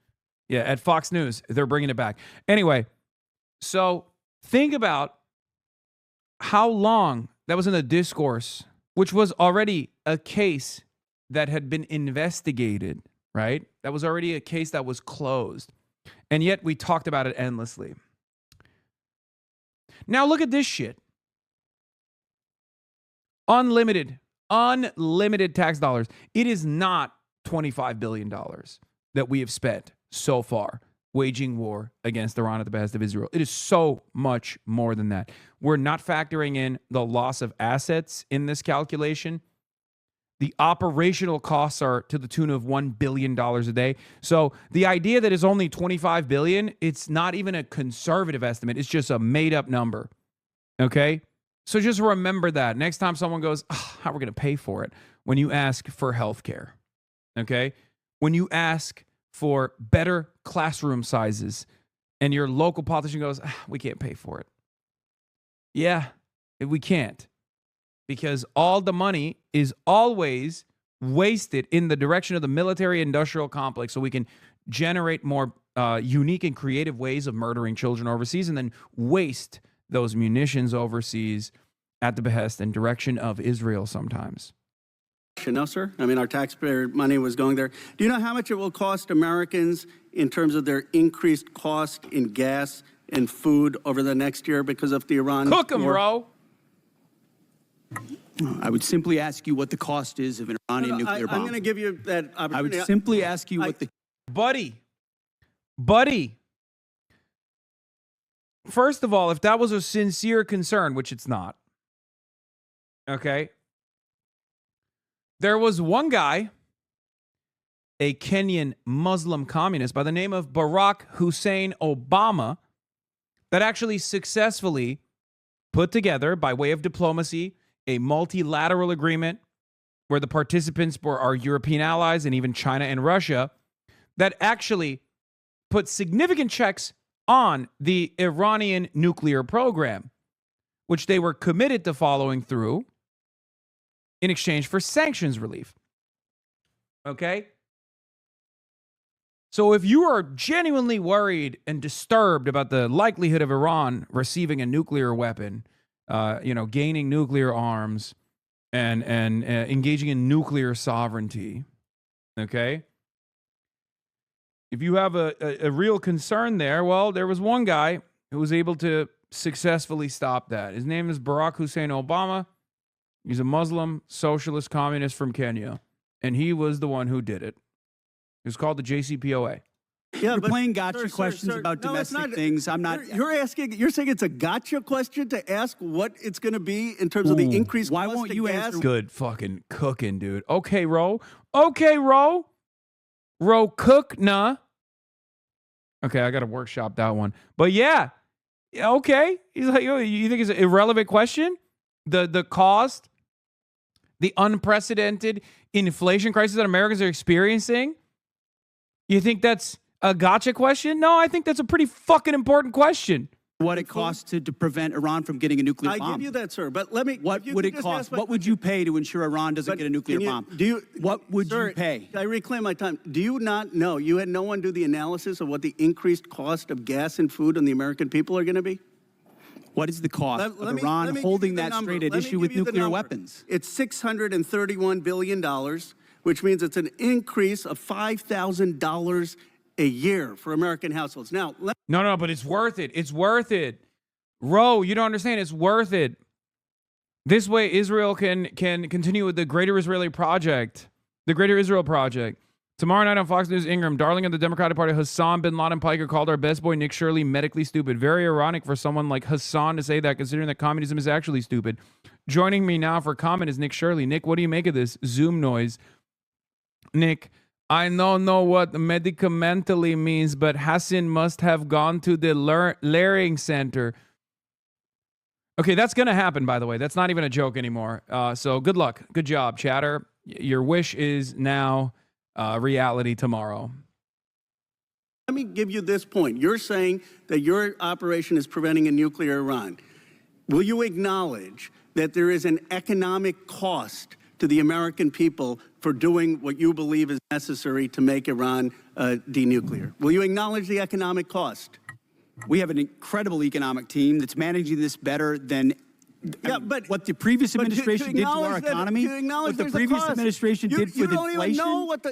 Yeah, at Fox News, they're bringing it back. Anyway, so Think about how long that was in the discourse, which was already a case that had been investigated, right? That was already a case that was closed. And yet we talked about it endlessly. Now look at this shit. Unlimited tax dollars. It is not $25 billion that we have spent so far waging war against Iran at the behest of Israel. It is so much more than that. We're not factoring in the loss of assets in this calculation. The operational costs are to the tune of $1 billion a day. So the idea that it's only $25 billion, it's not even a conservative estimate. It's just a made-up number. Okay? So just remember that. Next time someone goes, how are we going to pay for it? When you ask for health care. Okay? When you ask for better classroom sizes and your local politician goes, we can't pay for it. Yeah, we can't. Because all the money is always wasted in the direction of the military-industrial complex so we can generate more unique and creative ways of murdering children overseas and then waste those munitions overseas at the behest and direction of Israel sometimes. No, sir. I mean, our taxpayer money was going there. Do you know how much it will cost Americans in terms of their increased cost in gas and food over the next year because of the Iran war? Cook 'em, bro. I would simply ask you what the cost is of an Iranian nuclear bomb. I'm going to give you that opportunity. I would simply ask you what the... Buddy. First of all, if that was a sincere concern, which it's not, okay, there was one guy, a Kenyan Muslim communist by the name of Barack Hussein Obama, that actually successfully put together, by way of diplomacy, a multilateral agreement where the participants were our European allies and even China and Russia, that actually put significant checks on the Iranian nuclear program, which they were committed to following through in exchange for sanctions relief. Okay? So if you are genuinely worried and disturbed about the likelihood of Iran receiving a nuclear weapon, gaining nuclear arms and engaging in nuclear sovereignty, okay? If you have a real concern there, well, there was one guy who was able to successfully stop that. His name is Barack Hussein Obama. He's a Muslim socialist communist from Kenya, and he was the one who did it. It was called the JCPOA. Yeah, you're playing gotcha questions about domestic things. I'm not. You're saying it's a gotcha question to ask what it's going to be in terms of the increase. Why won't you answer? Good fucking cooking, dude. Okay, Ro. Ro cook, nah. Okay, I got to workshop that one. But yeah, okay. He's like, you think it's an irrelevant question? The cost, the unprecedented inflation crisis that Americans are experiencing? You think that's a gotcha question? No, I think that's a pretty fucking important question. What it costs to prevent Iran from getting a nuclear bomb. I give you that, sir. But let me. What would it cost? What would you pay to ensure Iran doesn't get a nuclear bomb? What would you pay? I reclaim my time. Do you not know? You had no one do the analysis of what the increased cost of gas and food on the American people are going to be? What is the cost of Iran holding that straight at issue with nuclear weapons? It's $631 billion, which means it's an increase of $5,000 a year for American households. Now, No, but it's worth it. It's worth it. Ro, you don't understand. It's worth it. This way, Israel can continue with the Greater Israeli Project, the Greater Israel Project. Tomorrow night on Fox News, Ingram, darling of the Democratic Party, Hassan bin Laden Piker called our best boy Nick Shirley medically stupid. Very ironic for someone like Hassan to say that, considering that communism is actually stupid. Joining me now for comment is Nick Shirley. Nick, what do you make of this Zoom noise? Nick, I don't know what medicamentally means, but Hassan must have gone to the Learning Center. Okay, that's going to happen, by the way. That's not even a joke anymore. So good luck. Good job, chatter. Your wish is now reality tomorrow. Let me give you this point. You're saying that your operation is preventing a nuclear Iran. Will you acknowledge that there is an economic cost to the American people for doing what you believe is necessary to make Iran denuclear? Will you acknowledge the economic cost? We have an incredible economic team that's managing this better than but what the previous administration did to our economy, what the previous administration did with inflation,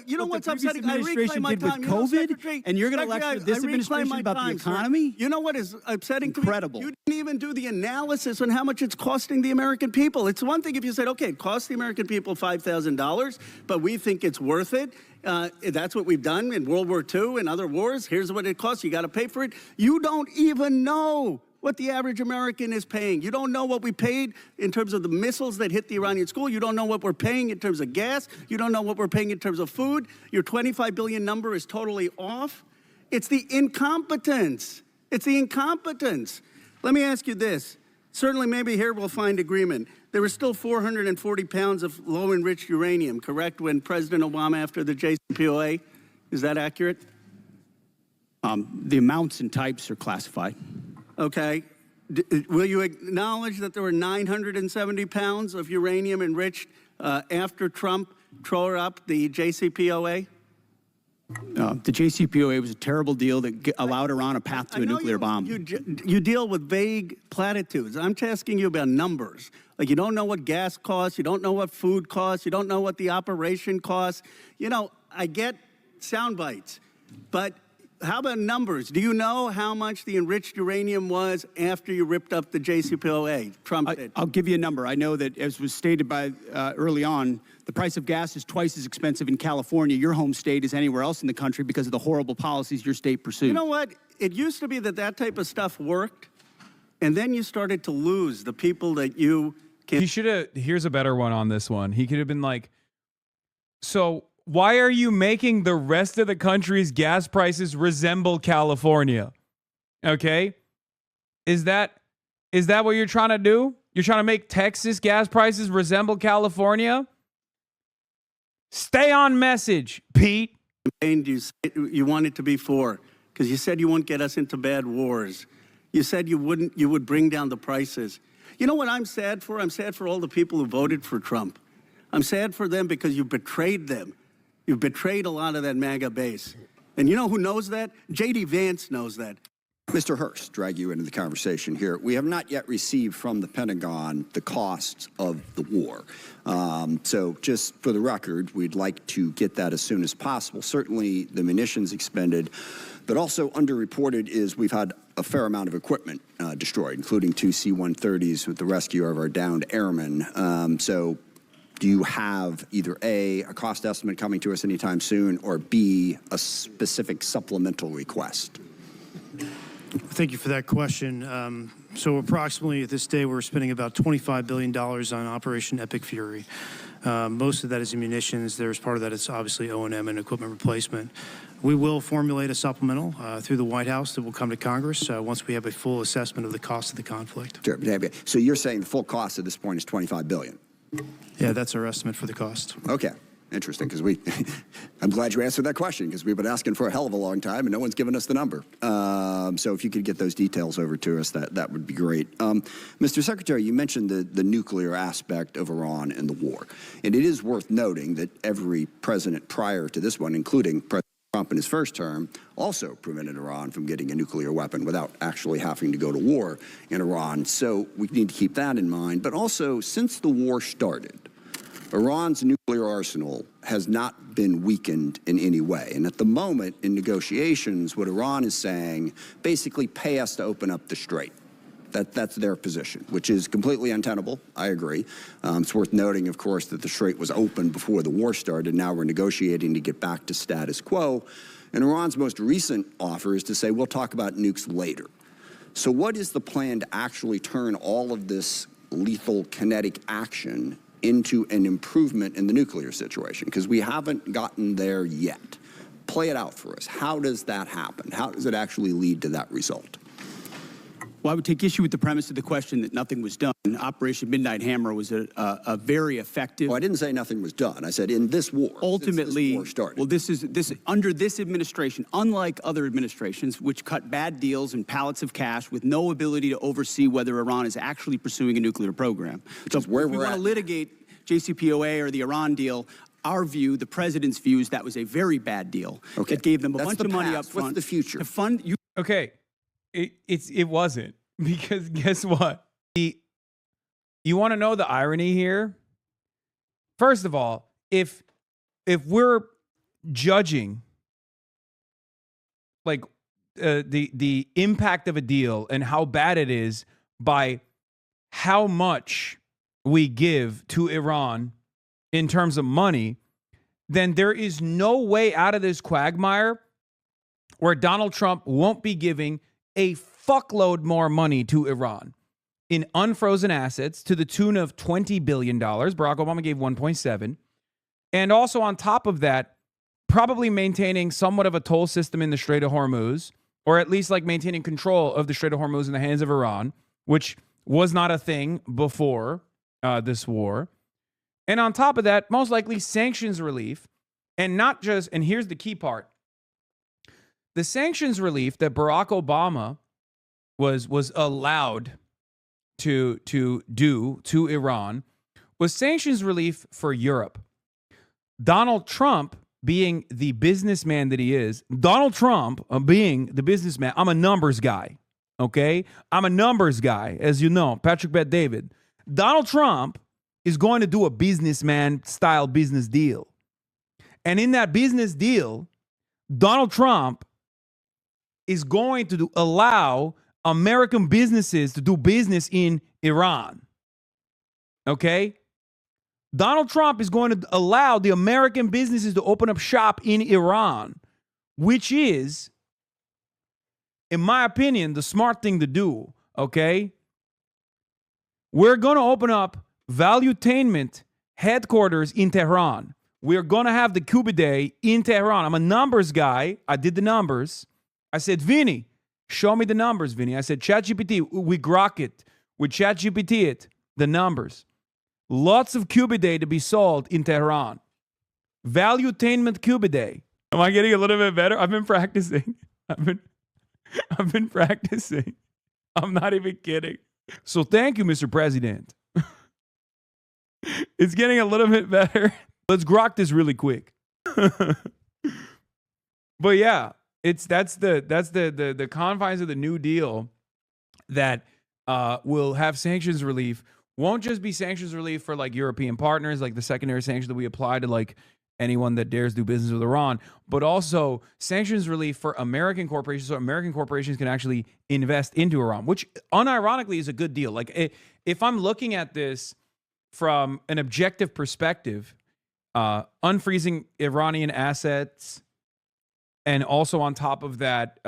you know what's upsetting? Administration did with COVID, and you're going to lecture this administration about the economy? You know what is upsetting? Incredible. You didn't even do the analysis on how much it's costing the American people. It's one thing if you said, okay, it costs the American people $5,000, but we think it's worth it. That's what we've done in World War II and other wars. Here's what it costs. You got to pay for it. You don't even know what the average American is paying. You don't know what we paid in terms of the missiles that hit the Iranian school. You don't know what we're paying in terms of gas. You don't know what we're paying in terms of food. Your 25 billion number is totally off. It's the incompetence. It's the incompetence. Let me ask you this. Certainly, maybe here we'll find agreement. There were still 440 pounds of low-enriched uranium, correct, when President Obama, after the JCPOA? Is that accurate? The amounts and types are classified. Okay. Will you acknowledge that there were 970 pounds of uranium enriched after Trump tore up the JCPOA? The JCPOA was a terrible deal that allowed Iran a path to a nuclear bomb. You deal with vague platitudes. I'm asking you about numbers. Like, you don't know what gas costs, you don't know what food costs, you don't know what the operation costs. You know, I get sound bites, but how about numbers? Do you know how much the enriched uranium was after you ripped up the JCPOA? Trump did. I'll give you a number. I know that, as was stated by early on, the price of gas is twice as expensive in California, your home state, as anywhere else in the country because of the horrible policies your state pursued. You know what? It used to be that that type of stuff worked, and then you started to lose the people that you can. He should have. Here's a better one on this one. He could have been like, so why are you making the rest of the country's gas prices resemble California? Okay? Is that what you're trying to do? You're trying to make Texas gas prices resemble California? Stay on message, Pete. You wanted to be for, because you said you wouldn't get us into bad wars. You said you would bring down the prices. You know what I'm sad for? I'm sad for all the people who voted for Trump. I'm sad for them because you betrayed them. You've betrayed a lot of that MAGA base. And you know who knows that? J.D. Vance knows that. Mr. Hurst, drag you into the conversation here. We have not yet received from the Pentagon the costs of the war. So just for the record, we'd like to get that as soon as possible. Certainly the munitions expended, but also underreported is we've had a fair amount of equipment destroyed, including 2 C-130s with the rescue of our downed airmen. So do you have either A, a cost estimate coming to us anytime soon, or B, a specific supplemental request? Thank you for that question. So approximately at this day, we're spending about $25 billion on Operation Epic Fury. Most of that is in munitions. There's part of that is obviously O&M and equipment replacement. We will formulate a supplemental through the White House that will come to Congress once we have a full assessment of the cost of the conflict. Sure. So you're saying the full cost at this point is $25 billion? Yeah, that's our estimate for the cost. Okay. Interesting, because I'm glad you answered that question, because we've been asking for a hell of a long time, and no one's given us the number. So if you could get those details over to us, that would be great. Mr. Secretary, you mentioned the nuclear aspect of Iran and the war. And it is worth noting that every president prior to this one, including President Trump in his first term, also prevented Iran from getting a nuclear weapon without actually having to go to war in Iran. So we need to keep that in mind. But also, since the war started, Iran's nuclear arsenal has not been weakened in any way. And at the moment, in negotiations, what Iran is saying, basically pay us to open up the strait. That's their position, which is completely untenable. I agree. It's worth noting, of course, that the strait was open before the war started. Now we're negotiating to get back to status quo. And Iran's most recent offer is to say, we'll talk about nukes later. So what is the plan to actually turn all of this lethal kinetic action into an improvement in the nuclear situation? Because we haven't gotten there yet. Play it out for us. How does that happen? How does it actually lead to that result? Well, I would take issue with the premise of the question that nothing was done. Operation Midnight Hammer was a very effective. Well, I didn't say nothing was done. I said in this war. Ultimately, this war started. Well, this under this administration, unlike other administrations, which cut bad deals and pallets of cash with no ability to oversee whether Iran is actually pursuing a nuclear program. So if we want to litigate JCPOA or the Iran deal, our view, the president's view, is that was a very bad deal. Okay. That gave them a That's bunch the of money past. up front. What's the future? To fund you. Okay. It wasn't, because guess what? You want to know the irony here? First of all, if we're judging like the impact of a deal and how bad it is by how much we give to Iran in terms of money, then there is no way out of this quagmire where Donald Trump won't be giving a fuckload more money to Iran in unfrozen assets to the tune of $20 billion. Barack Obama gave 1.7. And also on top of that, probably maintaining somewhat of a toll system in the Strait of Hormuz, or at least like maintaining control of the Strait of Hormuz in the hands of Iran, which was not a thing before this war. And on top of that, most likely sanctions relief, and not just, and here's the key part, the sanctions relief that Barack Obama was allowed to do to Iran was sanctions relief for Europe. Donald Trump, being the businessman that he is, Donald Trump being the businessman, I'm a numbers guy, okay? I'm a numbers guy, as you know, Patrick Bet David. Donald Trump is going to do a businessman-style business deal. And in that business deal, Donald Trump is going to allow American businesses to do business in Iran. Okay? Donald Trump is going to allow the American businesses to open up shop in Iran, which is, in my opinion, the smart thing to do. Okay? We're going to open up Valuetainment headquarters in Tehran. We're going to have the Cuba Day in Tehran. I'm a numbers guy. I did the numbers. I said, Vinny, show me the numbers, Vinny. I said, ChatGPT, we grok it. We ChatGPT it, the numbers. Lots of Cuba Day to be sold in Tehran. Valuetainment Cuba Day. Am I getting a little bit better? I've been practicing. I've been practicing. I'm not even kidding. So thank you, Mr. President. It's getting a little bit better. Let's grok this really quick. But yeah, that's the confines of the New Deal that will have sanctions relief. Won't just be sanctions relief for like European partners, like the secondary sanctions that we apply to like anyone that dares do business with Iran, but also sanctions relief for American corporations, so American corporations can actually invest into Iran, which unironically is a good deal. Like if I'm looking at this from an objective perspective, unfreezing Iranian assets, and also on top of that,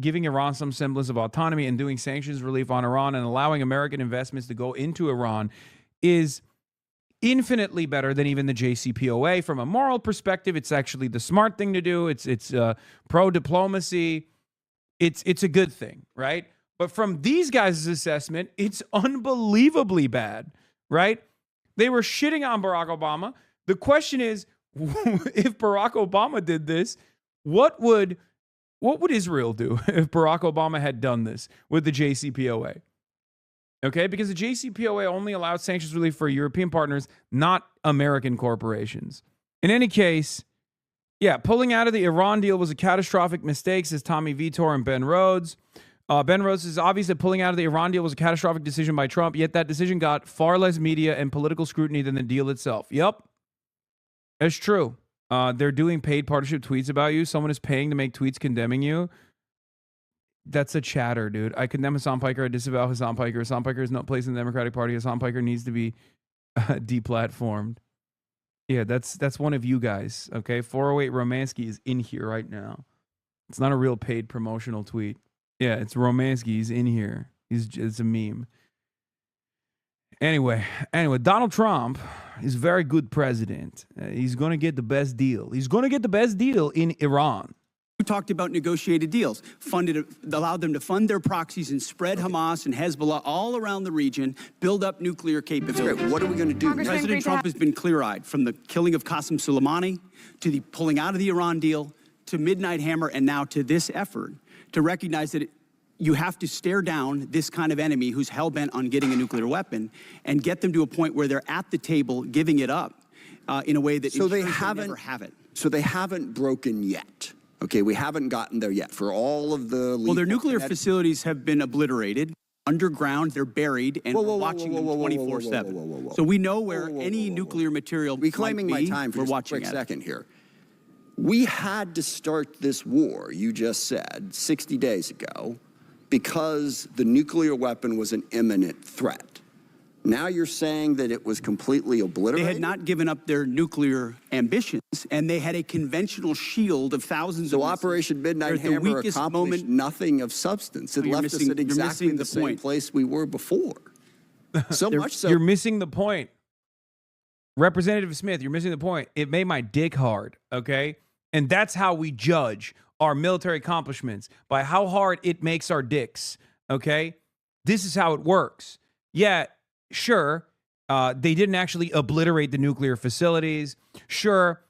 giving Iran some semblance of autonomy and doing sanctions relief on Iran and allowing American investments to go into Iran is infinitely better than even the JCPOA. From a moral perspective, it's actually the smart thing to do. It's pro-diplomacy. It's a good thing, right? But from these guys' assessment, it's unbelievably bad, right? They were shitting on Barack Obama. The question is, if Barack Obama did this, what would Israel do if Barack Obama had done this with the JCPOA? Okay, because the JCPOA only allowed sanctions relief for European partners, not American corporations. In any case, yeah, pulling out of the Iran deal was a catastrophic mistake, says Tommy Vitor and Ben Rhodes. Ben Rhodes says, obviously, pulling out of the Iran deal was a catastrophic decision by Trump, yet that decision got far less media and political scrutiny than the deal itself. Yep, that's true. They're doing paid partnership tweets about you. Someone is paying to make tweets condemning you. That's a chatter, dude. I condemn Hassan Piker. I disavow Hassan Piker. Hassan Piker has no place in the Democratic Party. Hassan Piker needs to be deplatformed. Yeah, that's one of you guys. Okay, 408 Romansky is in here right now. It's not a real paid promotional tweet. Yeah, it's Romansky. He's in here. It's a meme. Anyway, Donald Trump is a very good president. He's going to get the best deal. He's going to get the best deal in Iran. We talked about negotiated deals, allowed them to fund their proxies and spread Hamas and Hezbollah all around the region, build up nuclear capabilities. What are we going to do? President Trump has been clear-eyed, from the killing of Qasem Soleimani to the pulling out of the Iran deal to Midnight Hammer and now to this effort to recognize that you have to stare down this kind of enemy who's hell-bent on getting a nuclear weapon and get them to a point where they're at the table giving it up in a way that so they never have it. So they haven't broken yet. Okay, we haven't gotten there yet. For all of the Well, their nuclear facilities have been obliterated. Underground, they're buried, and we're watching them 24/7. So we know where any nuclear material reclaiming might my be. time for we're just a watching quick it. second here. We had to start this war, you just said, 60 days ago, because the nuclear weapon was an imminent threat. Now you're saying that it was completely obliterated? They had not given up their nuclear ambitions, and they had a conventional shield of thousands of missiles. Operation Midnight They're at the Hammer weakest accomplished moment. nothing of substance. It No, you're left missing- us at you're exactly missing the the same point. place we were before. So much so. You're missing the point. Representative Smith, you're missing the point. It made my dick hard, okay? And that's how we judge our military accomplishments, by how hard it makes our dicks, okay? This is how it works. Yeah, sure, they didn't actually obliterate the nuclear facilities. Sure,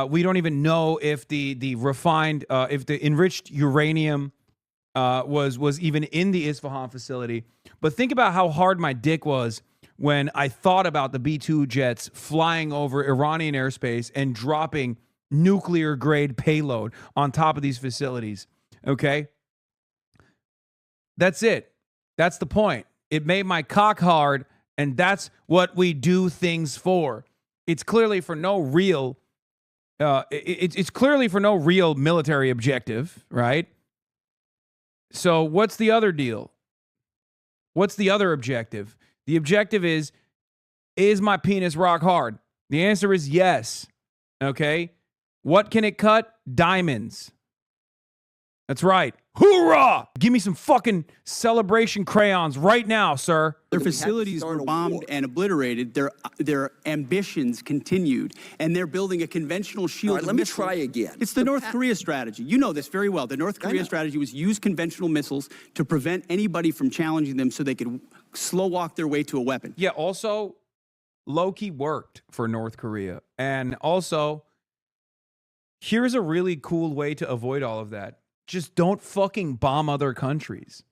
we don't even know if the refined, if the enriched uranium was even in the Isfahan facility. But think about how hard my dick was when I thought about the B-2 jets flying over Iranian airspace and dropping nuclear grade payload on top of these facilities. Okay? That's it. That's the point. It made my cock hard, and that's what we do things for. It's clearly for no real it's clearly for no real military objective, right? So what's the other deal? What's the other objective? The objective is my penis rock hard? The answer is yes. Okay? What can it cut? Diamonds. That's right. Hoorah! Give me some fucking celebration crayons right now, sir. Their facilities were bombed and obliterated. Their ambitions continued, and they're building a conventional shield. All right, let me try again. It's the North Korea strategy. You know this very well. The North Korea strategy was use conventional missiles to prevent anybody from challenging them so they could slow walk their way to a weapon. Yeah, also, low-key worked for North Korea. And also, here's a really cool way to avoid all of that. Just don't fucking bomb other countries.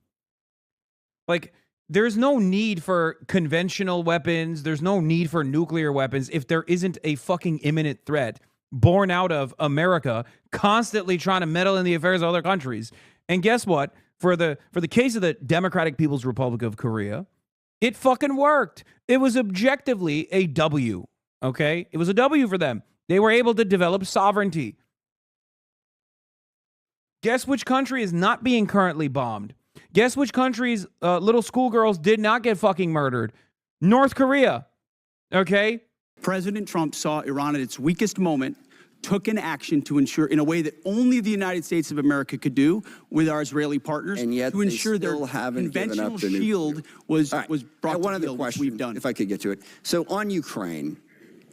Like, there's no need for conventional weapons. There's no need for nuclear weapons if there isn't a fucking imminent threat born out of America constantly trying to meddle in the affairs of other countries. And guess what? For the case of the Democratic People's Republic of Korea, it fucking worked. It was objectively a W, okay? It was a W for them. They were able to develop sovereignty. Guess which country is not being currently bombed? Guess which country's little schoolgirls did not get fucking murdered? North Korea. Okay? President Trump saw Iran at its weakest moment, took an action to ensure, in a way that only the United States of America could do with our Israeli partners, And yet to they ensure their still haven't given conventional up the shield nuclear. was All right. brought One to other heel, which question, we've done. if I could get to it. So on Ukraine,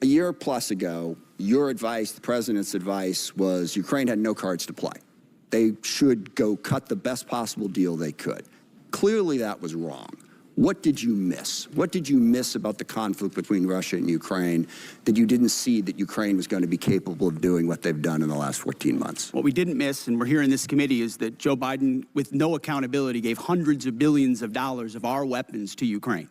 a year plus ago, your advice, the president's advice, was Ukraine had no cards to play. They should go cut the best possible deal they could. Clearly that was wrong. What did you miss? What did you miss about the conflict between Russia and Ukraine that you didn't see that Ukraine was going to be capable of doing what they've done in the last 14 months? What we didn't miss, and we're here in this committee, is that Joe Biden, with no accountability, gave hundreds of billions of dollars of our weapons to Ukraine,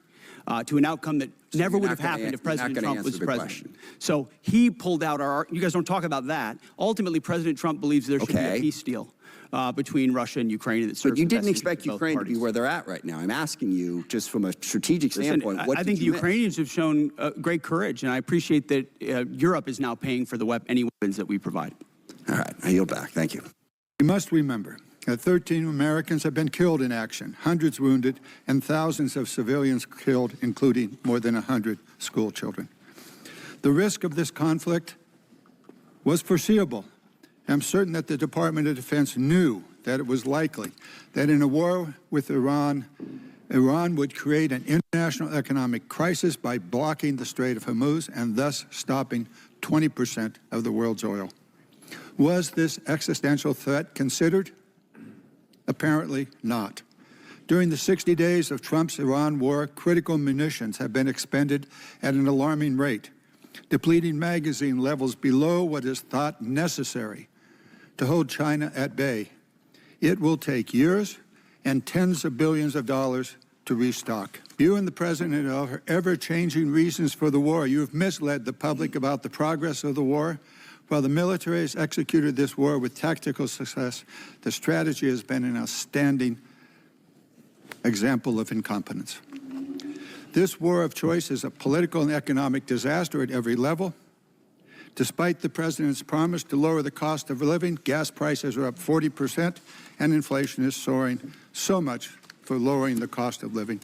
to an outcome that never would have happened if President Trump was president. So he pulled out our, you guys don't talk about that. Ultimately, President Trump believes there should be a peace deal between Russia and Ukraine. That serves But you the best didn't interests expect of both Ukraine to parties. be where they're at right now. I'm asking you, just from a strategic Listen, standpoint, what I did think the you miss? Ukrainians have shown great courage, and I appreciate that Europe is now paying for any weapons that we provide. All right, I yield back. Thank you. We must remember that 13 Americans have been killed in action, hundreds wounded, and thousands of civilians killed, including more than 100 school children. The risk of this conflict was foreseeable. I'm certain that the Department of Defense knew that it was likely that in a war with Iran, Iran would create an international economic crisis by blocking the Strait of Hormuz and thus stopping 20% of the world's oil. Was this existential threat considered? Apparently not. During the 60 days of Trump's Iran war, critical munitions have been expended at an alarming rate, depleting magazine levels below what is thought necessary to hold China at bay. It will take years and tens of billions of dollars to restock. You and the President are ever-changing reasons for the war. You have misled the public about the progress of the war, While the military has executed this war with tactical success, the strategy has been an outstanding example of incompetence. This war of choice is a political and economic disaster at every level. Despite the president's promise to lower the cost of living, gas prices are up 40%, and inflation is soaring so much for lowering the cost of living.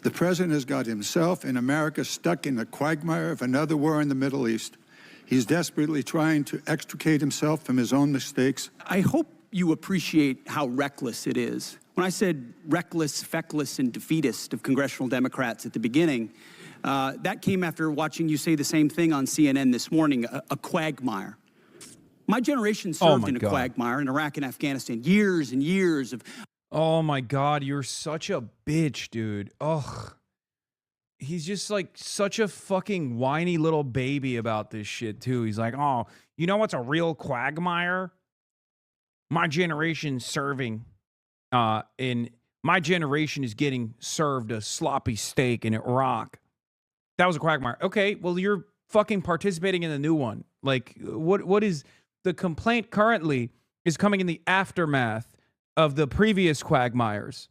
The president has got himself and America stuck in the quagmire of another war in the Middle East. He's desperately trying to extricate himself from his own mistakes. I hope you appreciate how reckless it is. When I said reckless, feckless, and defeatist of congressional Democrats at the beginning, that came after watching you say the same thing on CNN this morning, a quagmire. My generation served in a quagmire in Iraq and Afghanistan, years and years of... Oh my God, you're such a bitch, dude. Ugh. He's just like such a fucking whiny little baby about this shit too. He's like, oh, you know what's a real quagmire? My generation serving in my generation is getting served a sloppy steak in Iraq. That was a quagmire. Okay, well, you're fucking participating in the new one. Like, what is the complaint currently is coming in the aftermath of the previous quagmires.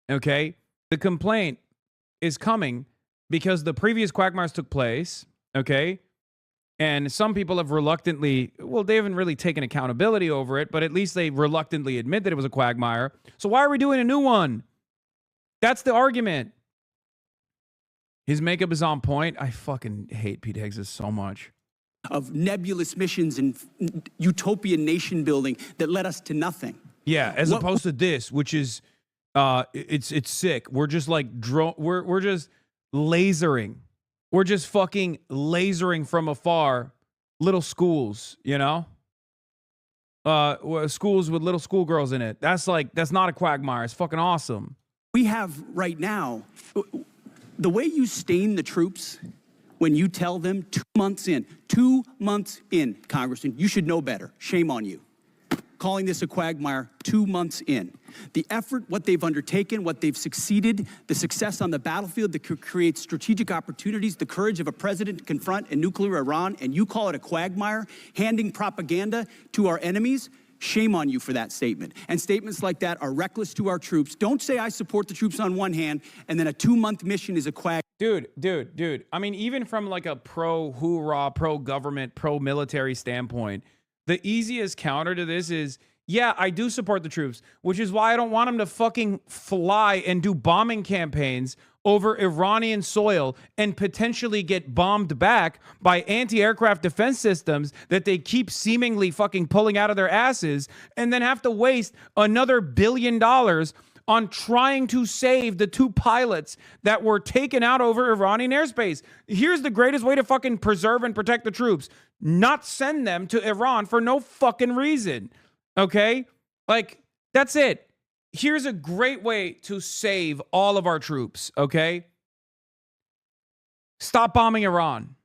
Okay? The complaint is coming because the previous quagmires took place, okay? And some people have reluctantly, well, they haven't really taken accountability over it, but at least they reluctantly admit that it was a quagmire. So why are we doing a new one? That's the argument. His makeup is on point. I fucking hate Pete Hegseth so much. Of nebulous missions and utopian nation building that led us to nothing. Yeah, as opposed to this, which is, it's sick. We're just like, we're just lasering. We're just fucking lasering from afar little schools, you know? Schools with little schoolgirls in it. That's not a quagmire. It's fucking awesome. We have right now, the way you stain the troops when you tell them 2 months in, Congressman, you should know better. Shame on you. Calling this a quagmire 2 months in. The effort, what they've undertaken, what they've succeeded, the success on the battlefield that could create strategic opportunities, the courage of a president to confront a nuclear Iran, and you call it a quagmire, handing propaganda to our enemies. Shame on you for that statement. And statements like that are reckless to our troops. Don't say I support the troops on one hand, and then a 2-month mission is a quag. Dude. I mean, even from like a pro-hoorah, pro-government, pro-military standpoint, the easiest counter to this is, yeah, I do support the troops, which is why I don't want them to fucking fly and do bombing campaigns over Iranian soil and potentially get bombed back by anti-aircraft defense systems that they keep seemingly fucking pulling out of their asses, and then have to waste another $1 billion on trying to save the 2 pilots that were taken out over Iranian airspace. Here's the greatest way to fucking preserve and protect the troops. Not send them to Iran for no fucking reason. Okay? Like, that's it. Here's a great way to save all of our troops, okay? Stop bombing Iran.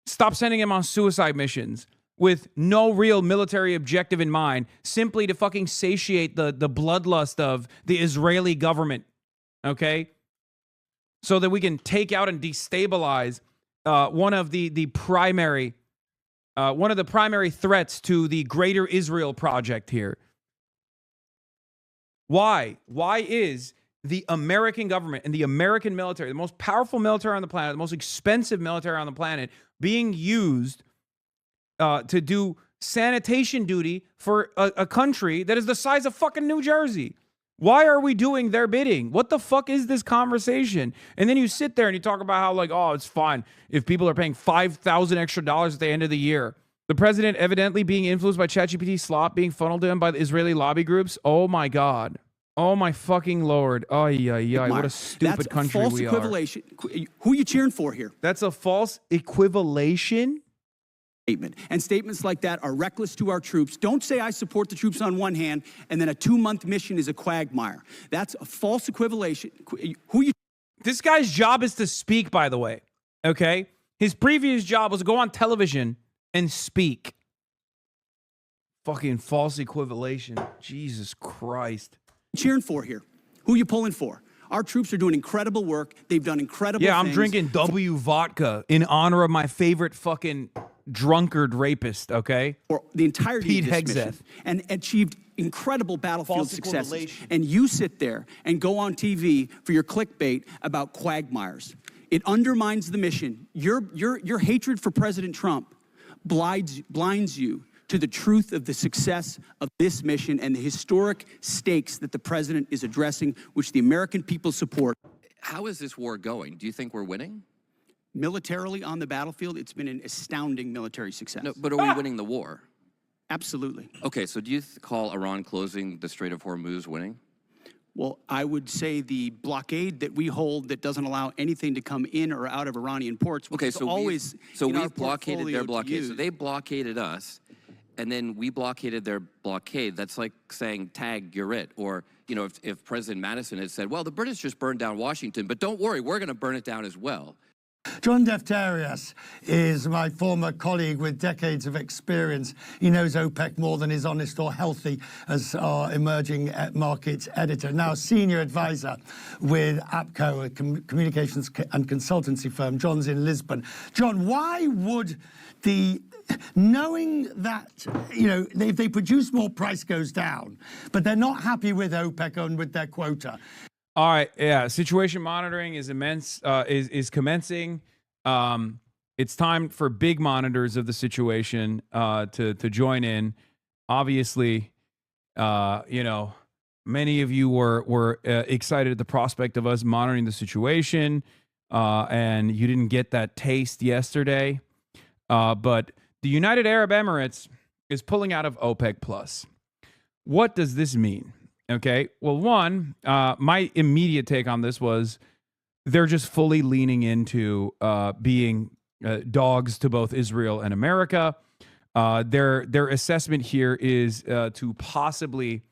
Stop sending them on suicide missions with no real military objective in mind, simply to fucking satiate the bloodlust of the Israeli government, okay? So that we can take out and destabilize one of the primary threats to the Greater Israel Project here. Why? Why is the American government and the American military, the most powerful military on the planet, the most expensive military on the planet, being used to do sanitation duty for a country that is the size of fucking New Jersey? Why are we doing their bidding? What the fuck is this conversation? And then you sit there and you talk about how, like, oh, it's fine if people are paying $5,000 extra at the end of the year. The president evidently being influenced by ChatGPT slop being funneled to him by the Israeli lobby groups. Oh my God. Oh my fucking Lord. Ay, what a stupid country we are. That's false equivalation. Who are you cheering for here? That's a false equivalation? And statements like that are reckless to our troops. Don't say I support the troops on one hand, and then a 2-month mission is a quagmire. That's a false equivalation. This guy's job is to speak, by the way. Okay? His previous job was to go on television and speak. Fucking false equivalation. Jesus Christ. Cheering for here? Who are you pulling for? Our troops are doing incredible work. They've done incredible things. Yeah, I'm drinking W vodka in honor of my favorite fucking drunkard rapist, okay? Or the entirety Pete of this Hegseth. mission, and achieved incredible battlefield False successes. correlation. And you sit there and go on TV for your clickbait about quagmires. It undermines the mission. Your hatred for President Trump blinds you to the truth of the success of this mission and the historic stakes that the president is addressing, which the American people support. How is this war going? Do you think we're winning? Militarily on the battlefield, it's been an astounding military success. No, but are we winning the war? Absolutely. Okay, so do you call Iran closing the Strait of Hormuz winning? Well, I would say the blockade that we hold that doesn't allow anything to come in or out of Iranian ports, which Okay, is so always we've blockaded their blockade. So use. they blockaded us, and then we blockaded their blockade. That's like saying, tag, you're it. Or, you know, if President Madison had said, well, the British just burned down Washington, but don't worry, we're going to burn it down as well. John Defterios is my former colleague with decades of experience. He knows OPEC more than is honest or healthy as our emerging markets editor. Now senior advisor with APCO, a communications and consultancy firm. John's in Lisbon. John, why would knowing that, you know, if they produce more, price goes down, but they're not happy with OPEC and with their quota. All right, yeah. Situation monitoring is commencing. It's time for big monitors of the situation to join in. Obviously, you know, many of you were excited at the prospect of us monitoring the situation, and you didn't get that taste yesterday. But the United Arab Emirates is pulling out of OPEC Plus. What does this mean? Okay, well, one, my immediate take on this was they're just fully leaning into being dogs to both Israel and America. Their assessment here is to possibly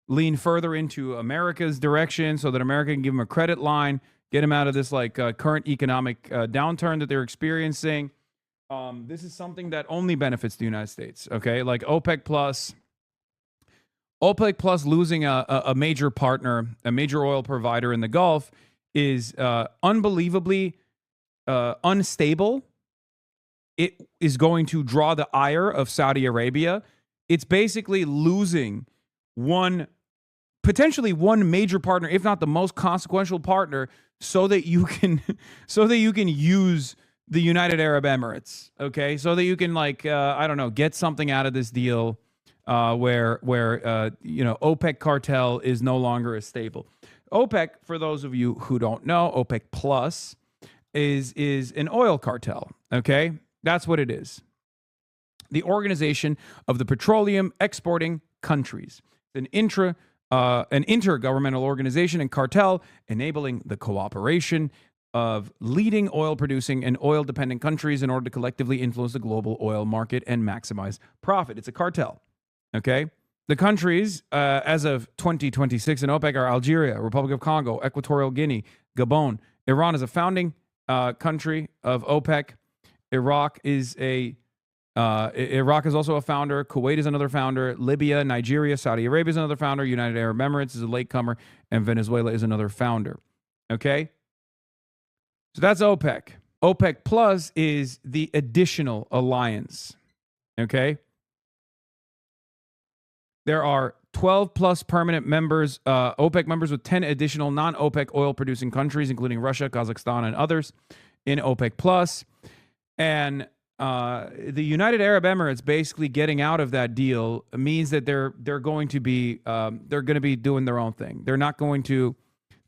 lean further into America's direction so that America can give them a credit line, get them out of this like current economic downturn that they're experiencing. This is something that only benefits the United States. Okay, like OPEC Plus losing a major partner, a major oil provider in the Gulf is unbelievably unstable. It is going to draw the ire of Saudi Arabia. It's basically losing potentially one major partner, if not the most consequential partner, so that you can use the United Arab Emirates. Okay, so that you can I don't know, get something out of this deal. Where you know, OPEC cartel is no longer as stable. OPEC, for those of you who don't know, OPEC Plus is an oil cartel. Okay, that's what it is. The Organization of the Petroleum Exporting Countries, an intergovernmental organization and cartel enabling the cooperation of leading oil-producing and oil-dependent countries in order to collectively influence the global oil market and maximize profit. It's a cartel. Okay, the countries as of 2026 in OPEC are Algeria, Republic of Congo, Equatorial Guinea, Gabon. Iran is a founding country of OPEC. Iraq is also a founder. Kuwait is another founder. Libya, Nigeria, Saudi Arabia is another founder. United Arab Emirates is a latecomer, and Venezuela is another founder. Okay, so that's OPEC. OPEC Plus is the additional alliance. Okay. There are 12 plus permanent members, OPEC members with 10 additional non-OPEC oil-producing countries, including Russia, Kazakhstan, and others in OPEC plus. And the United Arab Emirates basically getting out of that deal means that they're going to be doing their own thing. They're not going to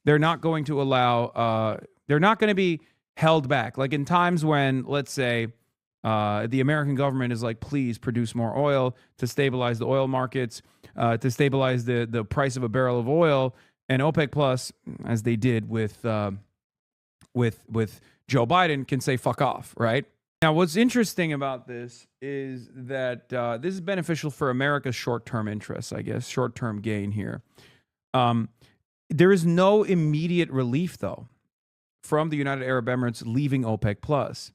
allow. They're not going to be held back. Like in times when, let's say, the American government is like, please produce more oil to stabilize the oil markets, to stabilize the price of a barrel of oil. And OPEC Plus, as they did with Joe Biden, can say fuck off, right? Now, what's interesting about this is that this is beneficial for America's short-term interests, I guess, short-term gain here. There is no immediate relief, though, from the United Arab Emirates leaving OPEC Plus.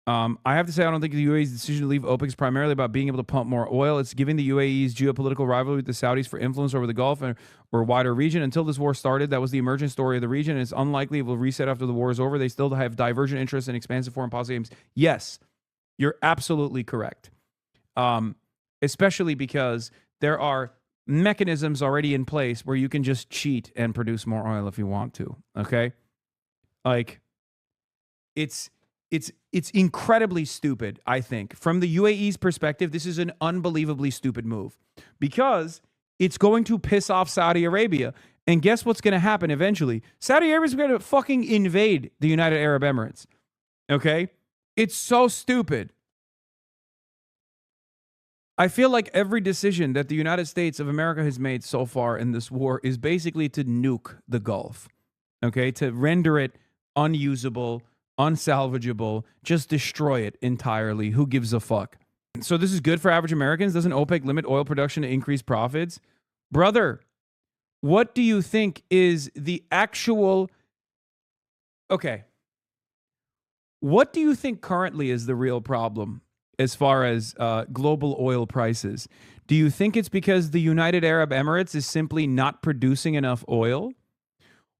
I have to say, I don't think the UAE's decision to leave OPEC is primarily about being able to pump more oil. It's giving the UAE's geopolitical rivalry with the Saudis for influence over the Gulf or wider region. Until this war started, that was the emergent story of the region, and it's unlikely it will reset after the war is over. They still have divergent interests and expansive foreign policy aims. Yes, You're absolutely correct. Especially because there are mechanisms already in place where you can just cheat and produce more oil if you want to. Okay? Like, it's incredibly stupid, I think. From the UAE's perspective, this is an unbelievably stupid move because it's going to piss off Saudi Arabia. And guess what's going to happen eventually? Saudi Arabia's going to fucking invade the United Arab Emirates. Okay? It's so stupid. I feel like every decision that the United States of America has made so far in this war is basically to nuke the Gulf. Okay? To render it unusable, unsalvageable, just destroy it entirely. Who gives a fuck? So this is good for average Americans? Doesn't OPEC limit oil production to increase profits? Brother, what do you think is the actual... Okay. What do you think currently is the real problem as far as global oil prices? Do you think it's because the United Arab Emirates is simply not producing enough oil?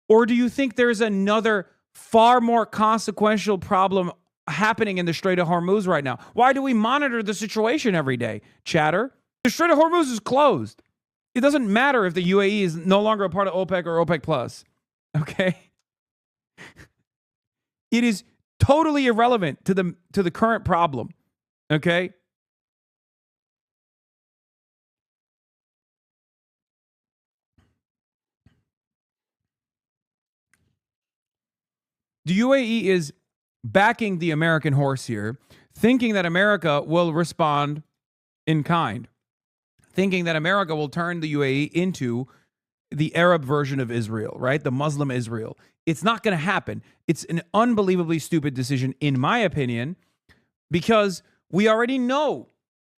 Or do you think there's another far more consequential problem happening in the Strait of Hormuz right now? Why do we monitor the situation every day, chatter? The Strait of Hormuz is closed. It doesn't matter if the UAE is no longer a part of OPEC or OPEC Plus. Okay? It is totally irrelevant to the current problem. Okay? The UAE is backing the American horse here, thinking that America will respond in kind, thinking that America will turn the UAE into the Arab version of Israel, right? The Muslim Israel. It's not going to happen. It's an unbelievably stupid decision, in my opinion, because we already know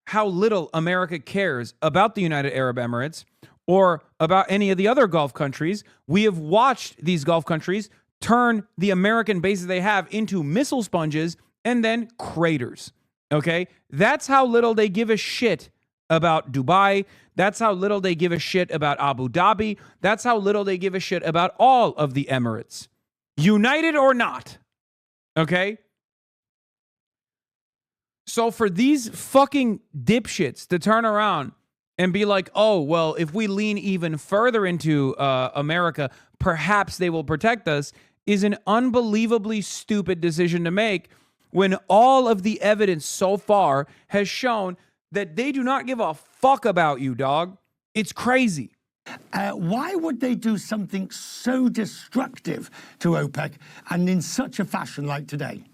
how little America cares about the United Arab Emirates or about any of the other Gulf countries. We have watched these Gulf countries turn the American bases they have into missile sponges and then craters. Okay? That's how little they give a shit about Dubai. That's how little they give a shit about Abu Dhabi. That's how little they give a shit about all of the Emirates. United or not. Okay? So for these fucking dipshits to turn around and be like, oh, well, if we lean even further into America, perhaps they will protect us, is an unbelievably stupid decision to make when all of the evidence so far has shown that they do not give a fuck about you, dog. It's crazy. Why would they do something so destructive to OPEC and in such a fashion like today?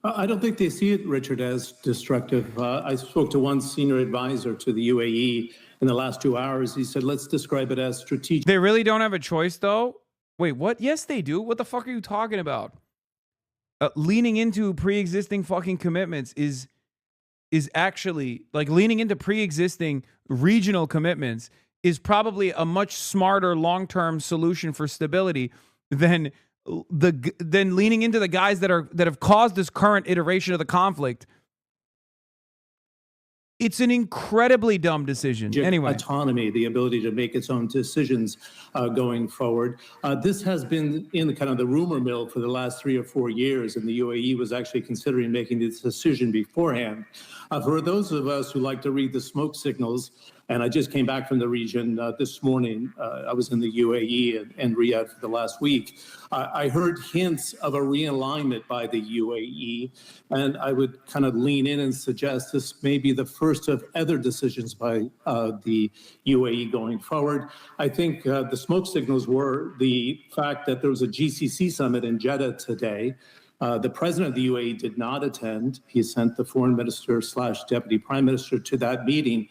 I don't think they see it, Richard, as destructive. I spoke to one senior advisor to the UAE in the last 2 hours. He said, let's describe it as strategic. They really don't have a choice, though? Wait, what? Yes, they do. What the fuck are you talking about? Leaning into pre-existing fucking commitments is actually, like, leaning into pre-existing regional commitments is probably a much smarter long-term solution for stability than leaning into the guys that have caused this current iteration of the conflict. It's an incredibly dumb decision. Anyway, Autonomy, the ability to make its own decisions going forward. This has been in the kind of the rumor mill for the last 3 or 4 years, and the UAE was actually considering making this decision beforehand. For those of us who like to read the smoke signals, and I just came back from the region this morning. I was in the UAE and Riyadh for the last week. I heard hints of a realignment by the UAE, and I would kind of lean in and suggest this may be the first of other decisions by the UAE going forward. I think the smoke signals were the fact that there was a GCC summit in Jeddah today. The president of the UAE did not attend. He sent the foreign minister / deputy prime minister to that meeting.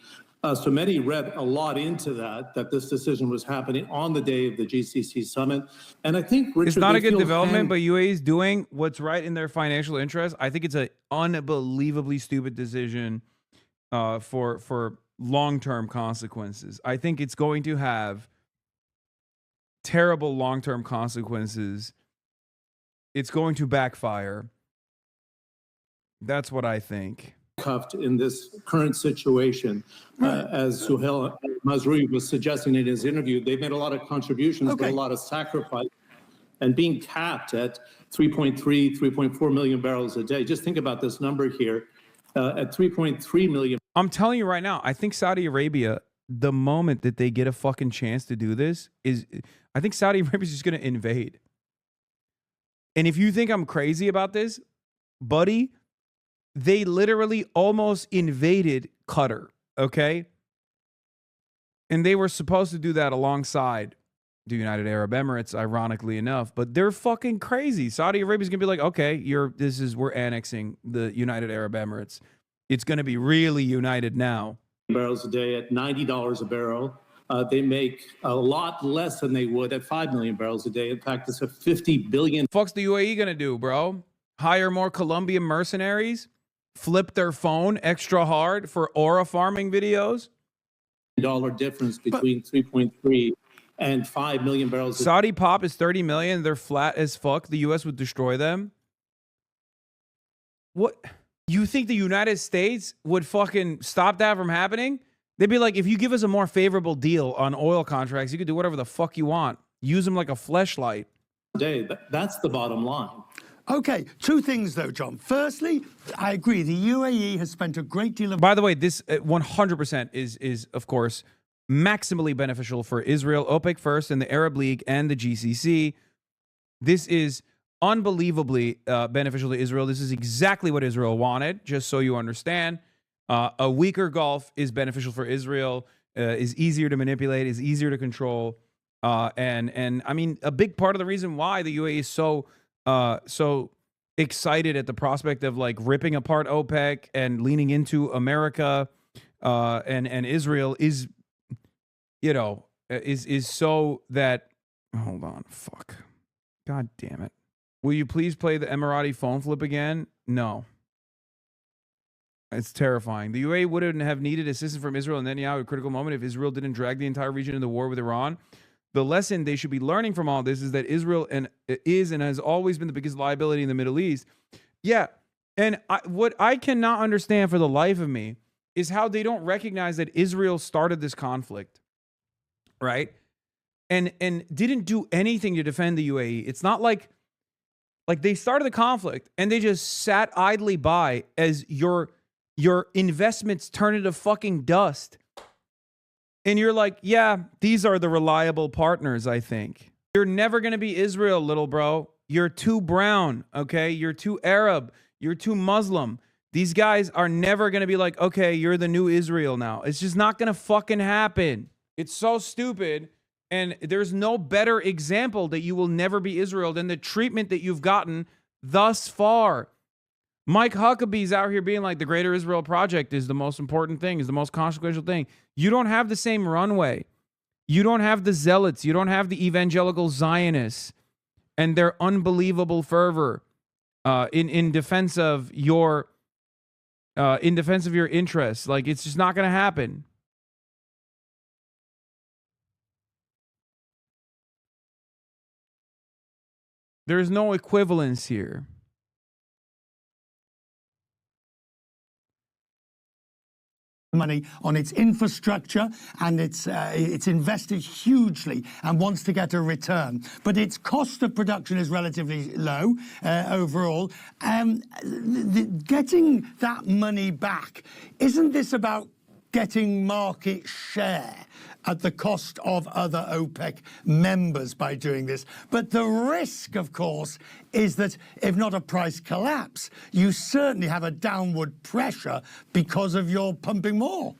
So many read a lot into that this decision was happening on the day of the GCC summit. And I think, Richard, it's not a good development, but UAE is doing what's right in their financial interest. I think it's an unbelievably stupid decision for long-term consequences. I think it's going to have terrible long-term consequences. It's going to backfire. That's what I think. Cuffed in this current situation, as Suhail Masri was suggesting in his interview, they've made a lot of contributions, but a lot of sacrifice. and being capped at 3.4 million barrels a day. Just think about this number here. At 3.3 million. I'm telling you right now, I think Saudi Arabia, the moment that they get a fucking chance to do this, I think Saudi Arabia is just going to invade. And if you think I'm crazy about this, buddy, they literally almost invaded Qatar, okay? And they were supposed to do that alongside the United Arab Emirates, ironically enough, but they're fucking crazy. Saudi Arabia's gonna be like, okay, we're annexing the United Arab Emirates. It's gonna be really united now. Barrels a day at $90 a barrel. They make a lot less than they would at 5 million barrels a day. In fact, it's a 50 billion. Fuck's the UAE gonna do, bro? Hire more Colombian mercenaries? Flip their phone extra hard for aura farming videos? $1 difference between 3.3 and 5 million barrels. Saudi pop is 30 million. They're flat as fuck. The U.S. would destroy them. What? You think the United States would fucking stop that from happening? They'd be like, if you give us a more favorable deal on oil contracts, you could do whatever the fuck you want. Use them like a fleshlight. That's the bottom line. Okay, two things though, John. Firstly, I agree. The UAE has spent a great deal of. By the way, this 100% is of course maximally beneficial for Israel, OPEC first, and the Arab League and the GCC. This is unbelievably beneficial to Israel. This is exactly what Israel wanted, just so you understand. A weaker Gulf is beneficial for Israel, is easier to manipulate, is easier to control. And I mean, a big part of the reason why the UAE is so excited at the prospect of like ripping apart OPEC and leaning into America and Israel is, you know, is so that, hold on, fuck. God damn it. Will you please play the Emirati phone flip again? No. It's terrifying. The UAE wouldn't have needed assistance from Israel and Netanyahu at a critical moment if Israel didn't drag the entire region into war with Iran. The lesson they should be learning from all this is that Israel is and has always been the biggest liability in the Middle East. Yeah, and what I cannot understand for the life of me is how they don't recognize that Israel started this conflict, right? And didn't do anything to defend the UAE. It's not like they started the conflict and they just sat idly by as your investments turn into fucking dust. And you're like, yeah, these are the reliable partners, I think. You're never going to be Israel, little bro. You're too brown, okay? You're too Arab. You're too Muslim. These guys are never going to be like, okay, you're the new Israel now. It's just not going to fucking happen. It's so stupid. And there's no better example that you will never be Israel than the treatment that you've gotten thus far. Mike Huckabee's out here being like the Greater Israel Project is the most important thing, is the most consequential thing. You don't have the same runway. You don't have the zealots. You don't have the evangelical Zionists and their unbelievable fervor in defense of your interests. Like, it's just not going to happen. There's no equivalence here. Money on its infrastructure, and it's invested hugely and wants to get a return. But its cost of production is relatively low overall. Getting that money back, isn't this about getting market share at the cost of other OPEC members by doing this? But the risk, of course, is that if not a price collapse, you certainly have a downward pressure because of your pumping more.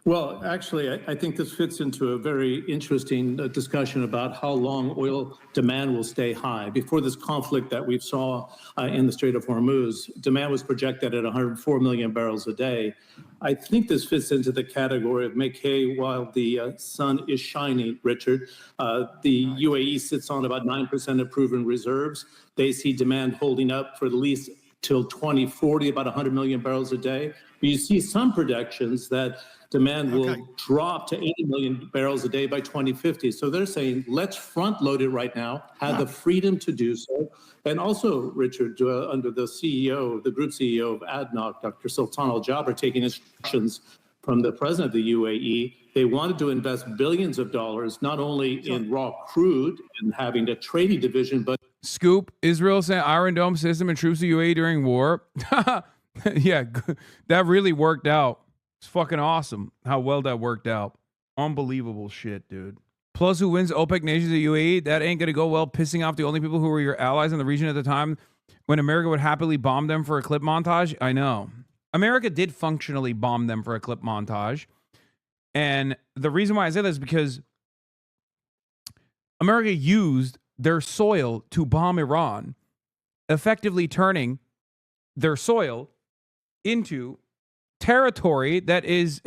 Well, actually, I think this fits into a very interesting discussion about how long oil demand will stay high. Before this conflict that we saw in the Strait of Hormuz, demand was projected at 104 million barrels a day. I think this fits into the category of make hay while the sun is shining, Richard. The UAE sits on about 9% of proven reserves. They see demand holding up for at least till 2040, about 100 million barrels a day. But you see some projections that demand will drop to 80 million barrels a day by 2050. So they're saying, let's front load it right now, have the freedom to do so. And also, Richard, under the CEO, the group CEO of ADNOC, Dr. Sultan Al Jaber, taking instructions from the president of the UAE, They wanted to invest billions of dollars, not only in raw crude and having a trading division, but Scoop, Israel sent Iron Dome system and troops to UAE during war. Yeah, that really worked out. It's fucking awesome how well that worked out. Unbelievable shit, dude. Plus, who wins OPEC nations at UAE? That ain't going to go well, pissing off the only people who were your allies in the region at the time when America would happily bomb them for a clip montage. I know. America did functionally bomb them for a clip montage. And the reason why I say that is because America used their soil to bomb Iran, effectively turning their soil into territory that is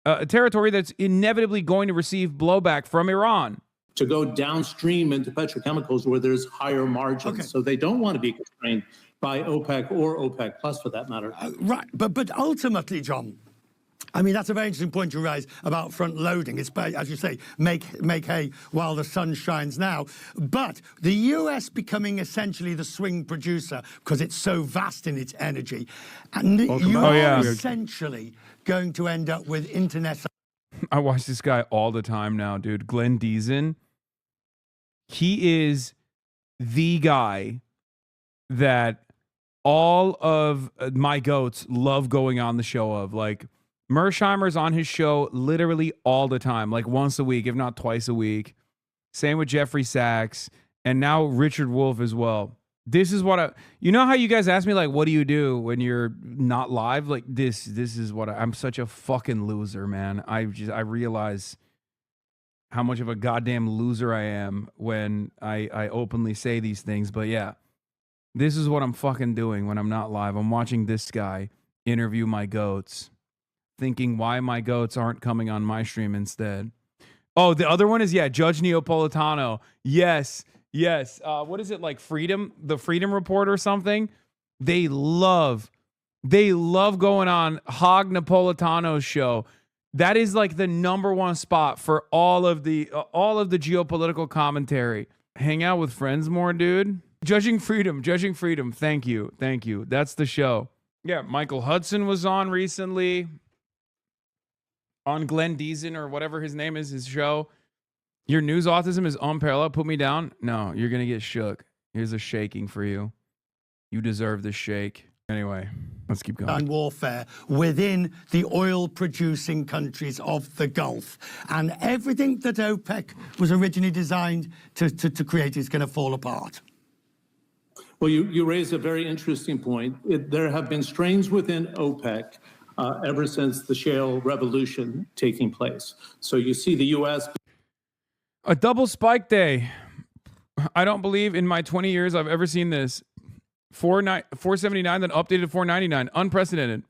a territory that's inevitably going to receive blowback from Iran. To go downstream into petrochemicals where there's higher margins. Okay. So they don't want to be constrained by OPEC or OPEC Plus for that matter. Right, but ultimately, John, I mean, that's a very interesting point you raise about front loading. It's, as you say, make hay while the sun shines now. But the US becoming essentially the swing producer because it's so vast in its energy. And you are essentially going to end up with internet. I watch this guy all the time now, dude. Glenn Deason. He is the guy that all of my goats love going on the show of. Like, Mersheimer's on his show literally all the time, like once a week, if not twice a week. Same with Jeffrey Sachs, and now Richard Wolff as well. This is what you know how you guys ask me, like, what do you do when you're not live? Like, this is what I'm such a fucking loser, man. I realize how much of a goddamn loser I am when I openly say these things. But yeah, this is what I'm fucking doing when I'm not live. I'm watching this guy interview my goats, thinking why my goats aren't coming on my stream instead. Oh, the other one is, Judge Neapolitano. Yes. What is it, like the Freedom Report or something? They love going on Hog Napolitano's show. That is like the -- spot for all of the geopolitical commentary. Hang out with friends more, dude. Judging Freedom. Thank you. That's the show. Yeah, Michael Hudson was on recently. On Glenn Deason or whatever his name is, his show. Your news autism is unparalleled. Put me down. No, you're going to get shook. Here's a shaking for you. You deserve this shake. Anyway, let's keep going. And warfare within the oil-producing countries of the Gulf. And everything that OPEC was originally designed to create is going to fall apart. Well, you raise a very interesting point. There have been strains within OPEC ever since the shale revolution taking place. So you see the U.S. A double spike day. I don't believe in my 20 years I've ever seen this. 479, then updated to 499. Unprecedented.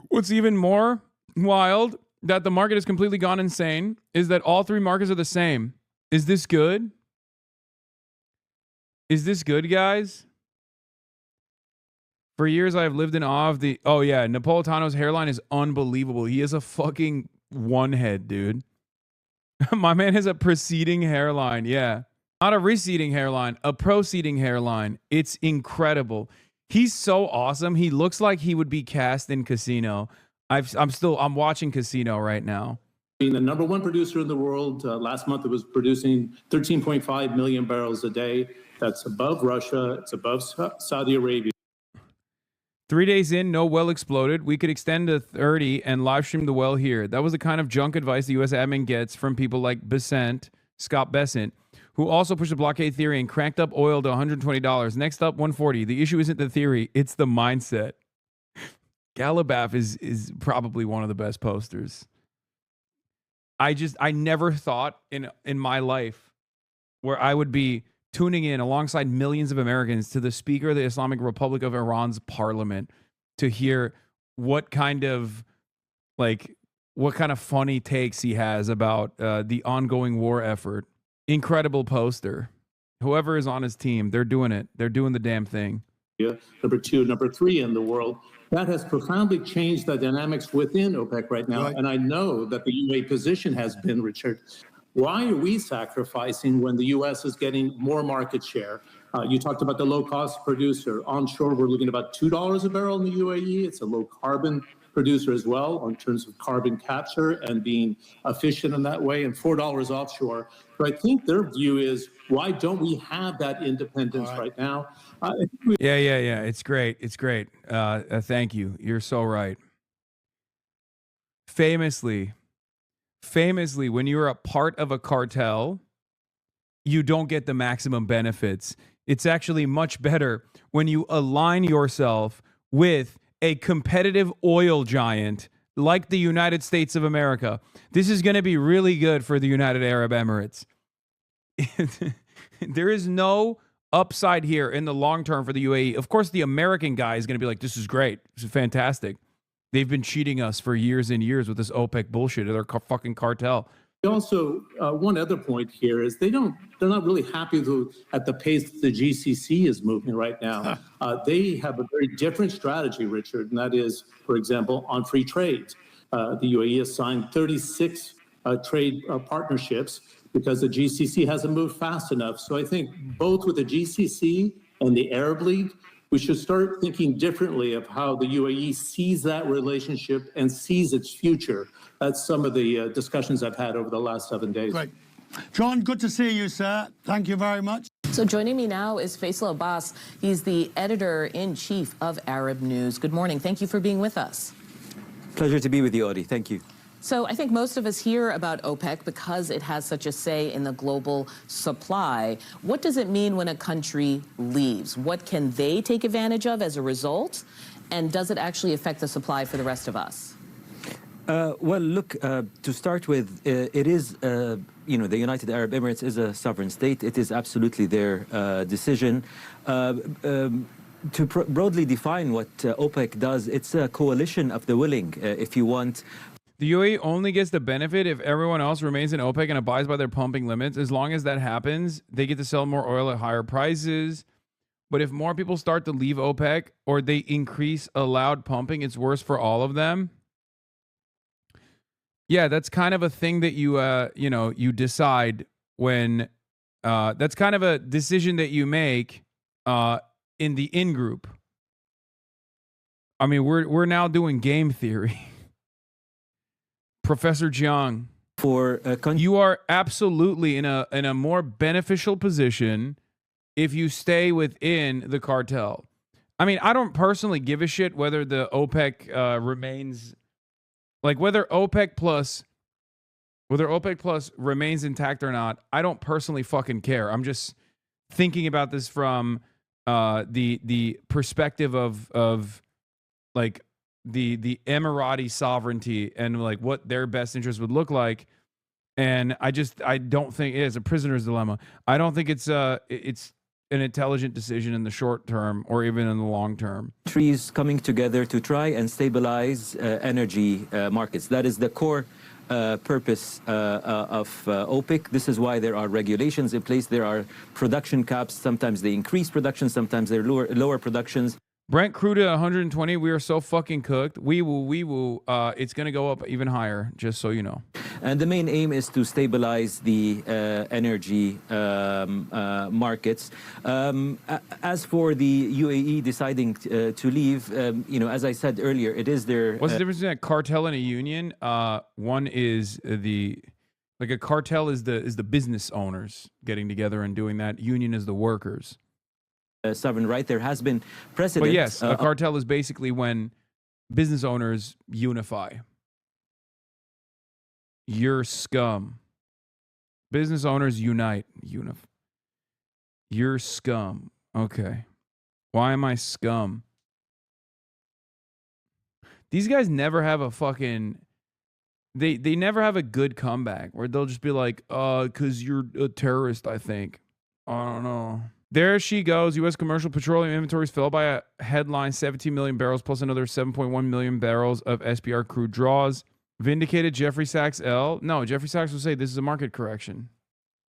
What's even more wild, that the market has completely gone insane, is that all three markets are the same. Is this good? Is this good, guys? For years, I have lived in awe of the... Oh, yeah. Napolitano's hairline is unbelievable. He is a fucking one head, dude. My man has a preceding hairline. Yeah. Not a receding hairline, a proceeding hairline. It's incredible. He's so awesome. He looks like he would be cast in Casino. I'm watching Casino right now. Being the #1 producer in the world, last month it was producing 13.5 million barrels a day. That's above Russia. It's above Saudi Arabia. 3 days in, no well exploded. We could extend to 30 and live stream the well here. That was the kind of junk advice the U.S. admin gets from people like Scott Bessent, who also pushed the blockade theory and cranked up oil to $120. Next up, 140. The issue isn't the theory, it's the mindset. Galabaf is probably one of the best posters. I never thought in my life where I would be tuning in alongside millions of Americans to the Speaker of the Islamic Republic of Iran's parliament to hear what kind of funny takes he has about the ongoing war effort. Incredible poster. Whoever is on his team, they're doing it. They're doing the damn thing. #2, #3 in the world. That has profoundly changed the dynamics within OPEC right now. Right. And I know that the UAE position has been, Richard, why are we sacrificing when the U.S. is getting more market share? You talked about the low-cost producer. Onshore, we're looking at about $2 a barrel in the UAE. It's a low-carbon producer as well in terms of carbon capture and being efficient in that way, and $4 offshore. So I think their view is, why don't we have that independence right now? Yeah. It's great. It's great. Thank you. You're so right. Famously, when you're a part of a cartel, you don't get the maximum benefits. It's actually much better when you align yourself with a competitive oil giant like the United States of America. This is going to be really good for the United Arab Emirates. There is no upside here in the long term for the UAE. Of course, the American guy is going to be like, this is great. This is fantastic. They've been cheating us for years and years with this OPEC bullshit. They're fucking cartel. Also, one other point here is they're not really happy at the pace the GCC is moving right now. They have a very different strategy, Richard, and that is, for example, on free trade. The UAE has signed 36 trade partnerships because the GCC hasn't moved fast enough. So I think both with the GCC and the Arab League, we should start thinking differently of how the UAE sees that relationship and sees its future. That's some of the discussions I've had over the last 7 days. Great. John, good to see you, sir. Thank you very much. So joining me now is Faisal Abbas. He's the editor-in-chief of Arab News. Good morning. Thank you for being with us. Pleasure to be with you, Audie. Thank you. So I think most of us hear about OPEC because it has such a say in the global supply. What does it mean when a country leaves? What can they take advantage of as a result? And does it actually affect the supply for the rest of us? Well, look, to start with, it is, the United Arab Emirates is a sovereign state. It is absolutely their decision. To broadly define what OPEC does, it's a coalition of the willing, if you want. The UAE only gets the benefit if everyone else remains in OPEC and abides by their pumping limits. As long as that happens, they get to sell more oil at higher prices. But if more people start to leave OPEC or they increase allowed pumping, it's worse for all of them. Yeah, that's kind of a thing that you decide when that's kind of a decision that you make in the in-group. I mean, we're now doing game theory. Professor Jiang, you are absolutely in a more beneficial position if you stay within the cartel. I mean, I don't personally give a shit whether the OPEC remains, like whether OPEC plus remains intact or not. I don't personally fucking care. I'm just thinking about this from the perspective of like the Emirati sovereignty and like what their best interest would look like. And I don't think it is a prisoner's dilemma. I don't think it's an intelligent decision in the short term or even in the long term. Countries coming together to try and stabilize energy markets. That is the core purpose of OPEC. This is why there are regulations in place. There are production caps. Sometimes they increase production. Sometimes they lower productions. Brent crude at 120. We are so fucking cooked. We will. It's going to go up even higher, just so you know. And the main aim is to stabilize the energy markets. As for the UAE deciding to leave, as I said earlier, it is their... What's the difference between a cartel and a union? One is a cartel is the business owners getting together and doing that. Union is the workers. Sovereign right. There has been precedent. But yes, a cartel is basically when business owners unify. You're scum. Business owners unite. You're scum. Okay. Why am I scum? These guys never have a fucking... They never have a good comeback where they'll just be like, because you're a terrorist, I think. I don't know. There she goes. U.S. commercial petroleum inventories fell by a headline 17 million barrels plus another 7.1 million barrels of SPR crude draws. Vindicated Jeffrey Sachs L. No, Jeffrey Sachs will say this is a market correction.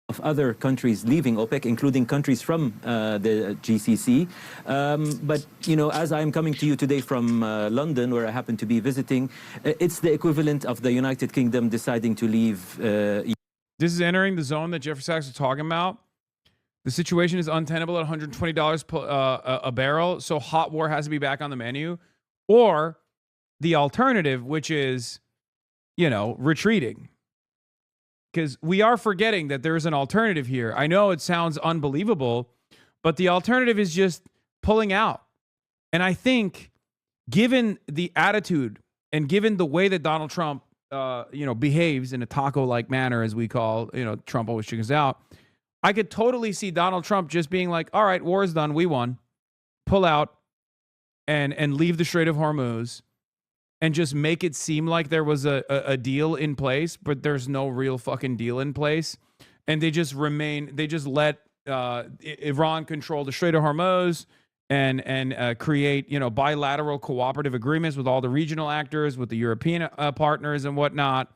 Of other countries leaving OPEC, including countries from the GCC. But, as I'm coming to you today from London, where I happen to be visiting, it's the equivalent of the United Kingdom deciding to leave. This is entering the zone that Jeffrey Sachs was talking about. The situation is untenable at $120 a barrel, so hot war has to be back on the menu. Or the alternative, which is, retreating. Because we are forgetting that there's an alternative here. I know it sounds unbelievable, but the alternative is just pulling out. And I think, given the attitude and given the way that Donald Trump, behaves in a taco-like manner, as we call, Trump always chickens out, I could totally see Donald Trump just being like, all right, war is done, we won, pull out and leave the Strait of Hormuz and just make it seem like there was a deal in place, but there's no real fucking deal in place. And they just let Iran control the Strait of Hormuz and create, bilateral cooperative agreements with all the regional actors, with the European partners and whatnot.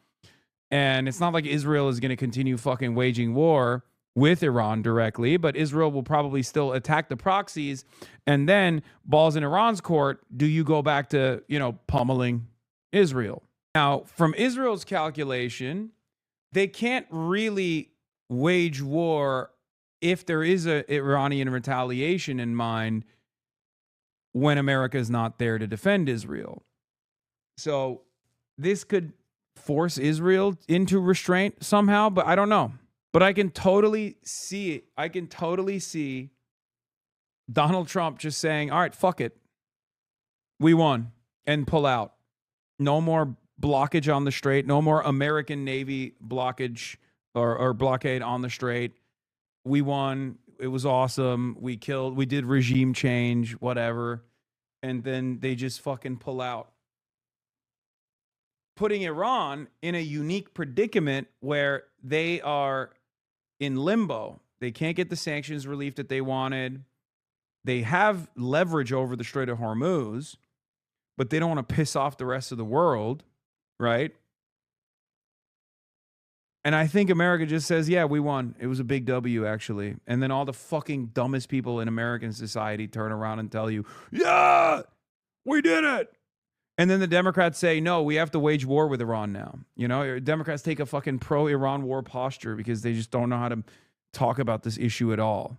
And it's not like Israel is going to continue fucking waging war with Iran directly, but Israel will probably still attack the proxies. And then balls in Iran's court. Do you go back to, pummeling Israel? Now, from Israel's calculation, they can't really wage war if there is an Iranian retaliation in mind when America is not there to defend Israel. So this could force Israel into restraint somehow, but I don't know. But I can totally see it. I can totally see Donald Trump just saying, all right, fuck it. We won, and pull out. No more blockage on the strait. No more American Navy blockage or blockade on the strait. We won. It was awesome. We did regime change, whatever. And then they just fucking pull out, putting Iran in a unique predicament where they are in limbo. They can't get the sanctions relief that they wanted. They have leverage over the Strait of Hormuz, but they don't want to piss off the rest of the world, right? And I think America just says, yeah, we won. It was a big W, actually. And then all the fucking dumbest people in American society turn around and tell you, yeah, we did it. And then the Democrats say, no, we have to wage war with Iran now. Democrats take a fucking pro-Iran war posture because they just don't know how to talk about this issue at all.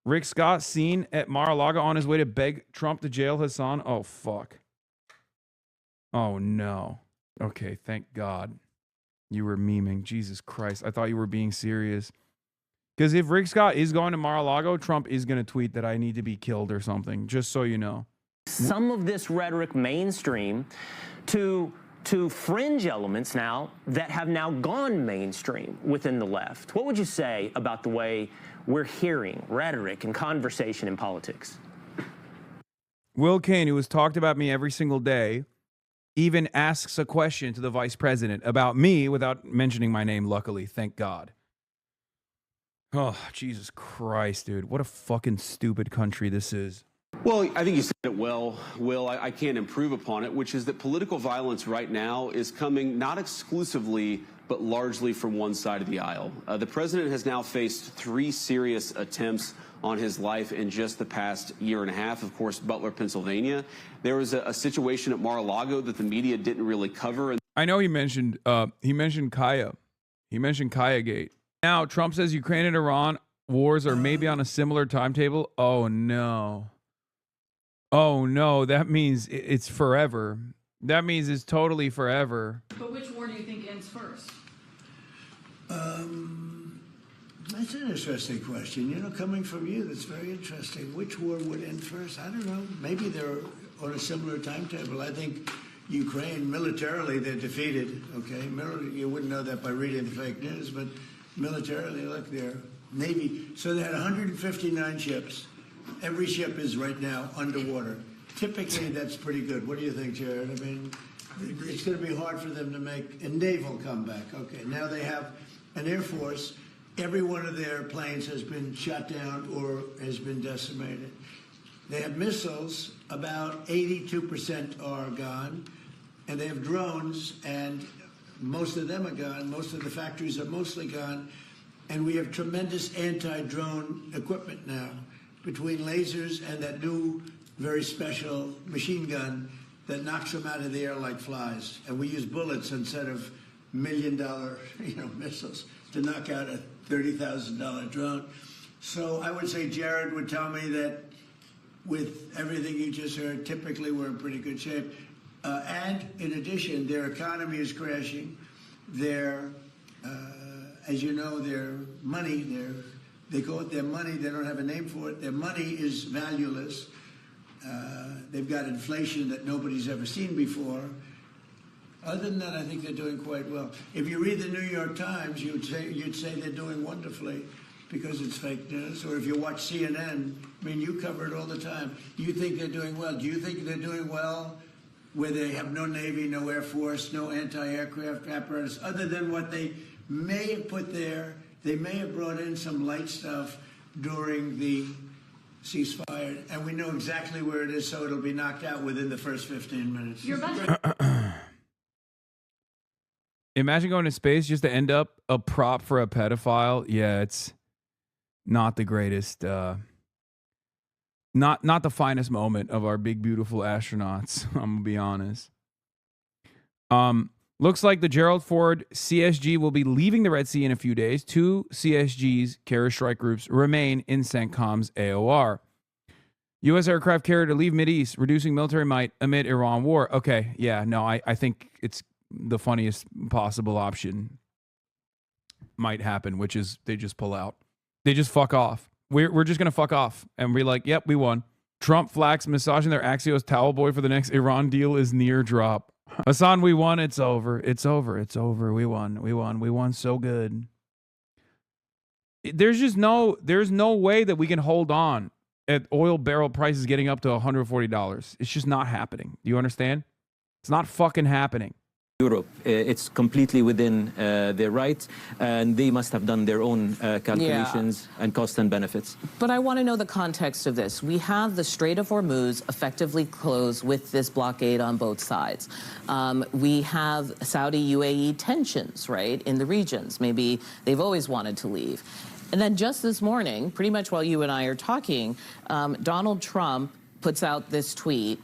Rick Scott seen at Mar-a-Lago on his way to beg Trump to jail Hassan. Oh, fuck. Oh, no. Okay, thank God. You were memeing. Jesus Christ. I thought you were being serious. Because if Rick Scott is going to Mar-a-Lago, Trump is going to tweet that I need to be killed or something, just so you know. Some of this rhetoric mainstream to fringe elements now that have now gone mainstream within the left. What would you say about the way we're hearing rhetoric and conversation in politics? Will Cain, who has talked about me every single day, even asks a question to the vice president about me without mentioning my name, luckily. Thank God. Oh, Jesus Christ, dude. What a fucking stupid country this is. Well, I think you said it well, Will. I can't improve upon it, which is that political violence right now is coming not exclusively, but largely from one side of the aisle. The president has now faced 3 serious attempts on his life in just the past year and a half. Of course, Butler, Pennsylvania. There was a situation at Mar-a-Lago that the media didn't really cover. I know he mentioned Kaya. He mentioned Kaya Gate. Now, Trump says Ukraine and Iran wars are maybe on a similar timetable. Oh, no. Oh, no, that means it's forever. That means it's totally forever. But which war do you think ends first? That's an interesting question. Coming from you, that's very interesting. Which war would end first? I don't know. Maybe they're on a similar timetable. I think Ukraine, militarily, they're defeated, okay? You wouldn't know that by reading the fake news, but militarily, look, their Navy. So they had 159 ships. Every ship is right now underwater. Typically, that's pretty good. What do you think, Jared? I mean, it's going to be hard for them to make a naval comeback. Okay, now they have an Air Force. Every one of their planes has been shot down or has been decimated. They have missiles. About 82% are gone. And they have drones, and most of them are gone. Most of the factories are mostly gone. And we have tremendous anti-drone equipment now, between lasers and that new, very special machine gun that knocks them out of the air like flies. And we use bullets instead of $1 million, missiles to knock out a $30,000 drone. So I would say Jared would tell me that with everything you just heard, typically we're in pretty good shape. And in addition, their economy is crashing. Their, as you know, their money, they call it their money. They don't have a name for it. Their money is valueless. They've got inflation that nobody's ever seen before. Other than that, I think they're doing quite well. If you read the New York Times, you'd say they're doing wonderfully because it's fake news. Or if you watch CNN, I mean, you cover it all the time. You think they're doing well. Do you think they're doing well where they have no Navy, no Air Force, no anti-aircraft apparatus, other than what they may have put there? They may have brought in some light stuff during the ceasefire, and we know exactly where it is, so it'll be knocked out within the first 15 minutes. Imagine going to space just to end up a prop for a pedophile. Yeah, it's not the greatest, not the finest moment of our big, beautiful astronauts. I'm gonna be honest. Looks like the Gerald Ford CSG will be leaving the Red Sea in a few days. 2 CSG's carrier strike groups remain in CENTCOM's AOR. U.S. aircraft carrier to leave Mideast, reducing military might amid Iran war. Okay, yeah, no, I think it's the funniest possible option might happen, which is they just pull out. They just fuck off. We're just going to fuck off. And we're like, yep, we won. Trump flax massaging their Axios towel boy for the next Iran deal is near drop. Hassan, we won. It's over. It's over. It's over. We won. We won. We won so good. There's no way that we can hold on at oil barrel prices getting up to $140. It's just not happening. Do you understand? It's not fucking happening. Europe, it's completely within their rights, and they must have done their own calculations and costs and benefits. But I want to know the context of this. We have the Strait of Hormuz effectively closed with this blockade on both sides. We have Saudi-UAE tensions, right, in the regions. Maybe they've always wanted to leave. And then just this morning, pretty much while you and I are talking, Donald Trump puts out this tweet.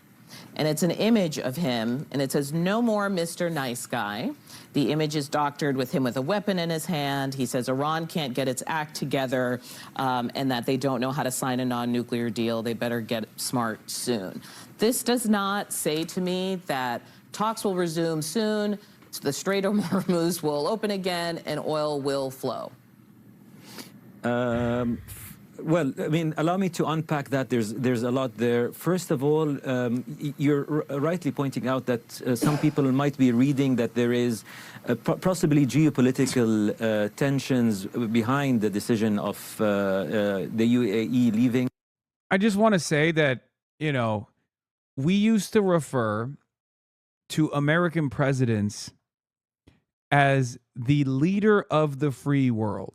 And it's an image of him, and it says, "No more Mr. Nice Guy." The image is doctored with him with a weapon in his hand. He says Iran can't get its act together and that they don't know how to sign a non-nuclear deal. They better get smart soon. This does not say to me that talks will resume soon, the Strait of Hormuz will open again, and oil will flow. Well, I mean, allow me to unpack that. There's a lot there. First of all, you're rightly pointing out that some people might be reading that there is possibly geopolitical tensions behind the decision of the UAE leaving. I just want to say that, you know, we used to refer to American presidents as the leader of the free world.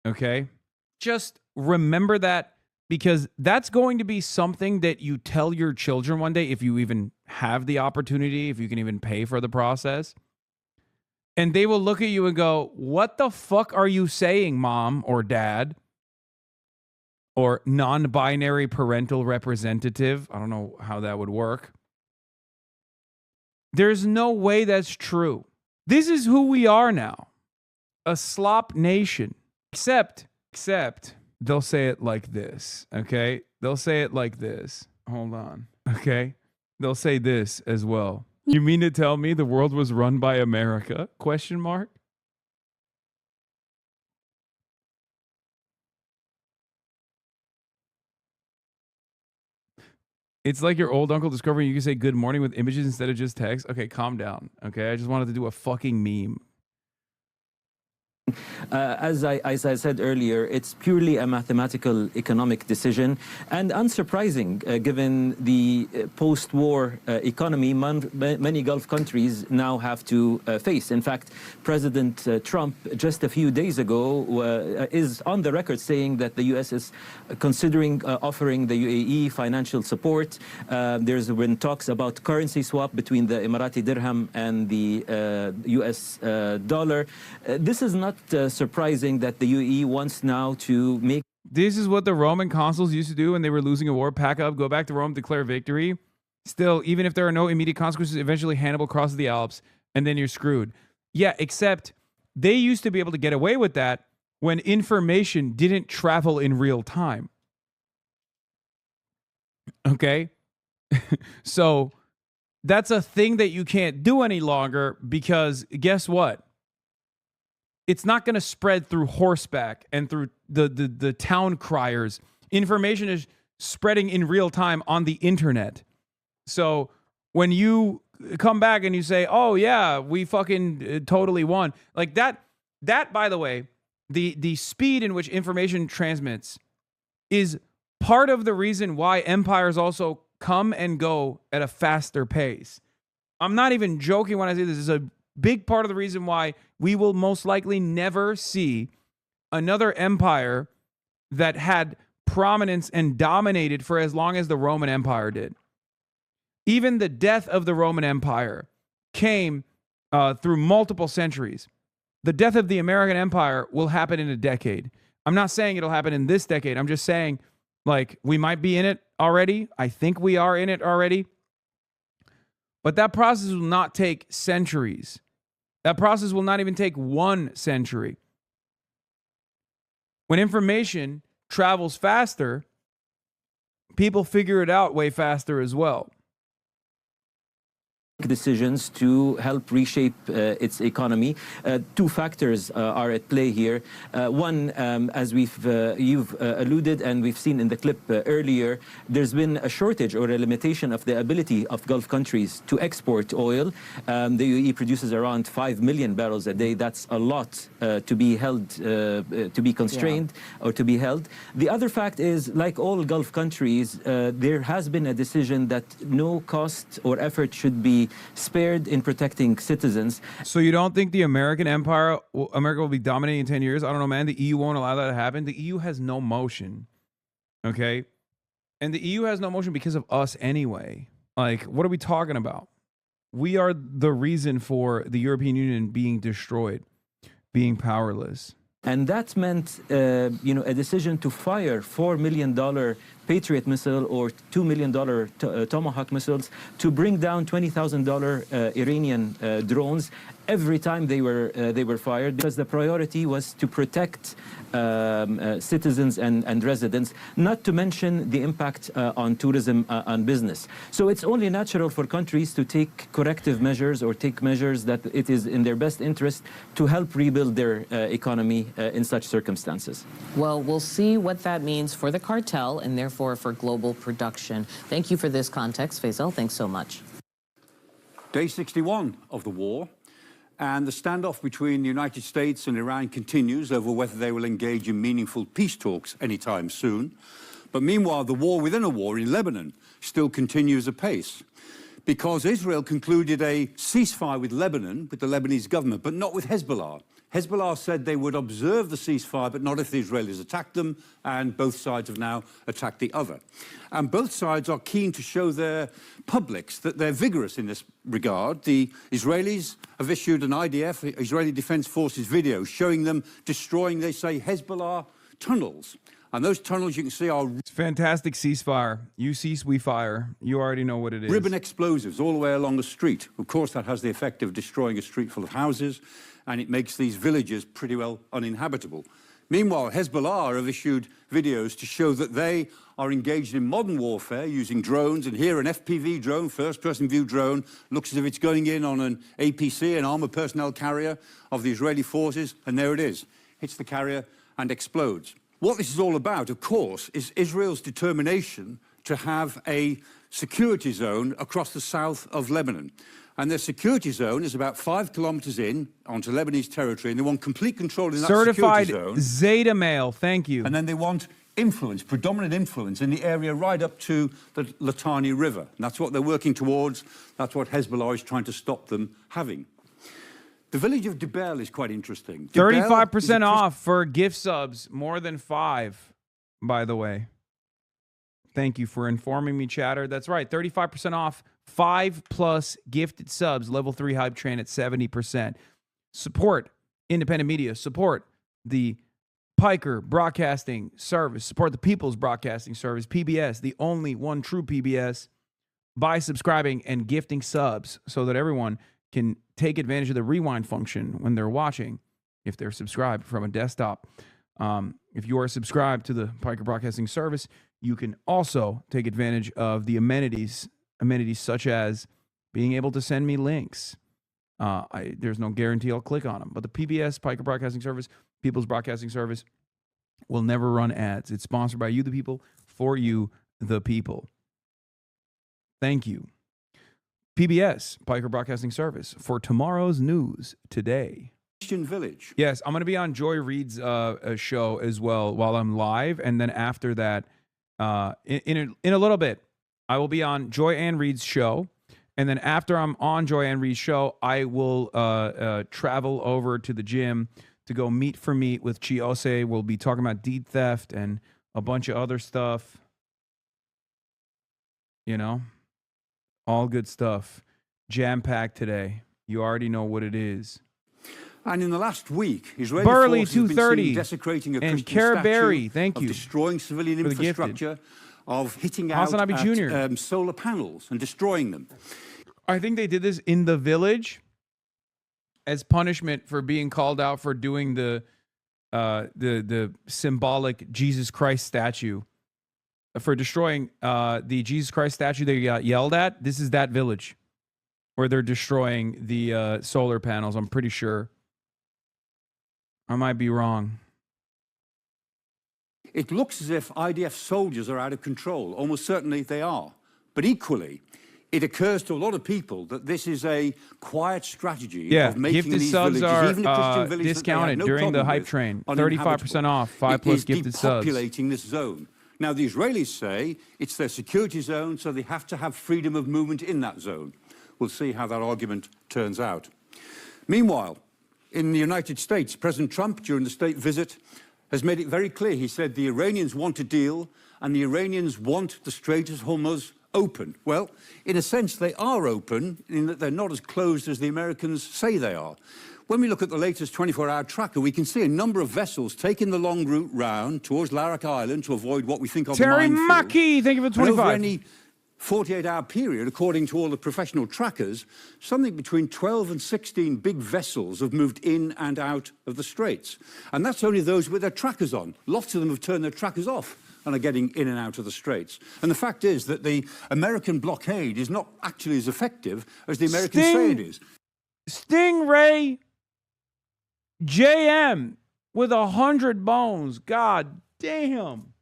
Okay? Just remember that, because that's going to be something that you tell your children one day, if you even have the opportunity, if you can even pay for the process. And they will look at you and go, "What the fuck are you saying, mom or dad?" Or non-binary parental representative. I don't know how that would work. There's no way that's true. This is who we are now. A slop nation. Except they'll say it like this, okay? They'll say it like this. Hold on, okay? They'll say this as well. "You mean to tell me the world was run by America? Question mark. It's like your old uncle discovering you can say good morning with images instead of just text. Okay, calm down, okay? I just wanted to do a fucking meme. As I said earlier, it's purely a mathematical economic decision, and unsurprising given the post-war economy many Gulf countries now have to face. In fact, President Trump just a few days ago is on the record saying that the U.S. is considering offering the UAE financial support. There's been talks about currency swap between the Emirati dirham and the U.S. dollar. This is not surprising that the UAE wants now to make. This is what the Roman consuls used to do when they were losing a war. Pack up, go back to Rome, declare victory. Still, even if there are no immediate consequences, eventually Hannibal crosses the Alps, and then you're screwed. Yeah, except they used to be able to get away with that when information didn't travel in real time. Okay. So that's a thing that you can't do any longer because guess what? It's not going to spread through horseback and through the town criers. Information is spreading in real time on the internet. So when you come back and you say, "Oh yeah, we fucking totally won," like that, by the way, the speed in which information transmits is part of the reason why empires also come and go at a faster pace. I'm not even joking when I say this. This is a big part of the reason why we will most likely never see another empire that had prominence and dominated for as long as the Roman Empire did. Even the death of the Roman Empire came through multiple centuries. The death of the American Empire will happen in a decade. I'm not saying it'll happen in this decade. I'm just saying, like, we might be in it already. I think we are in it already. But that process will not take centuries. That process will not even take 1 century. When information travels faster, people figure it out way faster as well. Decisions to help reshape its economy. 2 factors are at play here. One, as you've alluded and we've seen in the clip earlier, there's been a shortage or a limitation of the ability of Gulf countries to export oil. The UAE produces around 5 million barrels a day. That's a lot to be held, to be constrained or to be held. The other fact is, like all Gulf countries, there has been a decision that no cost or effort should be spared in protecting citizens. So you don't think the American Empire, America will be dominating in 10 years? I don't know, man. The EU won't allow that to happen. The EU has no motion, okay? And the EU has no motion because of us anyway. Like, what are we talking about? We are the reason for the European Union being destroyed, being powerless. And that meant, a decision to fire $4 million Patriot missile or $2 million Tomahawk missiles to bring down $20,000 Iranian drones every time they were fired, because the priority was to protect citizens and residents, not to mention the impact on tourism and business. So it's only natural for countries to take corrective measures or take measures that it is in their best interest to help rebuild their economy in such circumstances. Well, we'll see what that means for the cartel and therefore for global production. Thank you for this context, Faisal. Thanks so much. Day 61 of the war. And the standoff between the United States and Iran continues over whether they will engage in meaningful peace talks anytime soon. But meanwhile, the war within a war in Lebanon still continues apace, because Israel concluded a ceasefire with Lebanon, with the Lebanese government, but not with Hezbollah. Hezbollah said they would observe the ceasefire, but not if the Israelis attacked them, and both sides have now attacked the other. And both sides are keen to show their publics that they're vigorous in this regard. The Israelis have issued an IDF, Israeli Defense Forces video, showing them destroying, they say, Hezbollah tunnels. And those tunnels, you can see, are... It's fantastic ceasefire. You cease, we fire. You already know what it is. Ribbon explosives all the way along the street. Of course, that has the effect of destroying a street full of houses, and it makes these villages pretty well uninhabitable. Meanwhile, Hezbollah have issued videos to show that they are engaged in modern warfare using drones, and here an FPV drone, first-person view drone, looks as if it's going in on an APC, an armored personnel carrier of the Israeli forces, and there it is. Hits the carrier and explodes. What this is all about, of course, is Israel's determination to have a security zone across the south of Lebanon. And their security zone is about 5 kilometers in onto Lebanese territory, and they want complete control in that Certified security zone. Zeta male, thank you. And then they want influence, predominant influence in the area right up to the Litani River. And that's what they're working towards. That's what Hezbollah is trying to stop them having. The village of Dibel is quite interesting. 35% off for gift subs, more than 5, by the way. Thank you for informing me, chatter. That's right, 35% off, 5+ gifted subs, level 3 hype train at 70%. Support independent media, support the Piker Broadcasting Service, support the People's Broadcasting Service, PBS, the only one true PBS, by subscribing and gifting subs so that everyone can take advantage of the rewind function when they're watching, if they're subscribed from a desktop. If you are subscribed to the Piker Broadcasting Service, you can also take advantage of the amenities such as being able to send me links. There's no guarantee I'll click on them, but the PBS, Piker Broadcasting Service, People's Broadcasting Service, will never run ads. It's sponsored by you, the people, for you, the people. Thank you. PBS, Piker Broadcasting Service, for tomorrow's news today. Christian Village. Yes, I'm going to be on Joy Reid's show as well while I'm live, and then after that, in a little bit, I will be on Joy Ann Reid's show, and then after I'm on Joy Ann Reid's show, I will travel over to the gym to go meet for meet with Chiose. We'll be talking about deed theft and a bunch of other stuff. You know, all good stuff. Jam-packed today. You already know what it is. And in the last week, Israeli Burley forces have been 230 seen desecrating a and Christian Cara statue, Berry, thank of you destroying civilian for the gifted. infrastructure, of hitting out Hasanabi at Jr. Solar panels and destroying them. I think they did this in the village as punishment for being called out for doing the symbolic Jesus Christ statue. For destroying the Jesus Christ statue they got yelled at. This is that village where they're destroying the solar panels, I'm pretty sure. I might be wrong. It looks as if IDF soldiers are out of control. Almost certainly they are. But equally, it occurs to a lot of people that this is a quiet strategy of making gifted these subs villages, are even a Christian village discounted that they have no during the problem hype with, train. 35% uninhabitable. off, 5 It plus is gifted subs. depopulating this zone. Now, the Israelis say it's their security zone, so they have to have freedom of movement in that zone. We'll see how that argument turns out. Meanwhile, in the United States, President Trump, during the state visit, has made it very clear. He said the Iranians want a deal and the Iranians want the Strait of Hormuz open. Well, in a sense, they are open in that they're not as closed as the Americans say they are. When we look at the latest 24-hour tracker, we can see a number of vessels taking the long route round towards Larak Island to avoid what we think of Terry a minefield. Mackey, thank you for 25. And over any 48-hour period, according to all the professional trackers, something between 12 and 16 big vessels have moved in and out of the straits. And that's only those with their trackers on. Lots of them have turned their trackers off and are getting in and out of the straits. And the fact is that the American blockade is not actually as effective as the Americans say it is. Stingray JM with 100 bones. God damn.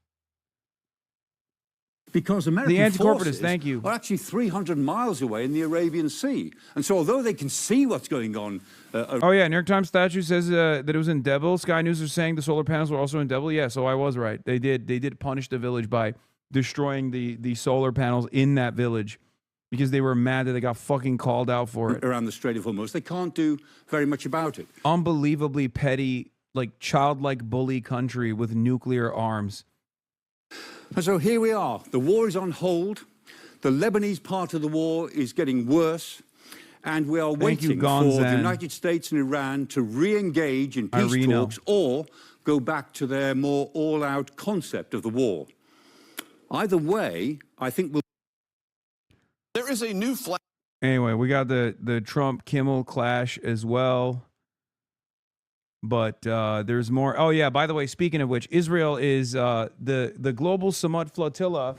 Because American the anti-corporatist, forces thank you, are actually 300 miles away in the Arabian Sea. And so although they can see what's going on... oh, yeah, New York Times statue says that it was in Devil. Sky News are saying the solar panels were also in Devil. Yeah, so I was right. They did punish the village by destroying the solar panels in that village because they were mad that they got fucking called out for it. Around the Strait of Hormuz. They can't do very much about it. Unbelievably petty, like childlike bully country with nuclear arms. And so here we are. The war is on hold. The Lebanese part of the war is getting worse. And we are waiting for the United States and Iran to re-engage in peace talks or go back to their more all-out concept of the war. Either way, I think we'll... There is a new flag. Anyway, we got the Trump-Kimmel clash as well. But there's more. Oh, yeah, by the way, speaking of which, Israel is the global Samud flotilla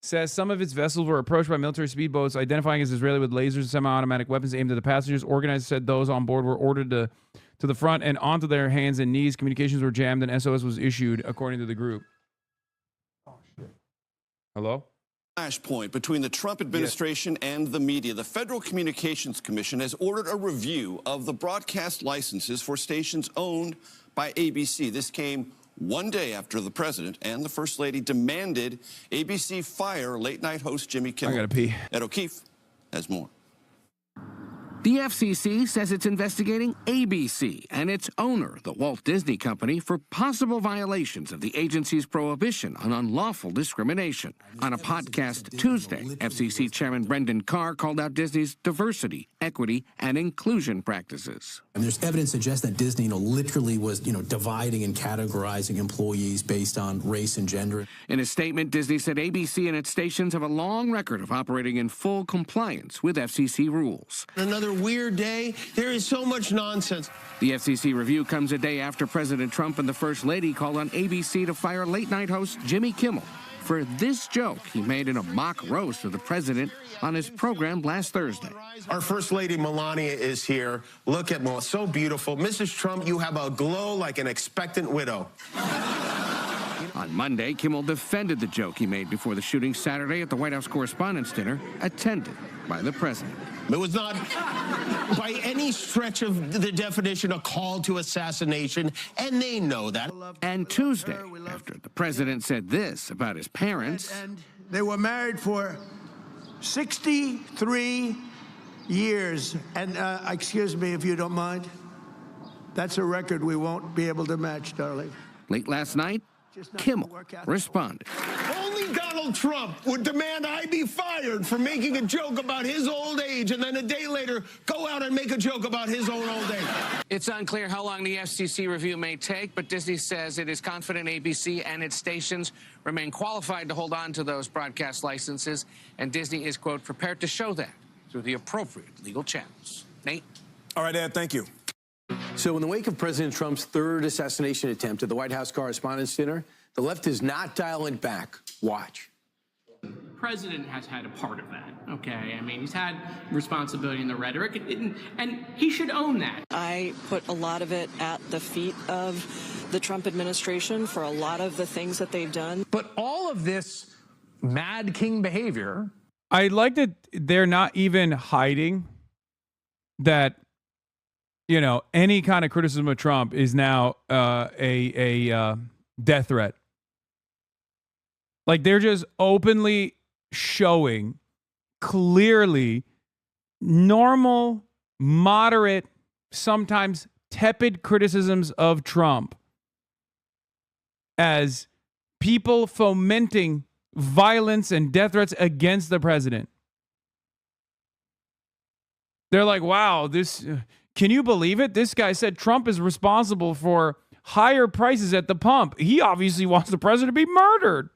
says some of its vessels were approached by military speedboats identifying as Israeli with lasers and semi-automatic weapons aimed at the passengers. Organizers said those on board were ordered to the front and onto their hands and knees. Communications were jammed and SOS was issued, according to the group. Oh, shit. Hello? Flashpoint between the Trump administration and the media. The Federal Communications Commission has ordered a review of the broadcast licenses for stations owned by ABC. This came one day after the president and the first lady demanded ABC fire late-night host Jimmy Kimmel. I gotta pee. Ed O'Keefe has more. The FCC says it's investigating ABC and its owner, the Walt Disney Company, for possible violations of the agency's prohibition on unlawful discrimination. On a podcast Tuesday, FCC Chairman Brendan Carr called out Disney's diversity, equity, and inclusion practices. And there's evidence to suggest that Disney, literally was, dividing and categorizing employees based on race and gender. In a statement, Disney said ABC and its stations have a long record of operating in full compliance with FCC rules. Another another weird day. There is so much nonsense. The FCC review comes a day after President Trump and the First Lady called on ABC to fire late-night host Jimmy Kimmel for this joke he made in a mock roast of the president on his program last Thursday. Our First Lady Melania is here. Look at Melania, so beautiful. Mrs. Trump, you have a glow like an expectant widow. On Monday, Kimmel defended the joke he made before the shooting Saturday at the White House Correspondents' Dinner, attended by the president. It was not, by any stretch of the definition, a call to assassination, and they know that. And Tuesday, after the president said this about his parents. And they were married for 63 years. And excuse me, if you don't mind, that's a record we won't be able to match, darling. Late last night, Kimmel responded. Only Donald Trump would demand I be fired for making a joke about his old age and then a day later go out and make a joke about his own old age. It's unclear how long the FCC review may take, but Disney says it is confident ABC and its stations remain qualified to hold on to those broadcast licenses, and Disney is, quote, prepared to show that through the appropriate legal channels. Nate? All right, Ed, thank you. So in the wake of President Trump's third assassination attempt at the White House Correspondents' Dinner, the left is not dialing back. Watch. The president has had a part of that, okay? I mean, he's had responsibility in the rhetoric, and he should own that. I put a lot of it at the feet of the Trump administration for a lot of the things that they've done. But all of this mad king behavior. I like that they're not even hiding that, you know, any kind of criticism of Trump is now a death threat. Like, they're just openly showing clearly normal, moderate, sometimes tepid criticisms of Trump as people fomenting violence and death threats against the president. They're like, wow, this... Can you believe it? This guy said Trump is responsible for higher prices at the pump. He obviously wants the president to be murdered.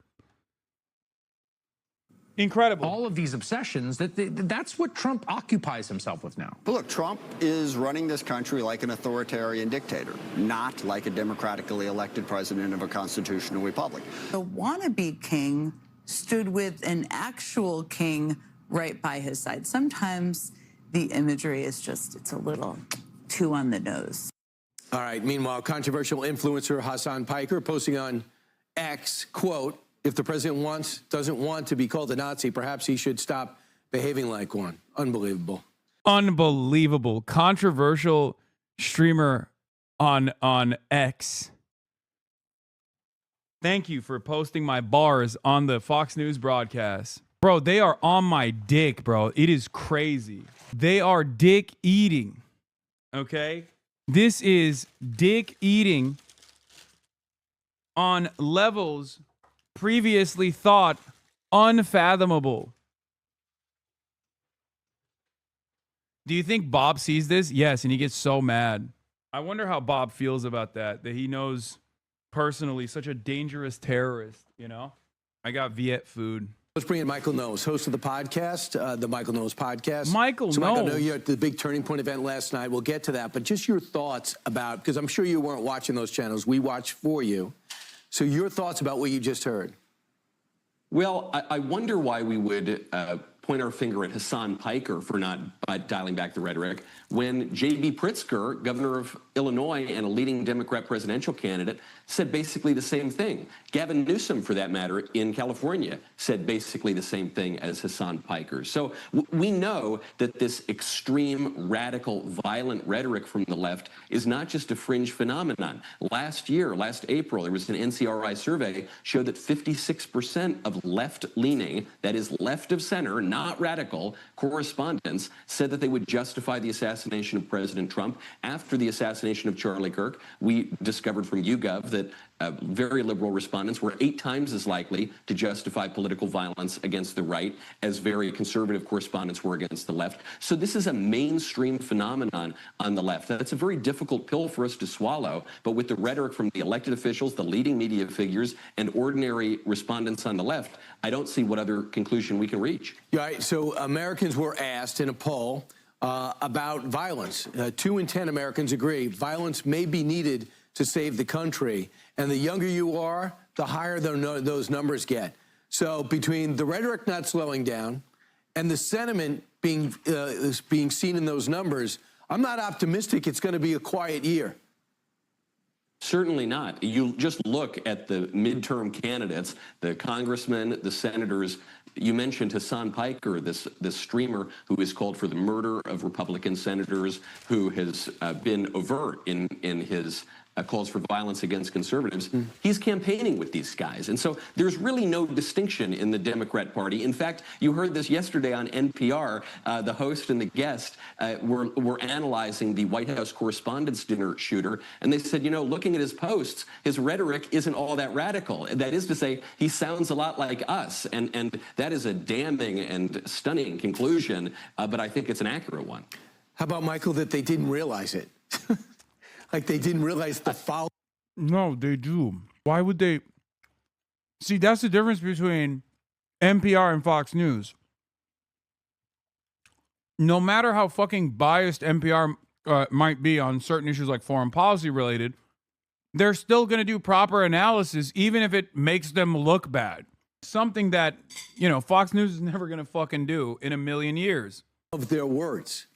Incredible. All of these obsessions, that's what Trump occupies himself with now. But look, Trump is running this country like an authoritarian dictator, not like a democratically elected president of a constitutional republic. The wannabe king stood with an actual king right by his side. Sometimes the imagery is just, it's a little too on the nose. All right. Meanwhile, controversial influencer Hassan Piker posting on X, quote, if the president doesn't want to be called a Nazi, perhaps he should stop behaving like one. Unbelievable. Unbelievable. Controversial streamer on X. Thank you for posting my bars on the Fox News broadcast. Bro, they are on my dick, bro. It is crazy. They are dick eating. Okay? This is dick eating on levels previously thought unfathomable. Do you think Bob sees this? Yes, and he gets so mad. I wonder how Bob feels about that he knows personally such a dangerous terrorist, you know? I got Viet food. Let's bring in Michael Knowles, host of the podcast, the Michael Knowles podcast. Michael Michael, I know Knowles. you're at the big Turning Point event last night. We'll get to that, but just your thoughts about, because I'm sure you weren't watching those channels. We watched for you. So your thoughts about what you just heard. Well, I wonder why we would point our finger at Hassan Piker for not dialing back the rhetoric when J.B. Pritzker, governor of Illinois and a leading Democrat presidential candidate, said basically the same thing. Gavin Newsom, for that matter, in California, said basically the same thing as Hassan Piker. So we know that this extreme, radical, violent rhetoric from the left is not just a fringe phenomenon. Last April, there was an NCRI survey showed that 56% of left-leaning, that is left of center, not radical, correspondents said that they would justify the assassination of President Trump. After the assassination of Charlie Kirk, we discovered from YouGov that very liberal respondents were 8 times as likely to justify political violence against the right as very conservative correspondents were against the left. So this is a mainstream phenomenon on the left. That's a very difficult pill for us to swallow, but with the rhetoric from the elected officials, the leading media figures, and ordinary respondents on the left, I don't see what other conclusion we can reach. Yeah, right, so Americans were asked in a poll, about violence. 2 in 10 Americans agree violence may be needed to save the country. And the younger you are, the higher those numbers get. So between the rhetoric not slowing down and the sentiment being seen in those numbers, I'm not optimistic it's going to be a quiet year. Certainly not. You just look at the midterm candidates, the congressmen, the senators. You mentioned Hassan Piker, this streamer who has called for the murder of Republican senators, who has been overt in his calls for violence against conservatives. He's campaigning with these guys. And so there's really no distinction in the Democrat Party. In fact, you heard this yesterday on NPR. The host and the guest were analyzing the White House Correspondents' Dinner shooter. And they said, you know, looking at his posts, his rhetoric isn't all that radical. That is to say, he sounds a lot like us. And that is a damning and stunning conclusion. But I think it's an accurate one. How about, Michael, that they didn't realize it? Like they didn't realize the foul. No, they do. Why would they? See, that's the difference between NPR and Fox News. No matter how fucking biased NPR might be on certain issues like foreign policy related, they're still going to do proper analysis, even if it makes them look bad. Something that, you know, Fox News is never going to fucking do in a million years. Of their words.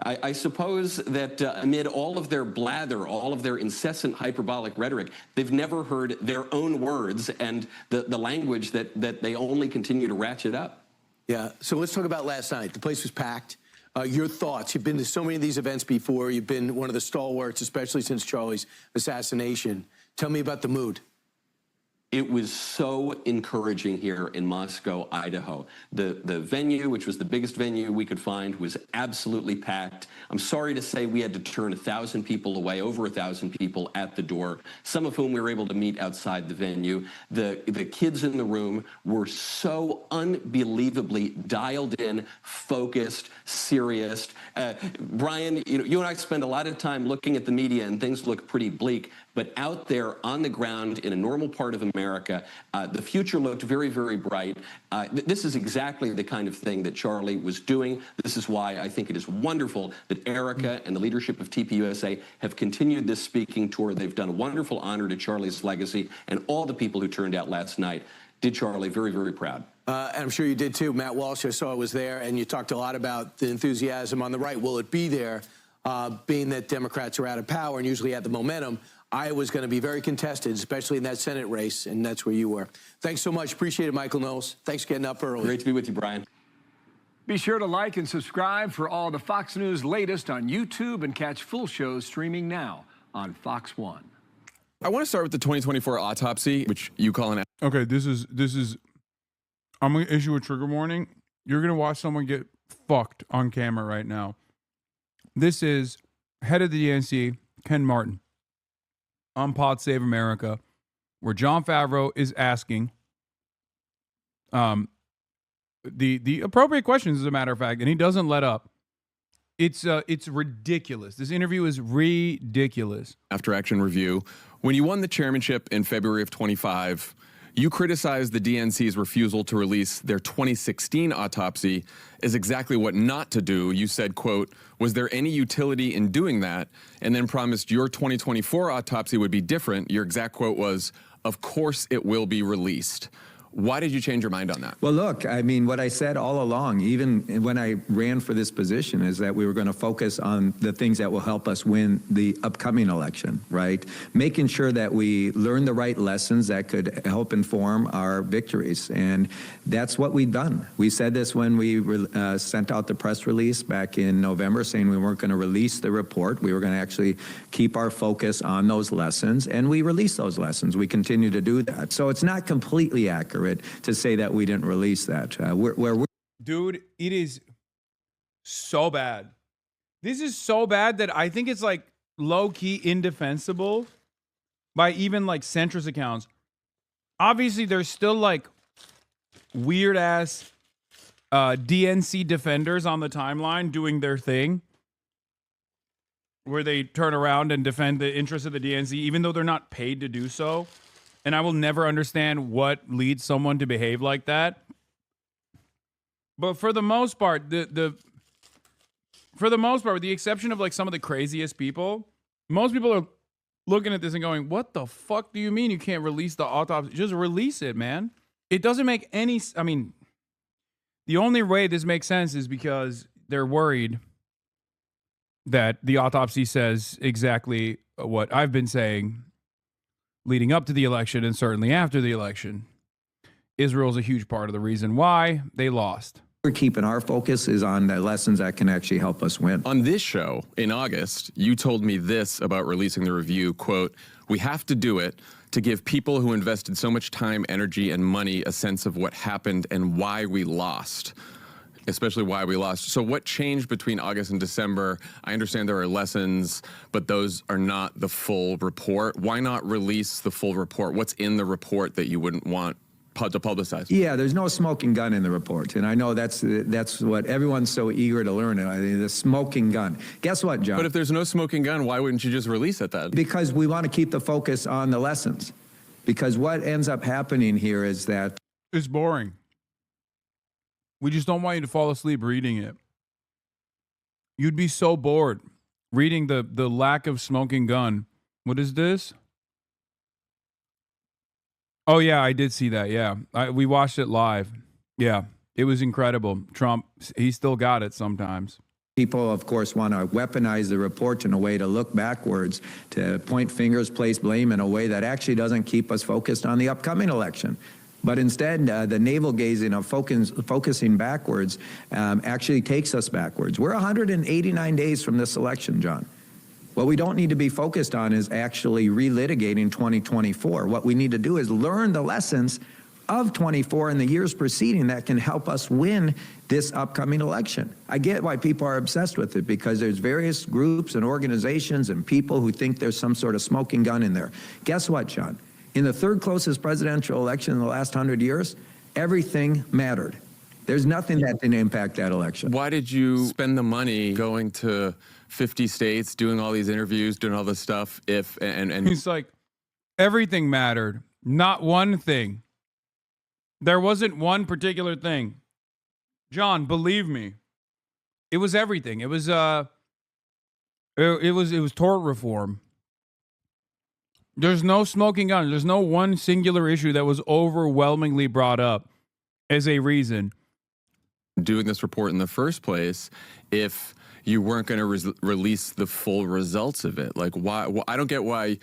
I suppose that amid all of their blather, all of their incessant hyperbolic rhetoric, they've never heard their own words and the language that they only continue to ratchet up. Yeah, so let's talk about last night. The place was packed. Your thoughts. You've been to so many of these events before. You've been one of the stalwarts, especially since Charlie's assassination. Tell me about the mood. It was so encouraging here in Moscow, Idaho. The venue, which was the biggest venue we could find, was absolutely packed. I'm sorry to say we had to turn 1,000 people away, over 1,000 people at the door, some of whom we were able to meet outside the venue. The kids in the room were so unbelievably dialed in, focused, serious. Brian, you and I spend a lot of time looking at the media and things look pretty bleak. But out there on the ground in a normal part of America, the future looked very, very bright. This is exactly the kind of thing that Charlie was doing. This is why I think it is wonderful that Erica and the leadership of TPUSA have continued this speaking tour. They've done a wonderful honor to Charlie's legacy, and all the people who turned out last night did Charlie very, very proud. And I'm sure you did too. Matt Walsh, I saw, was there, and you talked a lot about the enthusiasm on the right. Will it be there, being that Democrats are out of power and usually have the momentum? Iowa's going to be very contested, especially in that Senate race, and that's where you were. Thanks so much. Appreciate it, Michael Knowles. Thanks for getting up early. Great to be with you, Brian. Be sure to like and subscribe for all the Fox News latest on YouTube and catch full shows streaming now on Fox One. I want to start with the 2024 autopsy, which you call an... Okay, this is I'm going to issue a trigger warning. You're going to watch someone get fucked on camera right now. This is head of the DNC, Ken Martin, on Pod Save America, where Jon Favreau is asking the appropriate questions, as a matter of fact, and he doesn't let up. It's ridiculous. This interview is ridiculous. After action review, when you won the chairmanship in February of 25, you criticized the DNC's refusal to release their 2016 autopsy as exactly what not to do. You said, quote, was there any utility in doing that? And then promised your 2024 autopsy would be different. Your exact quote was, of course it will be released. Why did you change your mind on that? Well, look, I mean, what I said all along, even when I ran for this position, is that we were going to focus on the things that will help us win the upcoming election, right? Making sure that we learn the right lessons that could help inform our victories. And that's what we've done. We said this when we sent out the press release back in November, saying we weren't going to release the report. We were going to actually keep our focus on those lessons, and we released those lessons. We continue to do that. So it's not completely accurate to say that we didn't release that. Dude, it is so bad. This is so bad that I think it's like low-key indefensible by even like centrist accounts. Obviously, there's still like weird-ass DNC defenders on the timeline doing their thing, where they turn around and defend the interests of the DNC, even though they're not paid to do so. And I will never understand what leads someone to behave like that. But for the most part, the for the most part, with the exception of like some of the craziest people, most people are looking at this and going, what the fuck do you mean you can't release the autopsy? Just release it, man. It doesn't make any, I mean, the only way this makes sense is because they're worried that the autopsy says exactly what I've been saying leading up to the election and certainly after the election. Israel's a huge part of the reason why they lost. We're keeping our focus is on the lessons that can actually help us win. On this show in August, you told me this about releasing the review, quote, "We have to do it to give people who invested so much time, energy, and money a sense of what happened and why we lost." Especially why we lost. So what changed between August and December? I understand there are lessons, but those are not the full report. Why not release the full report? What's in the report that you wouldn't want to publicize? Yeah, there's no smoking gun in the report, and I know that's what everyone's so eager to learn. I mean, the smoking gun. Guess what, John? But if there's no smoking gun, why wouldn't you just release it then? Because we want to keep the focus on the lessons. Because what ends up happening here is that it's boring. We just don't want you to fall asleep reading it. You'd be so bored reading the lack of smoking gun. What is this? Oh, yeah, I did see that. Yeah, we watched it live. Yeah, it was incredible. Trump, he still got it sometimes. people, of course, want to weaponize the report in a way to look backwards, to point fingers, place blame in a way that actually doesn't keep us focused on the upcoming election. But instead, the navel-gazing of focusing backwards actually takes us backwards. We're 189 days from this election, John. What we don't need to be focused on is actually relitigating 2024. What we need to do is learn the lessons of 24 and the years preceding that can help us win this upcoming election. I get why people are obsessed with it, because there's various groups and organizations and people who think there's some sort of smoking gun in there. Guess what, John? In the third closest presidential election in the last 100 years, everything mattered. There's nothing that didn't impact that election. Why did you spend the money going to 50 states, doing all these interviews, doing all this stuff, and He's like, everything mattered, not one thing. There wasn't one particular thing. John, believe me, it was everything. It was tort reform. There's no smoking gun. There's no one singular issue that was overwhelmingly brought up as a reason. Doing this report in the first place, if you weren't going to release the full results of it. Like, why? Well, I don't get why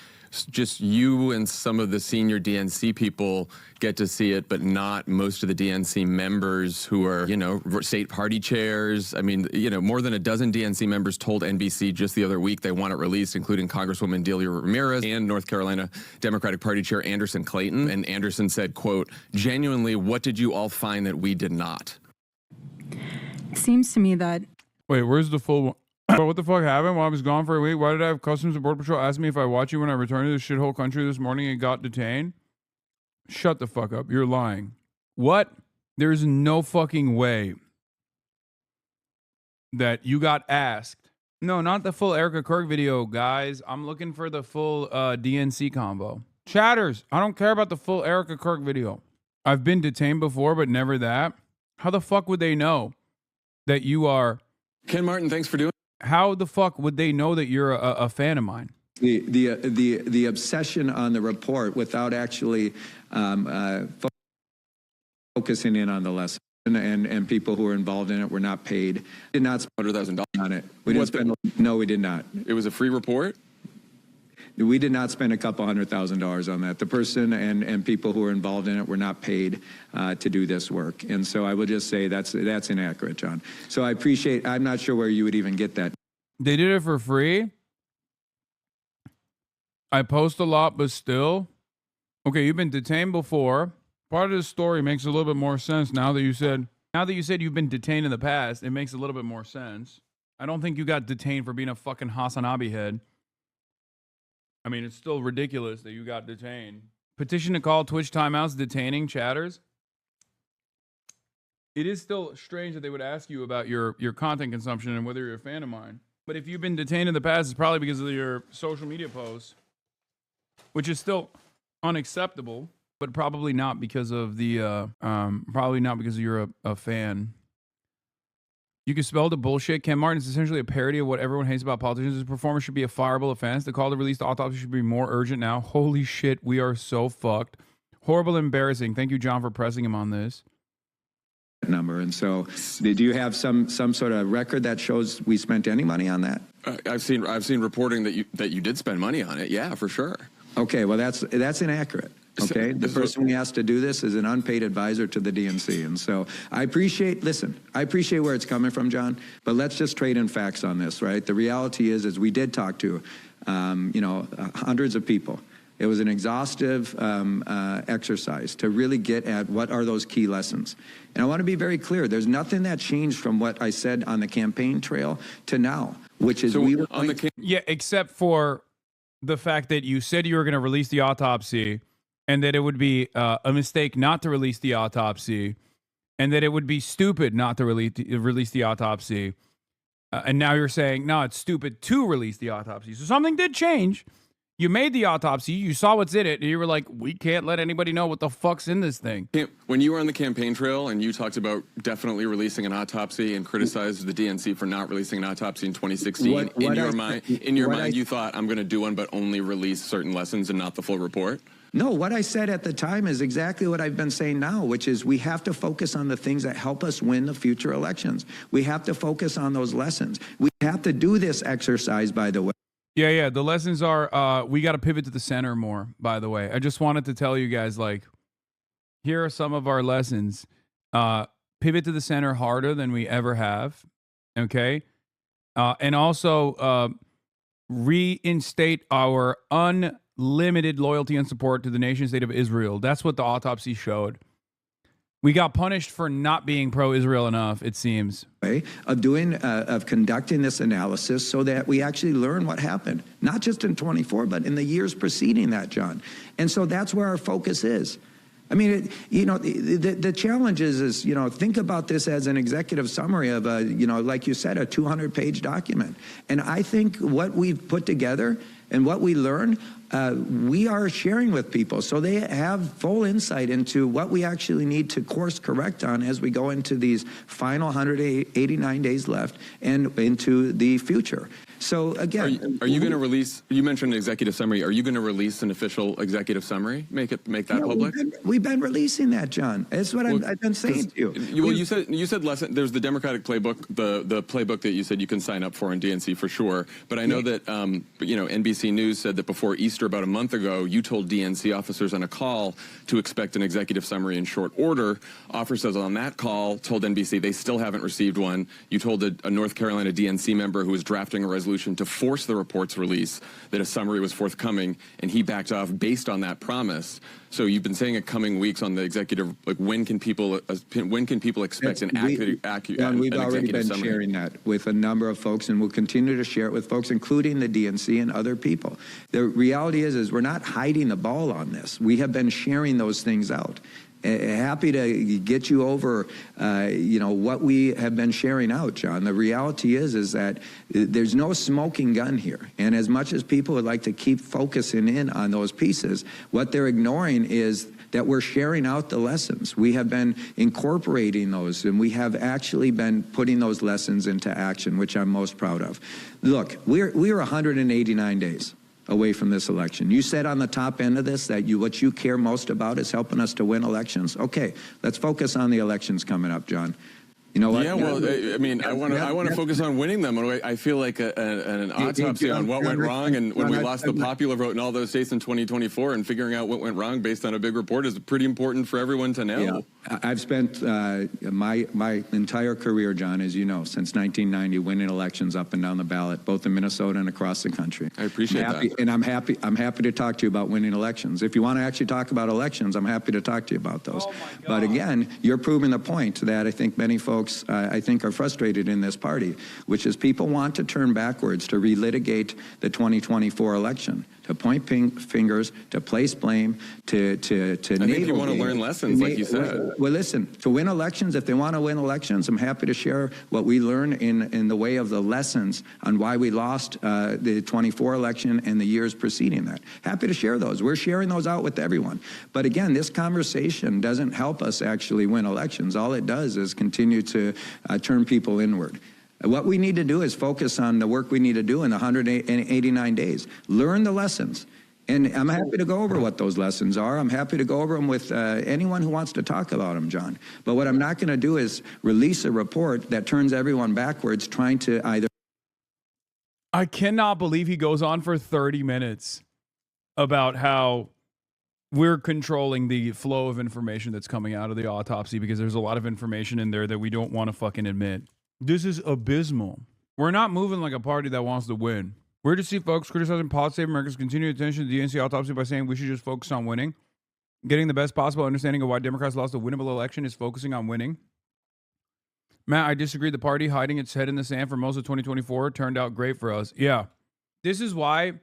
just you and some of the senior DNC people get to see it, but not most of the DNC members who are, you know, state party chairs. I mean, you know, more than a dozen DNC members told NBC just the other week they want it released, including Congresswoman Delia Ramirez and North Carolina Democratic Party Chair Anderson Clayton. And Anderson said, quote, "Genuinely, what did you all find that we did not?" Seems to me that... Wait, where's the full one? What the fuck happened while I was gone for a week? Why did I have Customs and Border Patrol ask me if I watched you when I returned to this shithole country this morning and got detained? Shut the fuck up. You're lying. What? There's no fucking way that you got asked. No, not the full Erica Kirk video, guys. I'm looking for the full DNC combo. Chatters, I don't care about the full Erica Kirk video. I've been detained before, but never that. How the fuck would they know that you are... Ken Martin, thanks for doing it. How the fuck would they know that you're a fan of mine? The obsession on the report without actually focusing in on the lesson, and people who were involved in it were not paid. Did not spend $100,000 on it. We didn't spend. No, we did not. It was a free report. We did not spend a couple $100,000 on that. The person and people who were involved in it were not paid to do this work. And so I would just say that's inaccurate, John. So I appreciate, I'm not sure where you would even get that. They did it for free? I post a lot, but still? Okay, you've been detained before. Part of the story makes a little bit more sense now that you said you've been detained in the past. It makes a little bit more sense. I don't think you got detained for being a fucking Hasanabi head. I mean, it's still ridiculous that you got detained. Petition to call Twitch timeouts detaining chatters. It is still strange that they would ask you about your content consumption and whether you're a fan of mine. But if you've been detained in the past, it's probably because of your social media posts, which is still unacceptable, but probably not because of the probably not because you're a fan. You can spell the bullshit. Ken Martin is essentially a parody of what everyone hates about politicians. His performance should be a fireable offense. The call to release the autopsy should be more urgent now. Holy shit, we are so fucked. Horrible, embarrassing. Thank you, John, for pressing him on this. Number. And so, did you have some sort of record that shows we spent any money on that? I've seen reporting that you did spend money on it. Yeah, for sure. Okay, well that's inaccurate. Okay, the person we asked to do this is an unpaid advisor to the DNC, and so I appreciate where it's coming from, John. But let's just trade in facts on this, right? The reality is we did talk to, hundreds of people. It was an exhaustive exercise to really get at what are those key lessons. And I want to be very clear. There's nothing that changed from what I said on the campaign trail to now, which is except for the fact that you said you were going to release the autopsy and that it would be a mistake not to release the autopsy and that it would be stupid not to release the autopsy. And now you're saying, no, it's stupid to release the autopsy. So something did change. You made the autopsy, you saw what's in it, and you were like, we can't let anybody know what the fuck's in this thing. When you were on the campaign trail and you talked about definitely releasing an autopsy and criticized the DNC for not releasing an autopsy in 2016, in your mind, you thought, I'm going to do one, but only release certain lessons and not the full report? No, what I said at the time is exactly what I've been saying now, which is we have to focus on the things that help us win the future elections. We have to focus on those lessons. We have to do this exercise, by the way. Yeah. The lessons are we got to pivot to the center more, by the way. I just wanted to tell you guys, like, here are some of our lessons. Pivot to the center harder than we ever have, okay? And also reinstate our unlimited loyalty and support to the nation state of Israel. That's what the autopsy showed. We got punished for not being pro-Israel enough, it seems. Of conducting this analysis so that we actually learn what happened, not just in 24, but in the years preceding that, John. And so that's where our focus is. I mean, the challenge is, think about this as an executive summary of a, like you said, a 200-page document. And I think what we've put together and what we learn, we are sharing with people so they have full insight into what we actually need to course correct on as we go into these final 189 days left and into the future. So again, are you going to release? You mentioned an executive summary. Are you going to release an official executive summary? Make that public. We've been releasing that, John. That's what I've been saying to you. Well, you said lesson. There's the Democratic playbook, the playbook that you said you can sign up for in DNC for sure. But I know that NBC News said that before Easter, about a month ago, you told DNC officers on a call to expect an executive summary in short order. Officers on that call told NBC they still haven't received one. You told a North Carolina DNC member who was drafting a resolution to force the report's release that a summary was forthcoming, and he backed off based on that promise. So you've been saying in coming weeks on the executive, like when can people expect an accurate we've already been summary? Sharing that with a number of folks, and we'll continue to share it with folks, including the DNC and other people. The reality is we're not hiding the ball on this. We have been sharing those things out. Happy to get you over, what we have been sharing out, John. The reality is that there's no smoking gun here. And as much as people would like to keep focusing in on those pieces, what they're ignoring is that we're sharing out the lessons. We have been incorporating those, and we have actually been putting those lessons into action, which I'm most proud of. Look, we're 189 days away from this election. You said on the top end of this that what you care most about is helping us to win elections. Okay, let's focus on the elections coming up, John. You know what? Yeah, well, I mean, I want to focus on winning them. I feel like an autopsy on what went wrong and when we lost the popular vote in all those states in 2024, and figuring out what went wrong based on a big report is pretty important for everyone to know. Yeah. I've spent my entire career, John, as you know, since 1990, winning elections up and down the ballot, both in Minnesota and across the country. I appreciate that. And I'm happy to talk to you about winning elections. If you want to actually talk about elections, I'm happy to talk to you about those. But again, you're proving the point that I think many folks are frustrated in this party, which is people want to turn backwards to relitigate the 2024 election, to point fingers, to place blame, to I think you want to learn lessons, like you said. Well, listen, to win elections, if they want to win elections, I'm happy to share what we learn in the way of the lessons on why we lost the 24 election and the years preceding that. Happy to share those. We're sharing those out with everyone. But again, this conversation doesn't help us actually win elections. All it does is continue to turn people inward. What we need to do is focus on the work we need to do in the 189 days. Learn the lessons. And I'm happy to go over what those lessons are. I'm happy to go over them with anyone who wants to talk about them, John. But what I'm not going to do is release a report that turns everyone backwards, trying to either... I cannot believe he goes on for 30 minutes about how we're controlling the flow of information that's coming out of the autopsy because there's a lot of information in there that we don't want to fucking admit. This is abysmal. We're not moving like a party that wants to win. We're to see folks criticizing Pod Save America's continued attention to the DNC autopsy by saying we should just focus on winning. Getting the best possible understanding of why Democrats lost a winnable election is focusing on winning. Matt, I disagree. The party hiding its head in the sand for most of 2024 turned out great for us. Yeah. This is why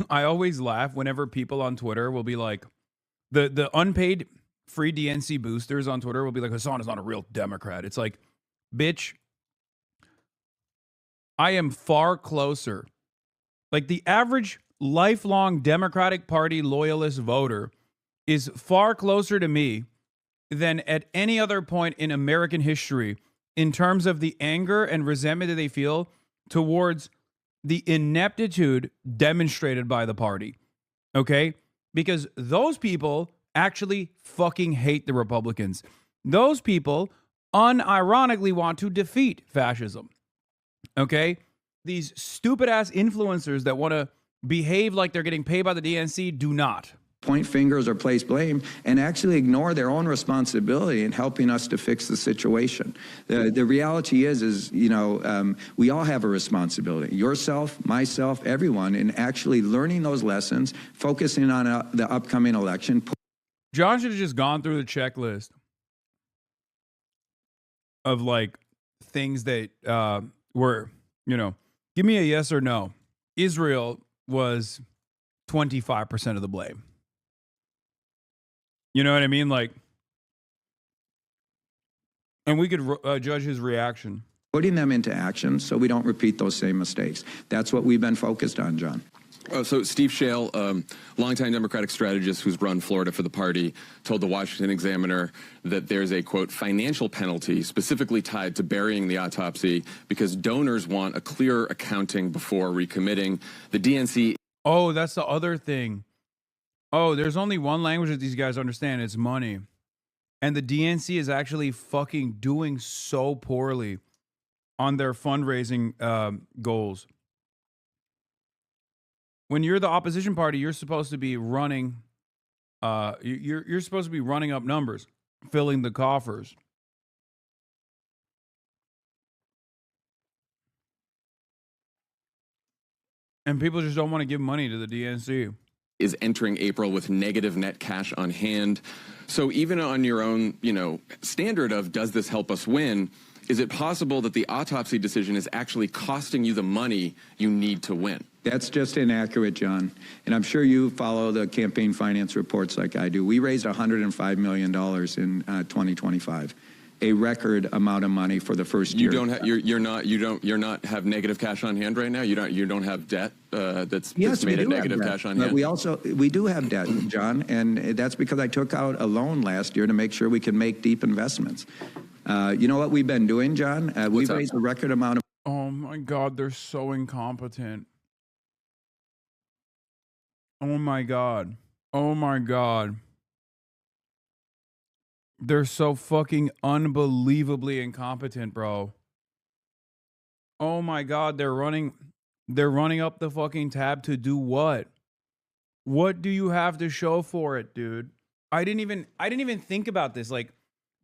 I always laugh whenever people on Twitter will be like, the unpaid free DNC boosters on Twitter will be like, Hasan is not a real Democrat. It's like, bitch, I am far closer. Like the average lifelong Democratic Party loyalist voter is far closer to me than at any other point in American history in terms of the anger and resentment that they feel towards the ineptitude demonstrated by the party. Okay? Because those people actually fucking hate the Republicans. Those people unironically want to defeat fascism. Okay? These stupid ass influencers that want to behave like they're getting paid by the DNC do not. Point fingers or place blame and actually ignore their own responsibility in helping us to fix the situation. The reality is you know, we all have a responsibility. Yourself, myself, everyone, in actually learning those lessons, focusing on the upcoming election. John should have just gone through the checklist of like things that were, you know, give me a yes or no. Israel was 25% of the blame. You know what I mean? Like, and we could judge his reaction. Putting them into action so we don't repeat those same mistakes. That's what we've been focused on, John. So Steve Shale, longtime Democratic strategist who's run Florida for the party, told the Washington Examiner that there's a, quote, financial penalty specifically tied to burying the autopsy because donors want a clearer accounting before recommitting. The DNC... Oh, that's the other thing. Oh, there's only one language that these guys understand. It's money. And the DNC is actually fucking doing so poorly on their fundraising goals. When you're the opposition party, you're supposed to be running, you're supposed to be running up numbers, filling the coffers. And people just don't want to give money to the DNC. Is entering April with negative net cash on hand. So even on your own, you know, standard of does this help us win, is it possible that the autopsy decision is actually costing you the money you need to win? That's just inaccurate, John. And I'm sure you follow the campaign finance reports like I do. We raised $105 million in 2025. A record amount of money for the first year. You're not have negative cash on hand right now. You don't have debt that's made a negative cash on hand. But we do have debt, John, and that's because I took out a loan last year to make sure we can make deep investments. You know what we've been doing, John? We've raised a record amount of. Oh my God, they're so incompetent. Oh my God. Oh my God. They're so fucking unbelievably incompetent, bro. Oh my God, they're running up the fucking tab to do what? What do you have to show for it, dude? I didn't even think about this. Like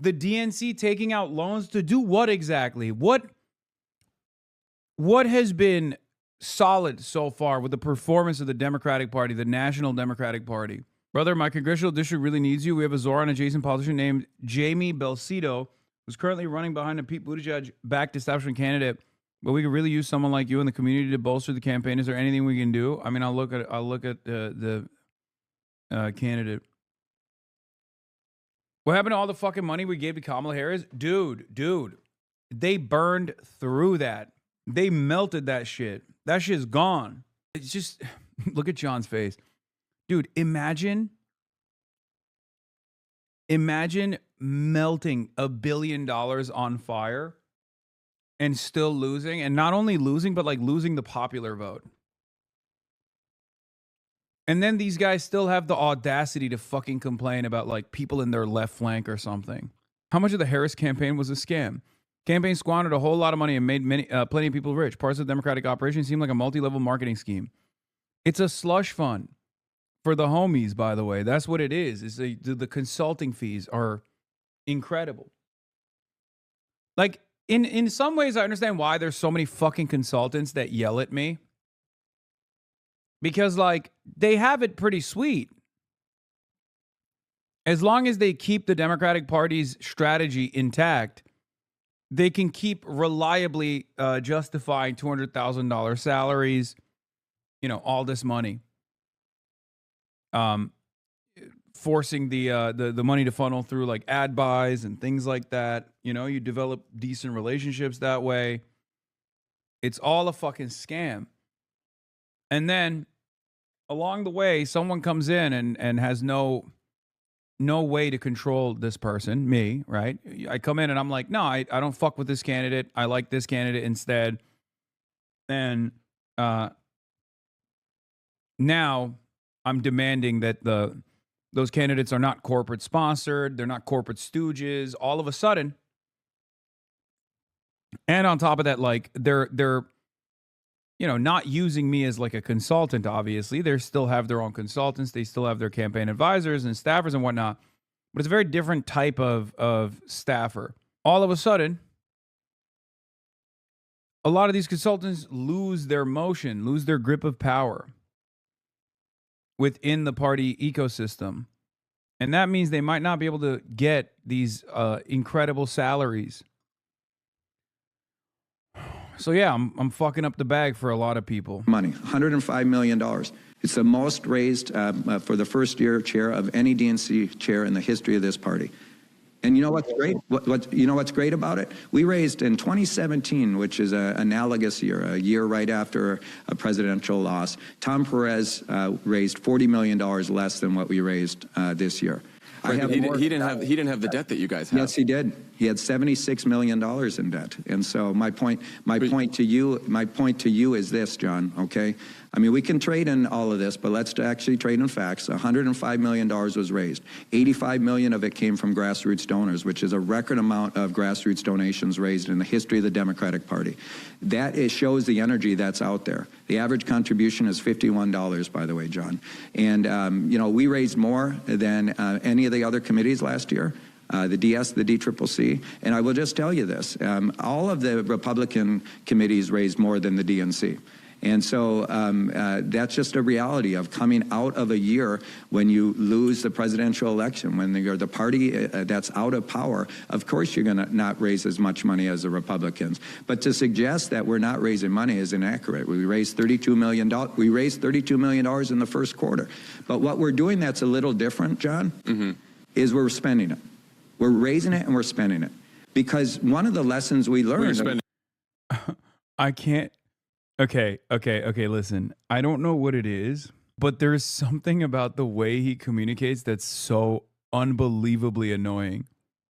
the DNC taking out loans to do what exactly? What has been solid so far with the performance of the Democratic Party, the National Democratic Party? Brother, my congressional district really needs you. We have a Zoran adjacent politician named Jamie Belcito, who's currently running behind a Pete Buttigieg-backed establishment candidate. But we could really use someone like you in the community to bolster the campaign. Is there anything we can do? I mean, I'll look at the candidate. What happened to all the fucking money we gave to Kamala Harris? Dude, they burned through that. They melted that shit. That shit's gone. It's just, look at John's face. Dude, imagine Imagine melting $1 billion on fire and still losing, and not only losing, but like losing the popular vote. And then these guys still have the audacity to fucking complain about like people in their left flank or something. How much of the Harris campaign was a scam? Campaign squandered a whole lot of money and made plenty of people rich. Parts of the Democratic operation seem like a multi-level marketing scheme. It's a slush fund for the homies, by the way. That's what it is. The consulting fees are incredible. Like, in some ways, I understand why there's so many fucking consultants that yell at me. Because, like, they have it pretty sweet. As long as they keep the Democratic Party's strategy intact, they can keep reliably justifying $200,000 salaries, you know, all this money. Forcing the money to funnel through like ad buys and things like that. You know, you develop decent relationships that way. It's all a fucking scam. And then along the way, someone comes in and has no way to control this person, me, right? I come in and I'm like, no, I don't fuck with this candidate. I like this candidate instead. And now I'm demanding that those candidates are not corporate sponsored. They're not corporate stooges. All of a sudden, and on top of that, like they're you know, not using me as like a consultant. Obviously, they still have their own consultants. They still have their campaign advisors and staffers and whatnot. But it's a very different type of staffer. All of a sudden, a lot of these consultants lose their motion, lose their grip of power within the party ecosystem. And that means they might not be able to get these incredible salaries. So yeah, I'm fucking up the bag for a lot of people. Money, $105 million. It's the most raised for the first year chair of any DNC chair in the history of this party. And you know what's great? You know what's great about it? We raised in 2017, which is an analogous year, a year right after a presidential loss. Tom Perez raised $40 million less than what we raised this year. Right, he didn't have the debt that you guys have. Yes, he did. He had $76 million in debt. And so my point to you is this, John, okay? I mean, we can trade in all of this, but let's actually trade in facts. $105 million was raised. $85 million of it came from grassroots donors, which is a record amount of grassroots donations raised in the history of the Democratic Party. That shows the energy that's out there. The average contribution is $51, by the way, John. And, you know, we raised more than any of the other committees last year. The DS, the DCCC, and I will just tell you this, all of the Republican committees raised more than the DNC. And so that's just a reality of coming out of a year when you lose the presidential election, when you're the party that's out of power. Of course, you're going to not raise as much money as the Republicans. But to suggest that we're not raising money is inaccurate. We raised $32 million. We raised $32 million in the first quarter. But what we're doing that's a little different, John, is we're spending it. We're raising it and we're spending it. Because one of the lessons we learned... I can't... Okay, listen. I don't know what it is, but there's something about the way he communicates that's so unbelievably annoying.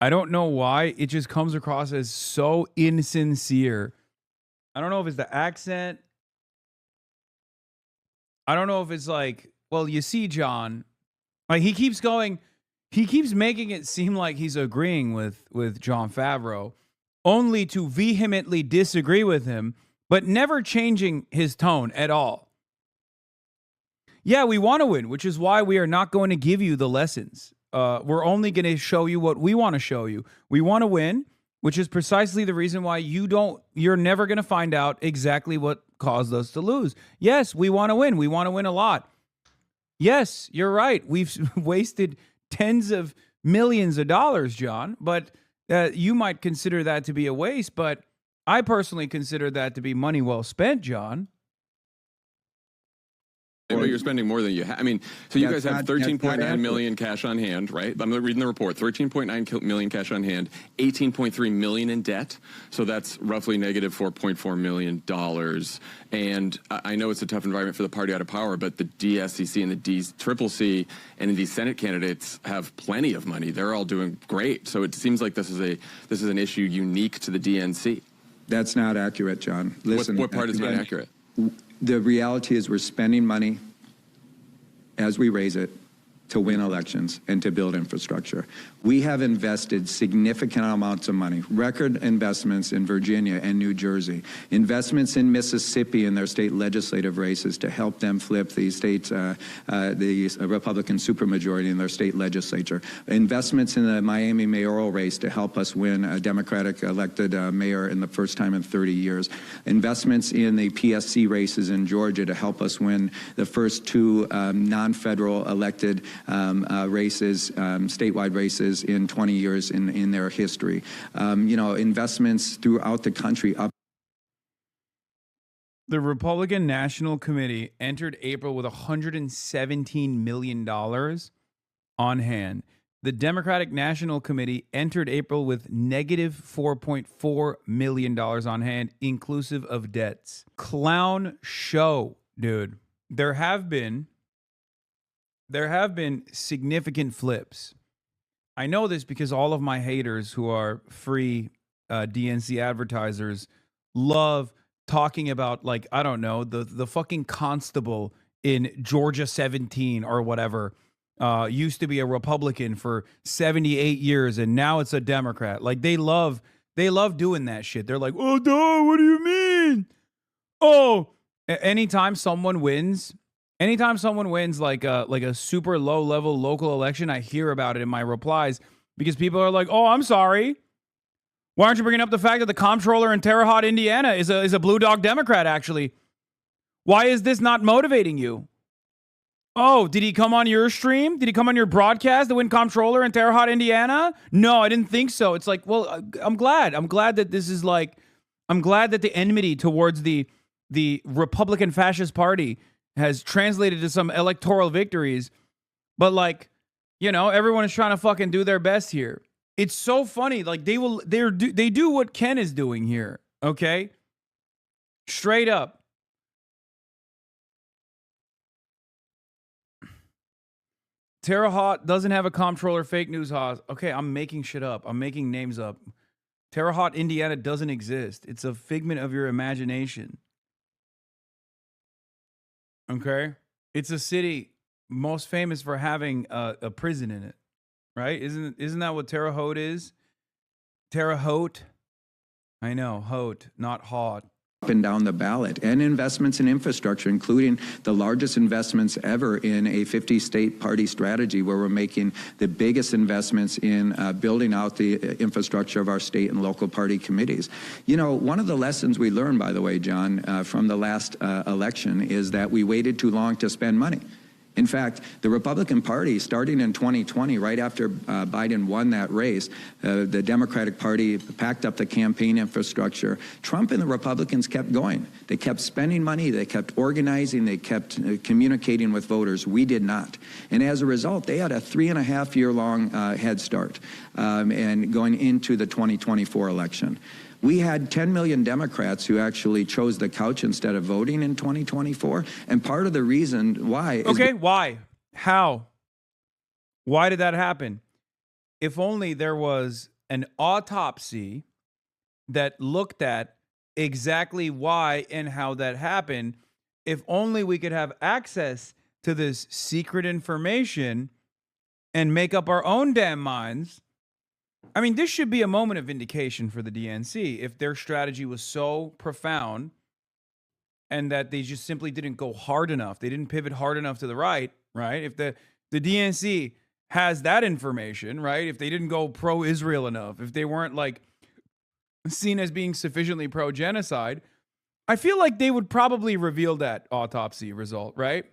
I don't know why. It just comes across as so insincere. I don't know if it's the accent. I don't know if it's like, well, you see, John, like he keeps making it seem like he's agreeing with Jon Favreau, only to vehemently disagree with him, but never changing his tone at all. Yeah, we want to win, which is why we are not going to give you the lessons. We're only going to show you what we want to show you. We want to win, which is precisely the reason why you're never going to find out exactly what caused us to lose. Yes, we want to win. We want to win a lot. Yes, you're right. We've wasted tens of millions of dollars, John, but you might consider that to be a waste, but I personally consider that to be money well spent, John. But you're spending more than you have. I mean, so you guys have That's not 13.9 million cash on hand, right? I'm reading the report. 13.9 million cash on hand, 18.3 million in debt. So that's roughly negative $4.4 million. And I know it's a tough environment for the party out of power, but the DSCC and the DCCC and these Senate candidates have plenty of money. They're all doing great. So it seems like this is an issue unique to the DNC. That's not accurate, John. Listen, what part is not accurate? The reality is we're spending money as we raise it to win elections and to build infrastructure. We have invested significant amounts of money, record investments in Virginia and New Jersey, investments in Mississippi in their state legislative races to help them flip the state's, the Republican supermajority in their state legislature, investments in the Miami mayoral race to help us win a Democratic elected mayor in the first time in 30 years, investments in the PSC races in Georgia to help us win the first two non-federal elected races, statewide races in 20 years in their history. Investments throughout the country. The Republican National Committee entered April with $117 million on hand. The Democratic National Committee entered April with negative $4.4 million on hand, inclusive of debts. Clown show, dude. There have been significant flips. I know this because all of my haters who are free DNC advertisers love talking about, like, I don't know, the fucking constable in Georgia 17 or whatever used to be a Republican for 78 years and now it's a Democrat. Like, they love doing that shit. They're like, oh, duh, what do you mean? Oh, anytime someone wins like a super low level local election, I hear about it in my replies because people are like, "Oh, I'm sorry. Why aren't you bringing up the fact that the comptroller in Terre Haute, Indiana is a blue dog Democrat actually? Why is this not motivating you? Oh, did he come on your stream? Did he come on your broadcast, the win comptroller in Terre Haute, Indiana? No, I didn't think so." It's like, well, I'm glad that this is like, I'm glad that the enmity towards the Republican Fascist Party has translated to some electoral victories, but like, everyone is trying to fucking do their best here. It's so funny. Like, they do what Ken is doing here. Okay. Straight up. Terre Haute doesn't have a comptroller, fake news, Haas. Okay. I'm making shit up. I'm making names up. Terre Haute, Indiana doesn't exist. It's a figment of your imagination. Okay, it's a city most famous for having a prison in it, right? Isn't that what Terre Haute is? Terre Haute. I know, Haute, not hot. Up and down the ballot, and investments in infrastructure, including the largest investments ever in a 50-state party strategy, where we're making the biggest investments in building out the infrastructure of our state and local party committees. One of the lessons we learned, by the way, John, from the last election is that we waited too long to spend money. In fact, the Republican Party, starting in 2020, right after Biden won that race, the Democratic Party packed up the campaign infrastructure. Trump and the Republicans kept going. They kept spending money. They kept organizing. They kept communicating with voters. We did not. And as a result, they had a 3.5-year-long head start and going into the 2024 election. We had 10 million Democrats who actually chose the couch instead of voting in 2024. And part of the reason why is... Okay, why? How? Why did that happen? If only there was an autopsy that looked at exactly why and how that happened. If only we could have access to this secret information and make up our own damn minds. I mean, this should be a moment of vindication for the DNC if their strategy was so profound and that they just simply didn't go hard enough. They didn't pivot hard enough to the right, right? If the DNC has that information, right? If they didn't go pro-Israel enough, if they weren't like seen as being sufficiently pro-genocide, I feel like they would probably reveal that autopsy result, right?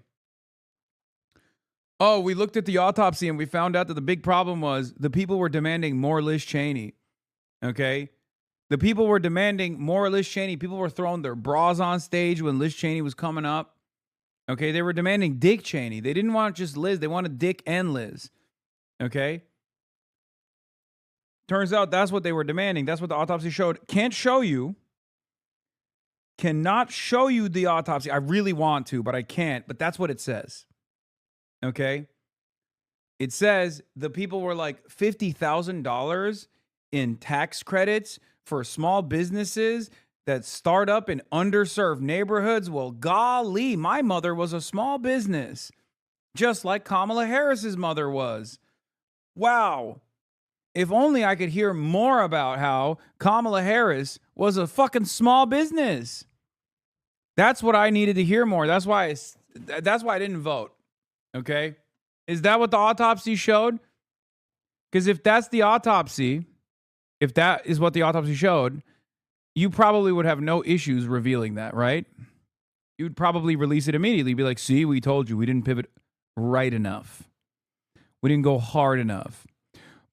Oh, we looked at the autopsy and we found out that the big problem was the people were demanding more Liz Cheney. Okay? The people were demanding more Liz Cheney. People were throwing their bras on stage when Liz Cheney was coming up. Okay, they were demanding Dick Cheney. They didn't want just Liz. They wanted Dick and Liz. Okay? Turns out that's what they were demanding. That's what the autopsy showed. Can't show you. Cannot show you the autopsy. I really want to, but I can't. But that's what it says. Okay? It says the people were like $50,000 in tax credits for small businesses that start up in underserved neighborhoods. Well, golly, my mother was a small business, just like Kamala Harris's mother was. Wow. If only I could hear more about how Kamala Harris was a fucking small business. That's what I needed to hear more. That's why I didn't vote. Okay? Is that what the autopsy showed? Because if that's the autopsy, if that is what the autopsy showed, you probably would have no issues revealing that, right? You'd probably release it immediately. Be like, see, we told you. We didn't pivot right enough. We didn't go hard enough.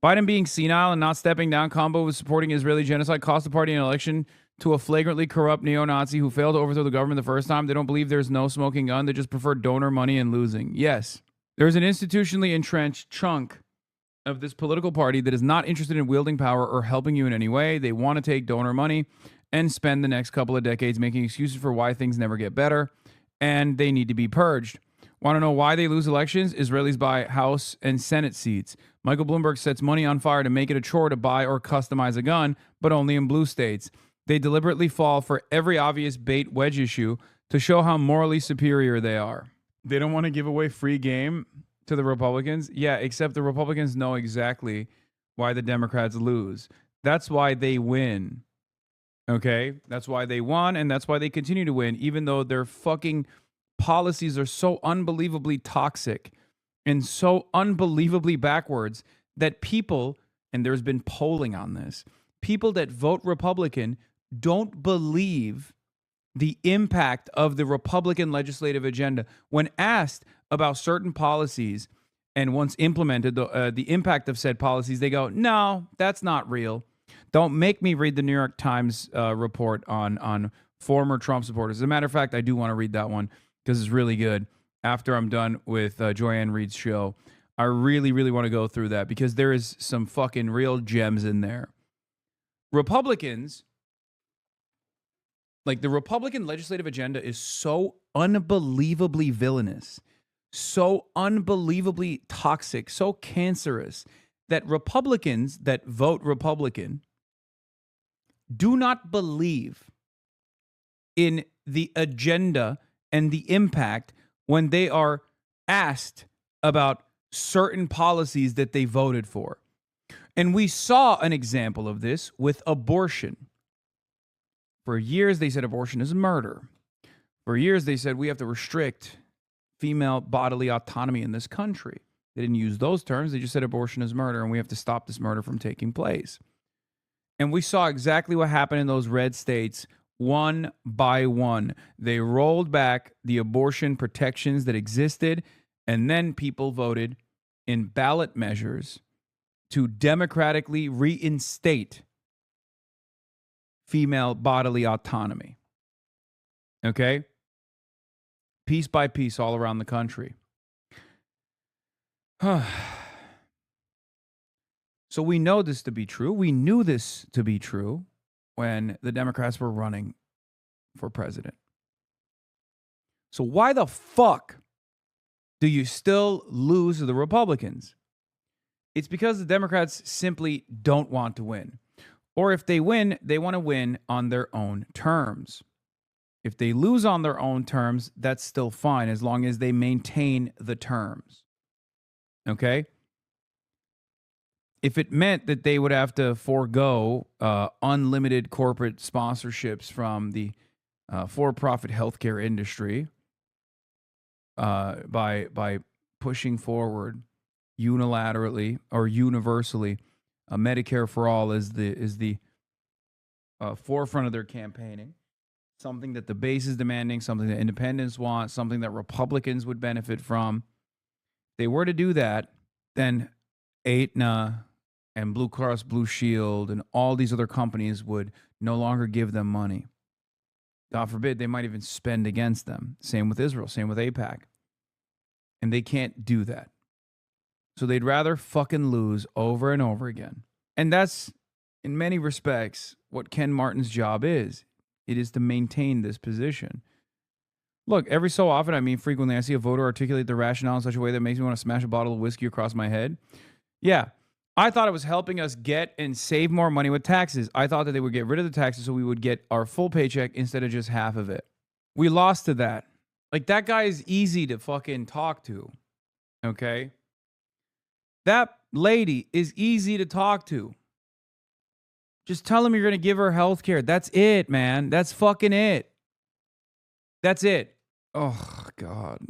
Biden being senile and not stepping down combo with supporting Israeli genocide cost the party an election to a flagrantly corrupt neo-Nazi who failed to overthrow the government the first time. They don't believe there's no smoking gun. They just prefer donor money and losing. Yes, there's an institutionally entrenched chunk of this political party that is not interested in wielding power or helping you in any way. They want to take donor money and spend the next couple of decades making excuses for why things never get better, and they need to be purged. Want to know why they lose elections? Israelis buy House and Senate seats. Michael Bloomberg sets money on fire to make it a chore to buy or customize a gun, but only in blue states. They deliberately fall for every obvious bait wedge issue to show how morally superior they are. They don't want to give away free game to the Republicans. Yeah, except the Republicans know exactly why the Democrats lose. That's why they win. Okay? That's why they won, and that's why they continue to win, even though their fucking policies are so unbelievably toxic and so unbelievably backwards that people, and there's been polling on this, people that vote Republican don't believe the impact of the Republican legislative agenda. When asked about certain policies and once implemented, the impact of said policies, they go, no, that's not real. Don't make me read the New York Times report on former Trump supporters. As a matter of fact, I do want to read that one because it's really good. After I'm done with Joyanne Reed's show, I really, really want to go through that because there is some fucking real gems in there. Republicans, like the Republican legislative agenda is so unbelievably villainous, so unbelievably toxic, so cancerous that Republicans that vote Republican do not believe in the agenda and the impact when they are asked about certain policies that they voted for. And we saw an example of this with abortion. For years, they said abortion is murder. For years, they said we have to restrict female bodily autonomy in this country. They didn't use those terms. They just said abortion is murder, and we have to stop this murder from taking place. And we saw exactly what happened in those red states one by one. They rolled back the abortion protections that existed, and then people voted in ballot measures to democratically reinstate female bodily autonomy. Okay? Piece by piece all around the country. So we know this to be true. We knew this to be true when the Democrats were running for president. So why the fuck do you still lose to the Republicans? It's because the Democrats simply don't want to win. Or if they win, they want to win on their own terms. If they lose on their own terms, that's still fine as long as they maintain the terms. Okay? If it meant that they would have to forego unlimited corporate sponsorships from the for-profit healthcare industry by pushing forward unilaterally or universally Medicare for all is the forefront of their campaigning, something that the base is demanding, something that independents want, something that Republicans would benefit from. If they were to do that, then Aetna and Blue Cross Blue Shield and all these other companies would no longer give them money. God forbid, they might even spend against them. Same with Israel, same with AIPAC. And they can't do that. So they'd rather fucking lose over and over again. And that's, in many respects, what Ken Martin's job is. It is to maintain this position. Look, every so often, frequently, I see a voter articulate their rationale in such a way that makes me want to smash a bottle of whiskey across my head. Yeah, I thought it was helping us get and save more money with taxes. I thought that they would get rid of the taxes so we would get our full paycheck instead of just half of it. We lost to that. Like, that guy is easy to fucking talk to, okay? That lady is easy to talk to. Just tell him you're going to give her health care. That's it, man. That's fucking it. That's it. Oh, God.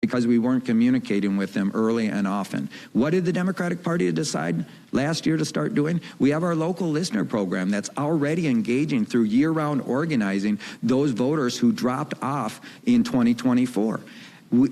Because we weren't communicating with them early and often. What did the Democratic Party decide last year to start doing? We have our local listener program that's already engaging through year-round organizing those voters who dropped off in 2024.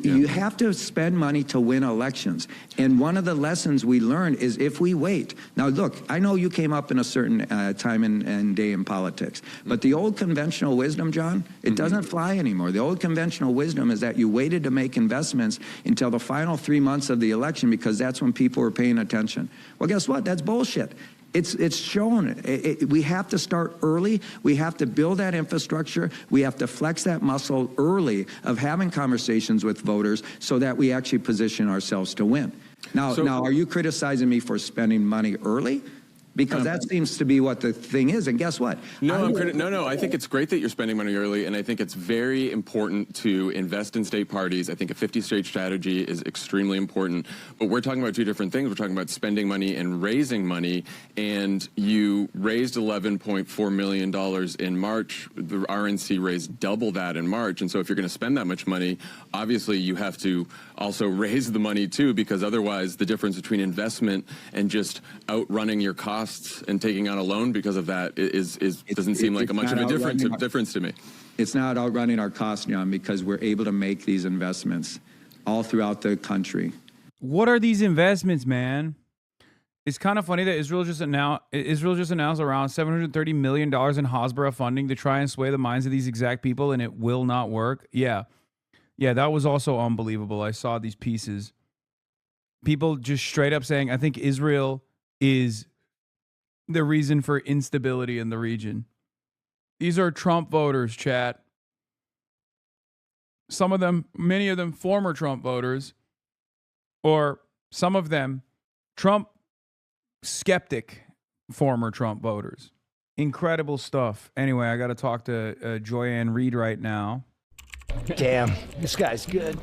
You have to spend money to win elections. And one of the lessons we learned is if we wait. Now, look, I know you came up in a certain time and day in politics, but the old conventional wisdom, John, it doesn't fly anymore. The old conventional wisdom is that you waited to make investments until the final 3 months of the election because that's when people were paying attention. Well, guess what? That's bullshit. It's shown. We have to start early. We have to build that infrastructure. We have to flex that muscle early of having conversations with voters so that we actually position ourselves to win. Now, are you criticizing me for spending money early? Because that seems to be what the thing is. And guess what? No, I think it's great that you're spending money early, and I think it's very important to invest in state parties. I think a 50-state strategy is extremely important. But we're talking about two different things. We're talking about spending money and raising money, and you raised $11.4 million in March. The RNC raised double that in March. And so if you're going to spend that much money, obviously you have to also raise the money too, because otherwise the difference between investment and just outrunning your costs and taking out a loan because of that doesn't seem like much of a difference to me. It's not outrunning our costs, John, because we're able to make these investments all throughout the country. What are these investments, man? It's kind of funny that Israel just announced around $730 million in Hasbara funding to try and sway the minds of these exact people, and it will not work. Yeah, that was also unbelievable. I saw these pieces. People just straight up saying, I think Israel is the reason for instability in the region. These are Trump voters, chat. Some of them, many of them, former Trump voters, or some of them, Trump skeptic former Trump voters. Incredible stuff. Anyway, I got to talk to Joyanne Reed right now. Damn, this guy's good.